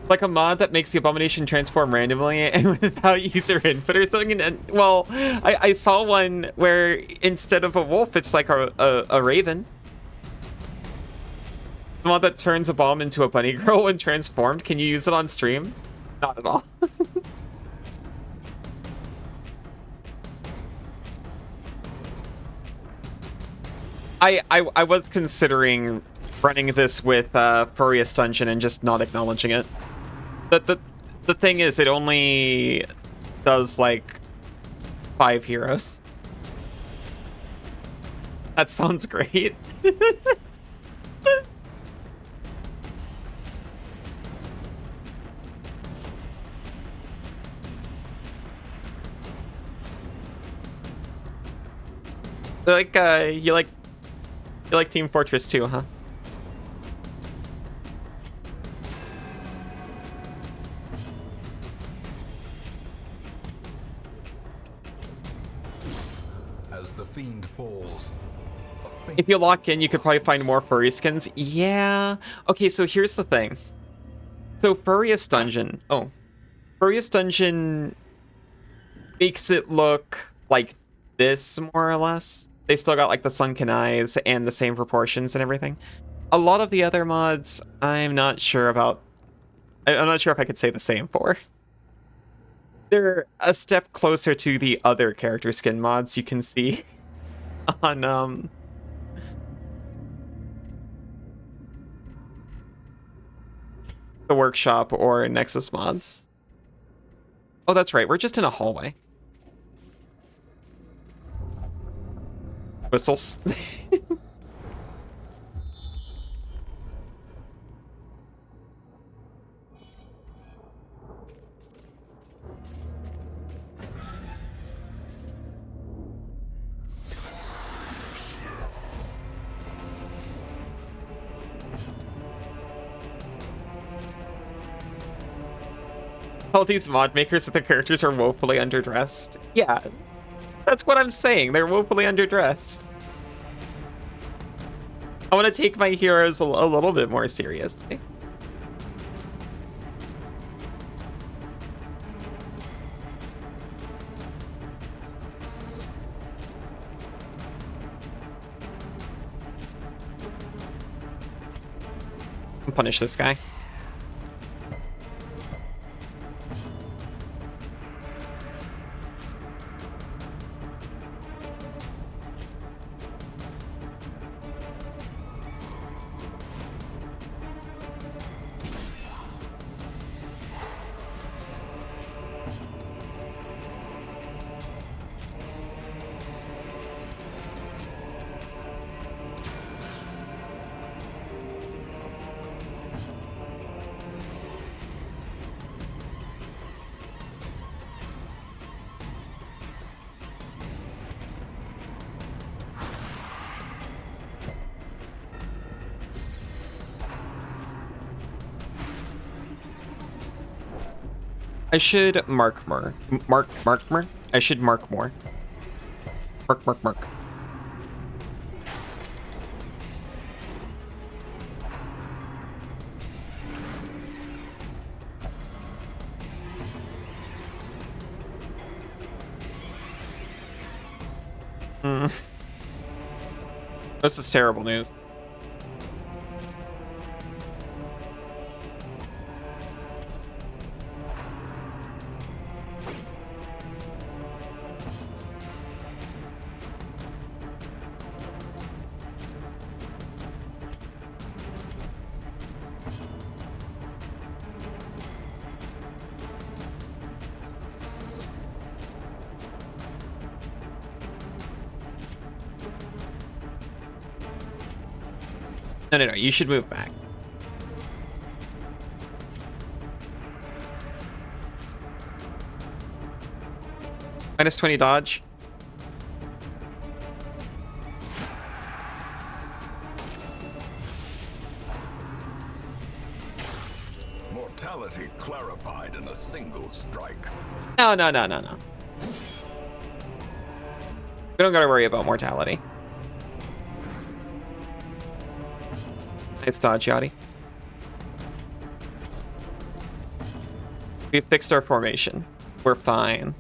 Like a mod that makes the abomination transform randomly and without user input or something. And well, I saw one where instead of a wolf, it's like a raven. The mod that turns a bomb into a bunny girl when transformed. Can you use it on stream? Not at all. I was considering running this with Furious Dungeon and just not acknowledging it. The thing is, it only does like 5 heroes. That sounds great. Like you like Team Fortress 2, huh? As the fiend falls, If you lock in, you could probably find more furry skins. Yeah. Okay, so here's the thing. So Furious Dungeon. Oh. Furious Dungeon makes it look like this, more or less. They still got like the sunken eyes and the same proportions and everything. A lot of the other mods, I'm not sure about. I'm not sure if I could say the same for. They're a step closer to the other character skin mods you can see on the workshop or Nexus mods. Oh, that's right. We're just in a hallway. Whistles. All these mod makers that the characters are woefully underdressed. Yeah, that's what I'm saying. They're woefully underdressed. I want to take my heroes a little bit more seriously. Punish this guy. I should mark more. Mark more? I should mark more. Mark. This is terrible news. No, you should move back. Minus 20 dodge. mortality clarified in a single strike. No. We don't gotta worry about mortality. Nice dodge, Yachty. We fixed our formation. We're fine.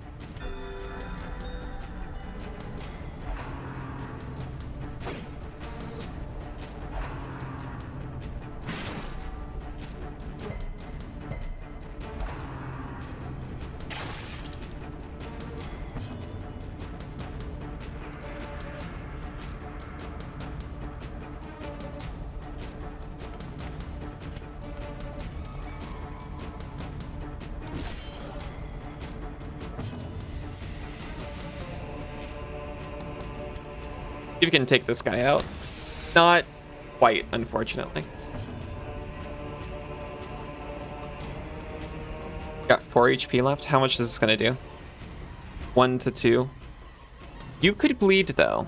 if you can take this guy out. Not quite, unfortunately. Got 4 HP left. How much is this gonna do? 1 to 2. You could bleed though.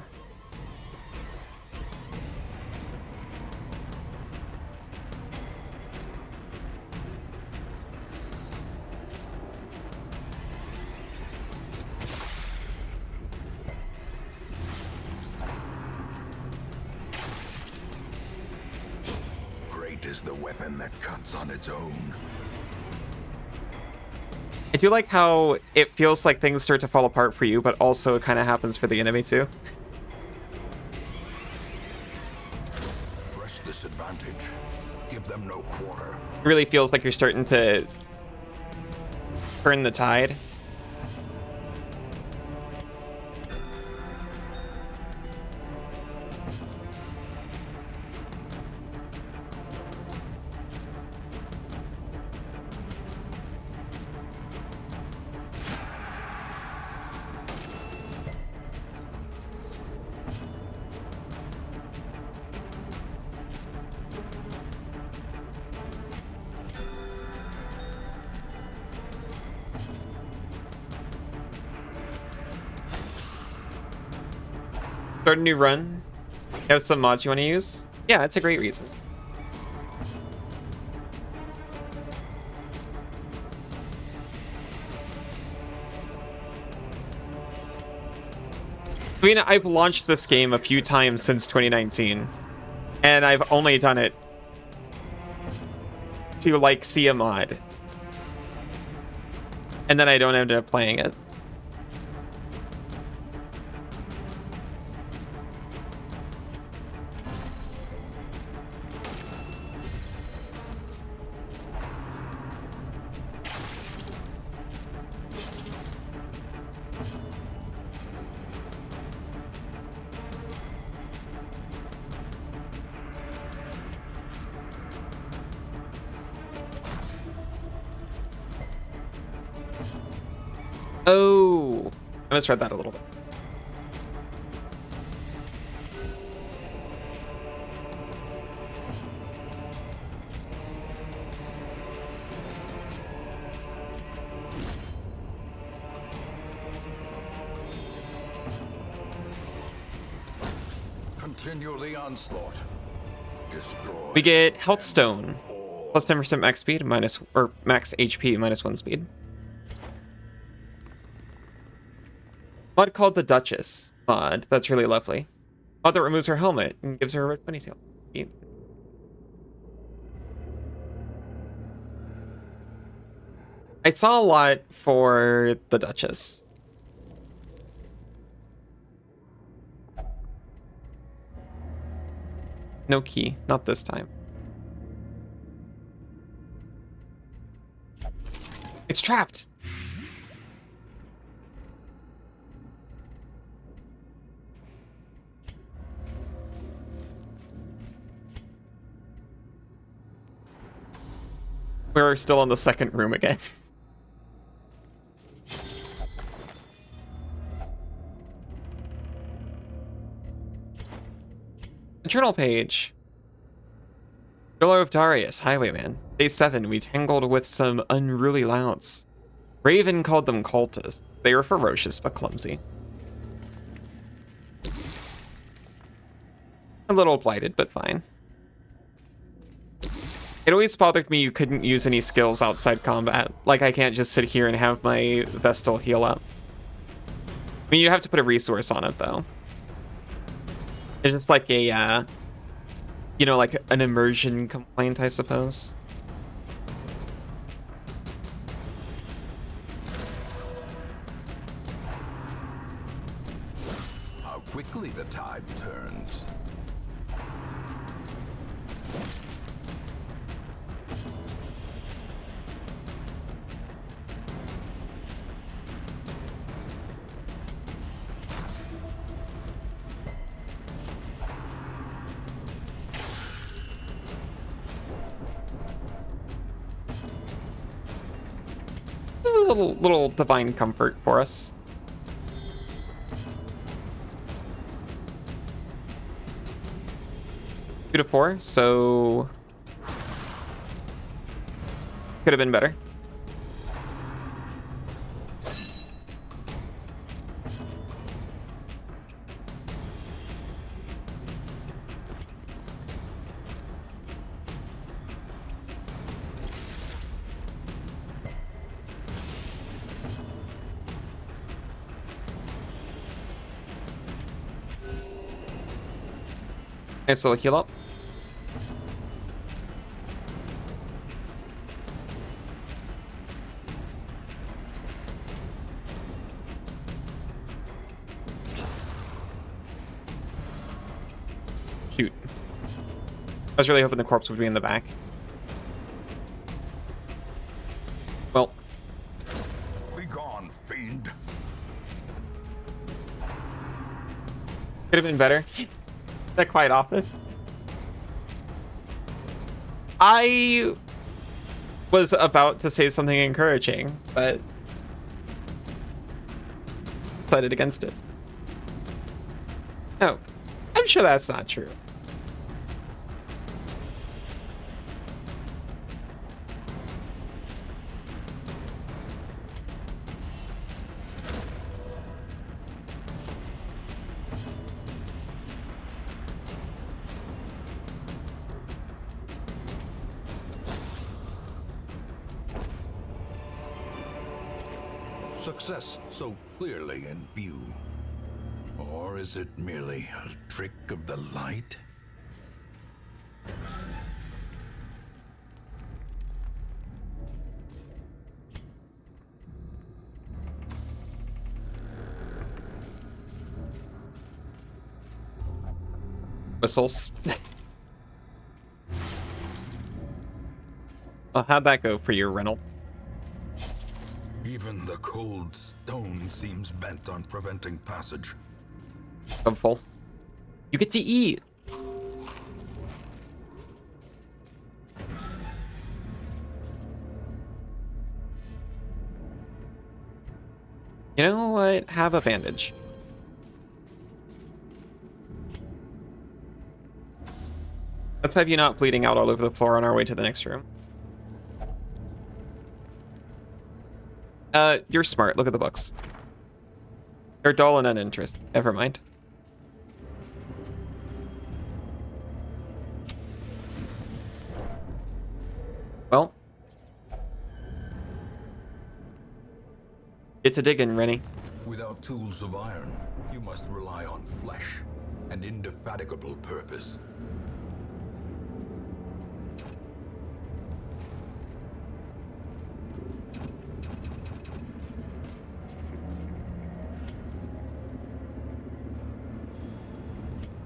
Great is the weapon that cuts on its own. I do like how it feels like things start to fall apart for you, but also it kind of happens for the enemy too. Press this advantage. Give them no quarter. It really feels like you're starting to turn the tide. Start a new run. Have some mods you want to use? Yeah, it's a great reason. I mean, I've launched this game a few times since 2019, and I've only done it to, like, see a mod. And then I don't end up playing it. Oh, I misread that a little bit. Continue the onslaught. Destroy. We get Health Stone, plus 10% max speed, minus, or max HP, minus 1 speed. Mod called the Duchess mod. That's really lovely. Mod that removes her helmet and gives her a red ponytail. I saw a lot for the Duchess. No key, not this time. It's trapped. We're still in the second room again. Journal page. Pillar of Darius, Highwayman. Day 7, we tangled with some unruly louts. Raven called them cultists. They were ferocious but clumsy. A little blighted, but fine. It always bothered me you couldn't use any skills outside combat. Like, I can't just sit here and have my Vestal heal up. I mean, you have to put a resource on it, though. It's just like a, you know, like an immersion complaint, I suppose. How quickly the tide turns. This is a little divine comfort for us. 2 to 4, so could have been better. Nice little heal up. Shoot. I was really hoping the corpse would be in the back. Well. Be gone, fiend. Could have been better. That quite often. I was about to say something encouraging, but decided against it. No, I'm sure that's not true. Success so clearly in view. Or is it merely a trick of the light? Whistles. Well, how'd that go for you, Reynolds? Even the cold stone seems bent on preventing passage. Hopeful. You get to eat. You know what? Have a bandage. Let's have you not bleeding out all over the floor on our way to the next room. You're smart. Look at the books. You're dull and uninterested. Never mind. Well. Get to digging, Rennie. Without tools of iron, you must rely on flesh and indefatigable purpose.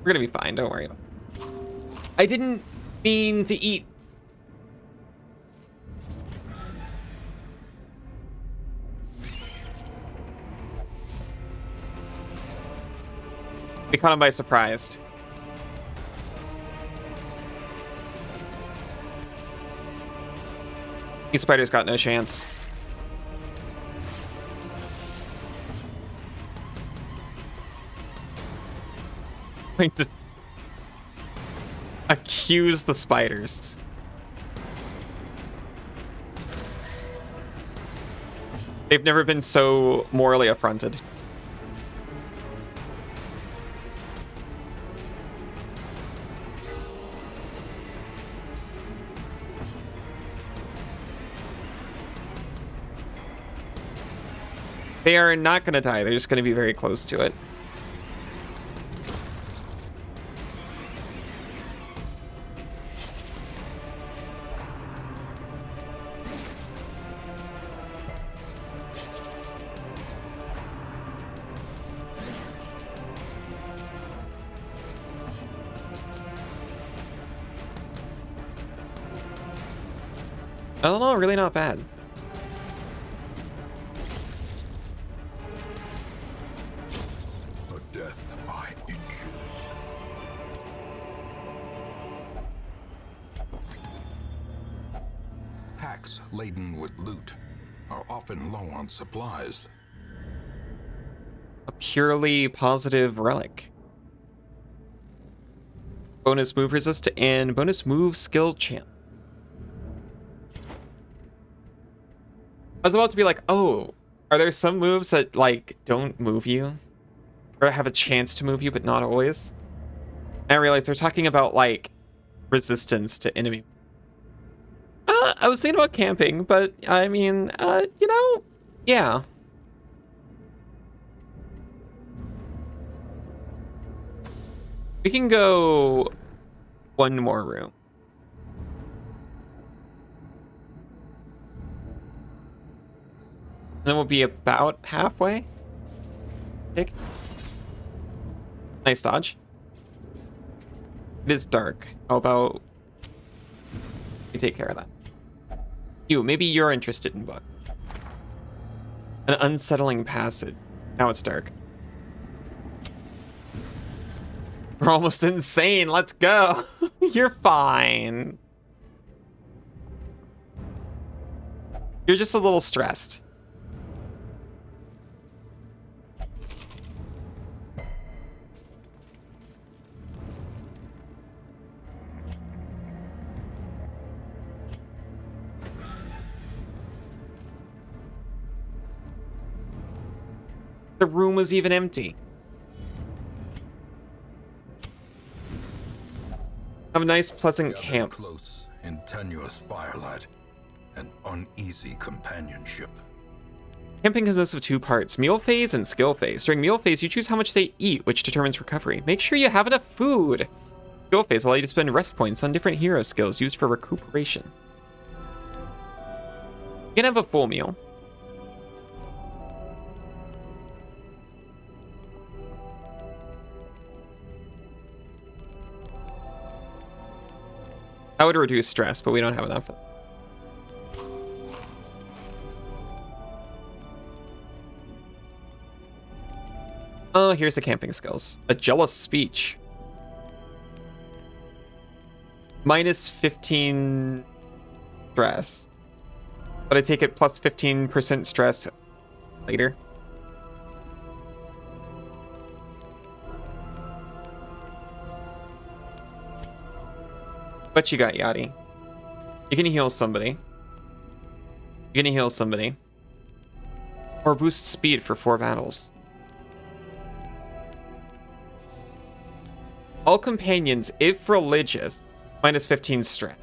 We're gonna be fine, don't worry about it. I didn't mean to eat. We caught him by surprise. These spiders got no chance. Going to accuse the spiders. They've never been so morally affronted. They are not going to die. They're just going to be very close to it. Oh no, really not bad. A death by inches. Hacks laden with loot are often low on supplies. A purely positive relic. bonus move resist, and bonus move skill champ. I was about to be like, oh, are there some moves that, like, don't move you? Or have a chance to move you, but not always? And I realized they're talking about, like, resistance to enemy. I was thinking about camping, but, I mean, you know, yeah. We can go one more room. And then we'll be about halfway. Tick. Nice dodge. It is dark. How about we take care of that? You, maybe you're interested in book. An unsettling passage. Now it's dark. We're almost insane. Let's go. You're fine. You're just a little stressed. The room was even empty. Have a nice, pleasant camp. Close in tenuous firelight and uneasy companionship. Camping consists of two parts, meal phase and skill phase. During meal phase, you choose how much they eat, which determines recovery. Make sure you have enough food. Skill phase allows you to spend rest points on different hero skills used for recuperation. You can have a full meal. That would reduce stress, but we don't have enough. Oh, here's the camping skills. A jealous speech. Minus 15 stress. But I take it plus 15% stress later. What you got, Yachty? You can heal somebody. You can heal somebody. Or boost speed for 4 battles. All companions, if religious, minus 15 stress.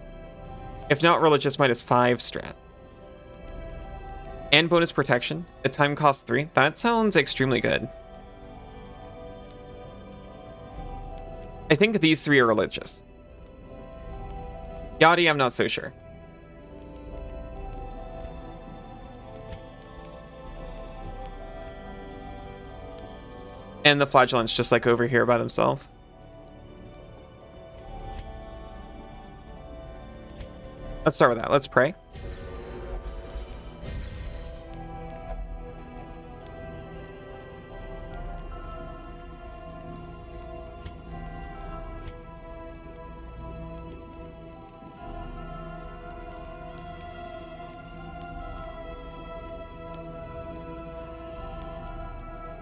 If not religious, minus 5 stress. And bonus protection. At time cost 3. That sounds extremely good. I think these 3 are religious. Yachty, I'm not so sure. And the flagellants just like over here by themselves. Let's start with that. Let's pray.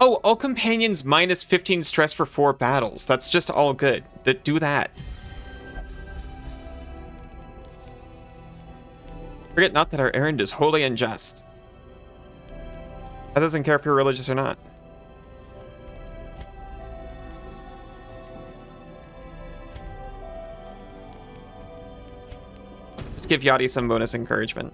Oh, all companions minus 15 stress for 4 battles. That's just all good. Do that. Forget not that our errand is wholly unjust. That doesn't care if you're religious or not. Just give Yachty some bonus encouragement.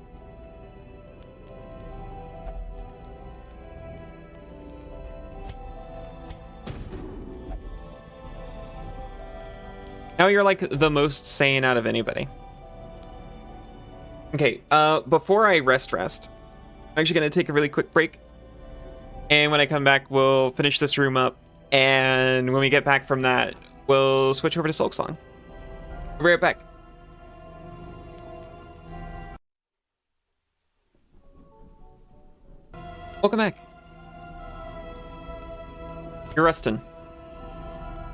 Now you're like the most sane out of anybody. Okay, before I rest, I'm actually gonna take a really quick break. And when I come back, we'll finish this room up. And when we get back from that, we'll switch over to Silksong. I'll be right back. Welcome back. You're resting.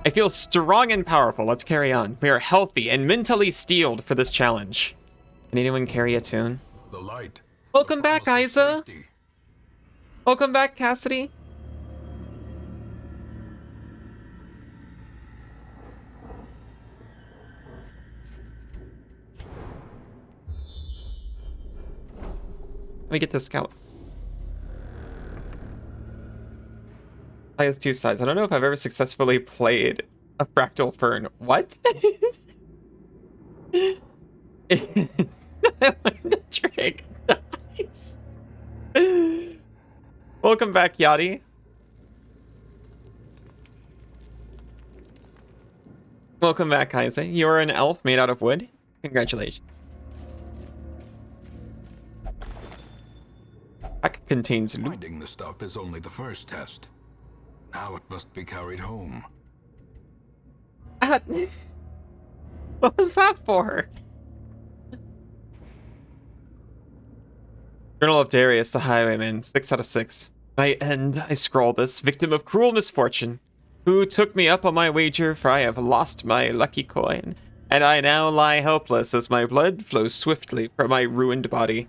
I feel strong and powerful. Let's carry on. We are healthy and mentally steeled for this challenge. Can anyone carry a tune? The light. Welcome back, Isa. Welcome back, Cassidy. me get to scout. Play has two sides. I don't know if I've ever successfully played a fractal fern. What? I learned a trick. Nice. Welcome back, Yachty. Welcome back, Kaise. You're an elf made out of wood. Congratulations. Pack contains loot. Finding the stuff is only the first test. Now it must be carried home. What was that for? Journal of Darius, the Highwayman, 6 out of 6. By end, I scrawl this, victim of cruel misfortune, who took me up on my wager, for I have lost my lucky coin, and I now lie helpless as my blood flows swiftly from my ruined body.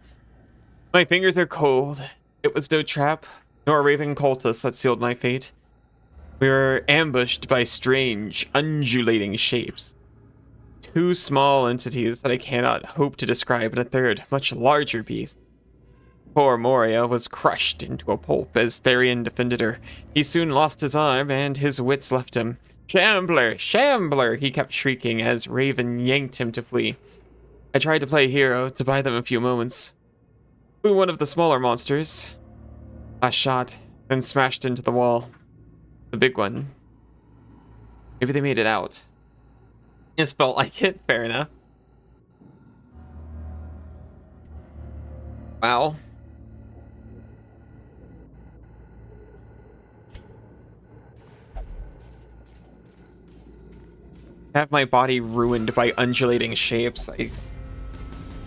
My fingers are cold. It was no trap, nor a raving cultist that sealed my fate. We were ambushed by strange, undulating shapes. Two small entities that I cannot hope to describe, and a third, much larger beast. Poor Moria was crushed into a pulp as Therion defended her. He soon lost his arm, and his wits left him. Shambler! Shambler! He kept shrieking as Raven yanked him to flee. I tried to play hero to buy them a few moments. Flew one of the smaller monsters. I shot, then smashed into the wall. The big one. Maybe they made it out. It felt like it, fair enough. Wow. Have my body ruined by undulating shapes. I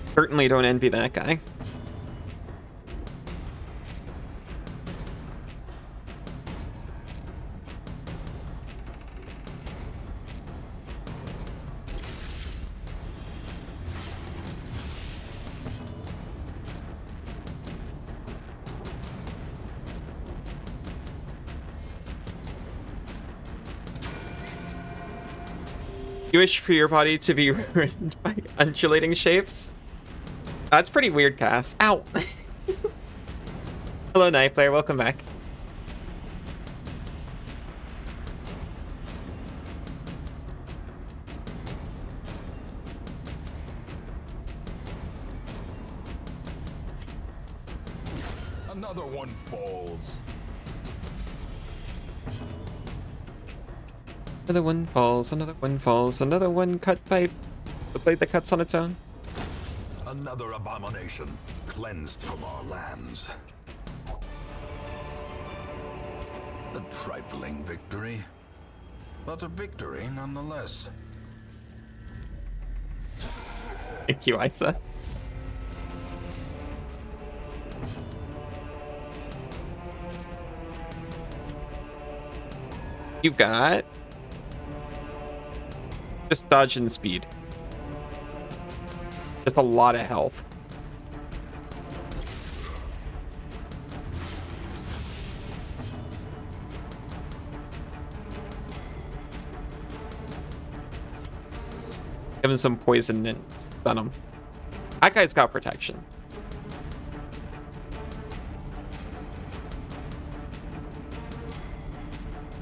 certainly don't envy that guy. You wish for your body to be ruined by undulating shapes? That's pretty weird, Cass. Ow! Hello, Night Player. Welcome back. Another one falls. Another one falls, another one falls, another one cut by the blade that cuts on its own. Another abomination cleansed from our lands. A trifling victory, but a victory nonetheless. Thank you, Isa. You got just dodge and speed. Just a lot of health. Give him some poison and stun him. That guy's got protection.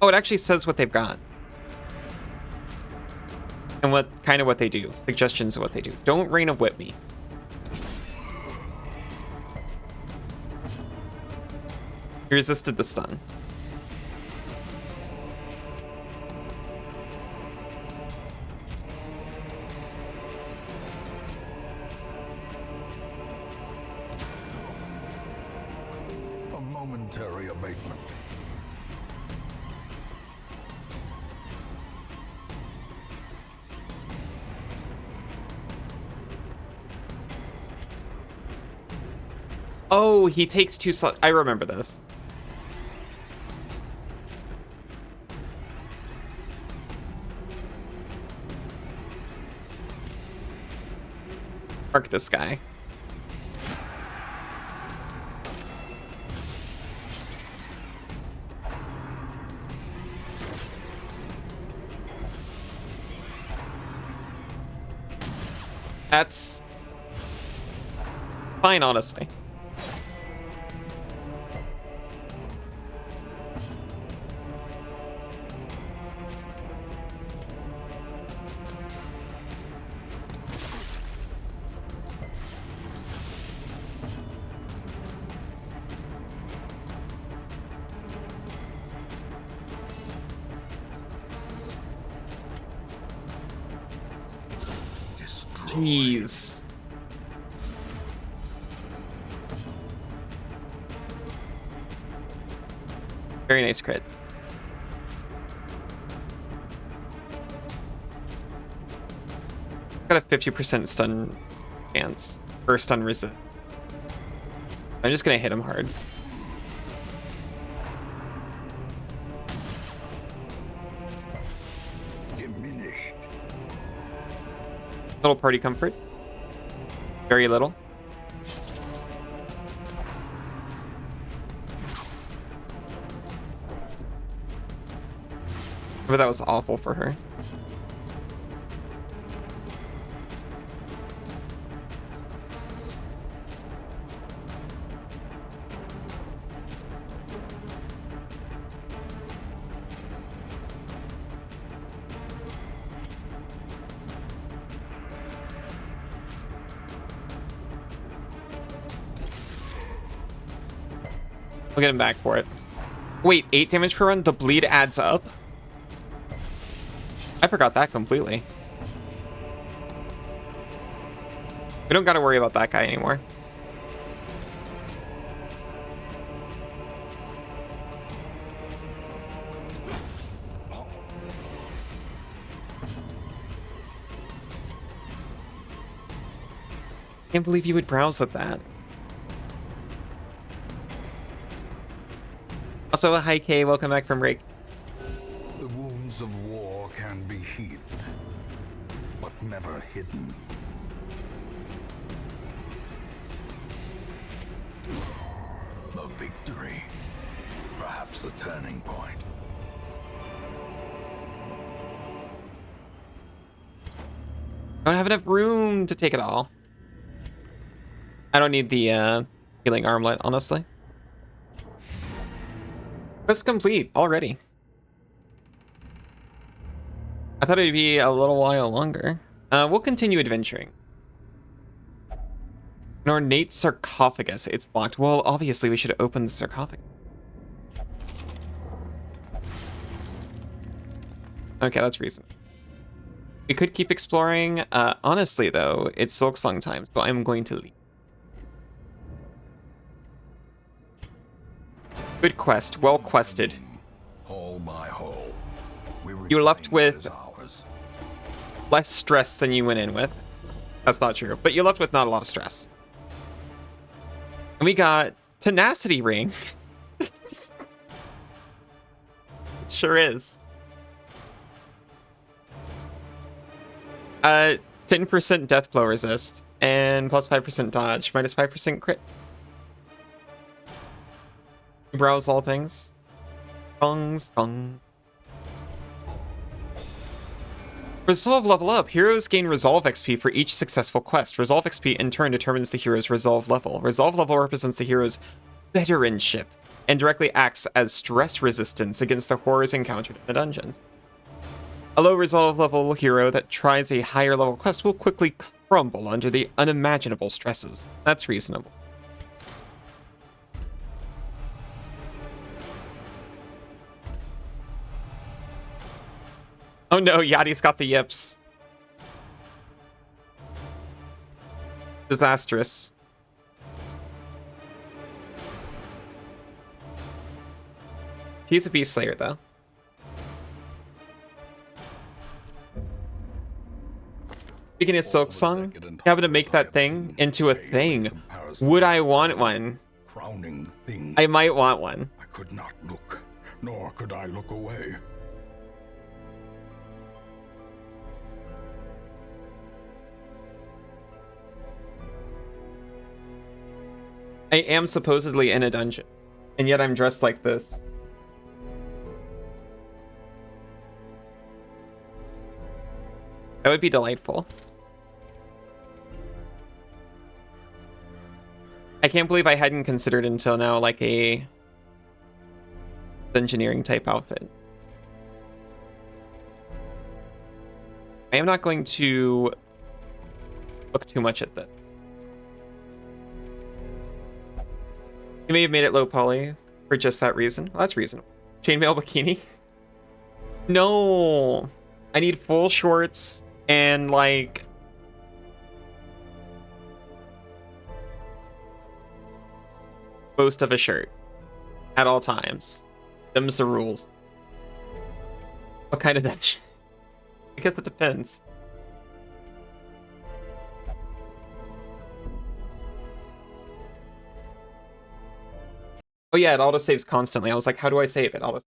Oh, it actually says what they've got. And what they do. Suggestions of what they do. Don't Rain of Whip me. He resisted the stun. A momentary abatement. Oh, he takes 2 slots. I remember this. Mark this guy. That's fine, honestly. Jeez. Very nice crit. Got a 50% stun chance. Or stun resist. I'm just gonna hit him hard. Diminished. Little party comfort. Very little. But that was awful for her. We'll get him back for it. Wait, 8 damage per run? The bleed adds up? I forgot that completely. We don't gotta worry about that guy anymore. Can't believe you would browse at that. Also, hi Kay, welcome back from break. The wounds of war can be healed, but never hidden. A victory, perhaps the turning point. I don't have enough room to take it all. I don't need the healing armlet, honestly. Quest complete already. I thought it'd be a little while longer. We'll continue adventuring. An ornate sarcophagus. It's locked. Well, obviously we should open the sarcophagus. Okay, that's reasonable. We could keep exploring. Honestly, though, it's Silksong time, so I'm going to leave. Good quest. Well quested. Hole by hole. You were left with less stress than you went in with. That's not true, but you left with not a lot of stress. And we got Tenacity Ring. It sure is. 10% death blow resist and plus 5% dodge, minus 5% crit. Browse all things. Tongue. Resolve level up. Heroes gain Resolve XP for each successful quest. Resolve XP in turn determines the hero's Resolve level. Resolve level represents the hero's veteranship and directly acts as stress resistance against the horrors encountered in the dungeons. A low Resolve level hero that tries a higher level quest will quickly crumble under the unimaginable stresses. That's reasonable. Oh no, Yadi's got the yips. Disastrous. He's a beast slayer, though. Speaking of Silksong, having to make that thing into a thing. Would I want one? Crowning thing. I might want one. I could not look, nor could I look away. I am supposedly in a dungeon, and yet I'm dressed like this. That would be delightful. I can't believe I hadn't considered until now like a engineering type outfit. I am not going to look too much at this. You may have made it low poly for just that reason. Well, that's reasonable. Chainmail bikini? No. I need full shorts and like most of a shirt at all times. Them's the rules. What kind of dungeon? I guess it depends. Oh yeah, it autosaves constantly. I was like, how do I save it? Auto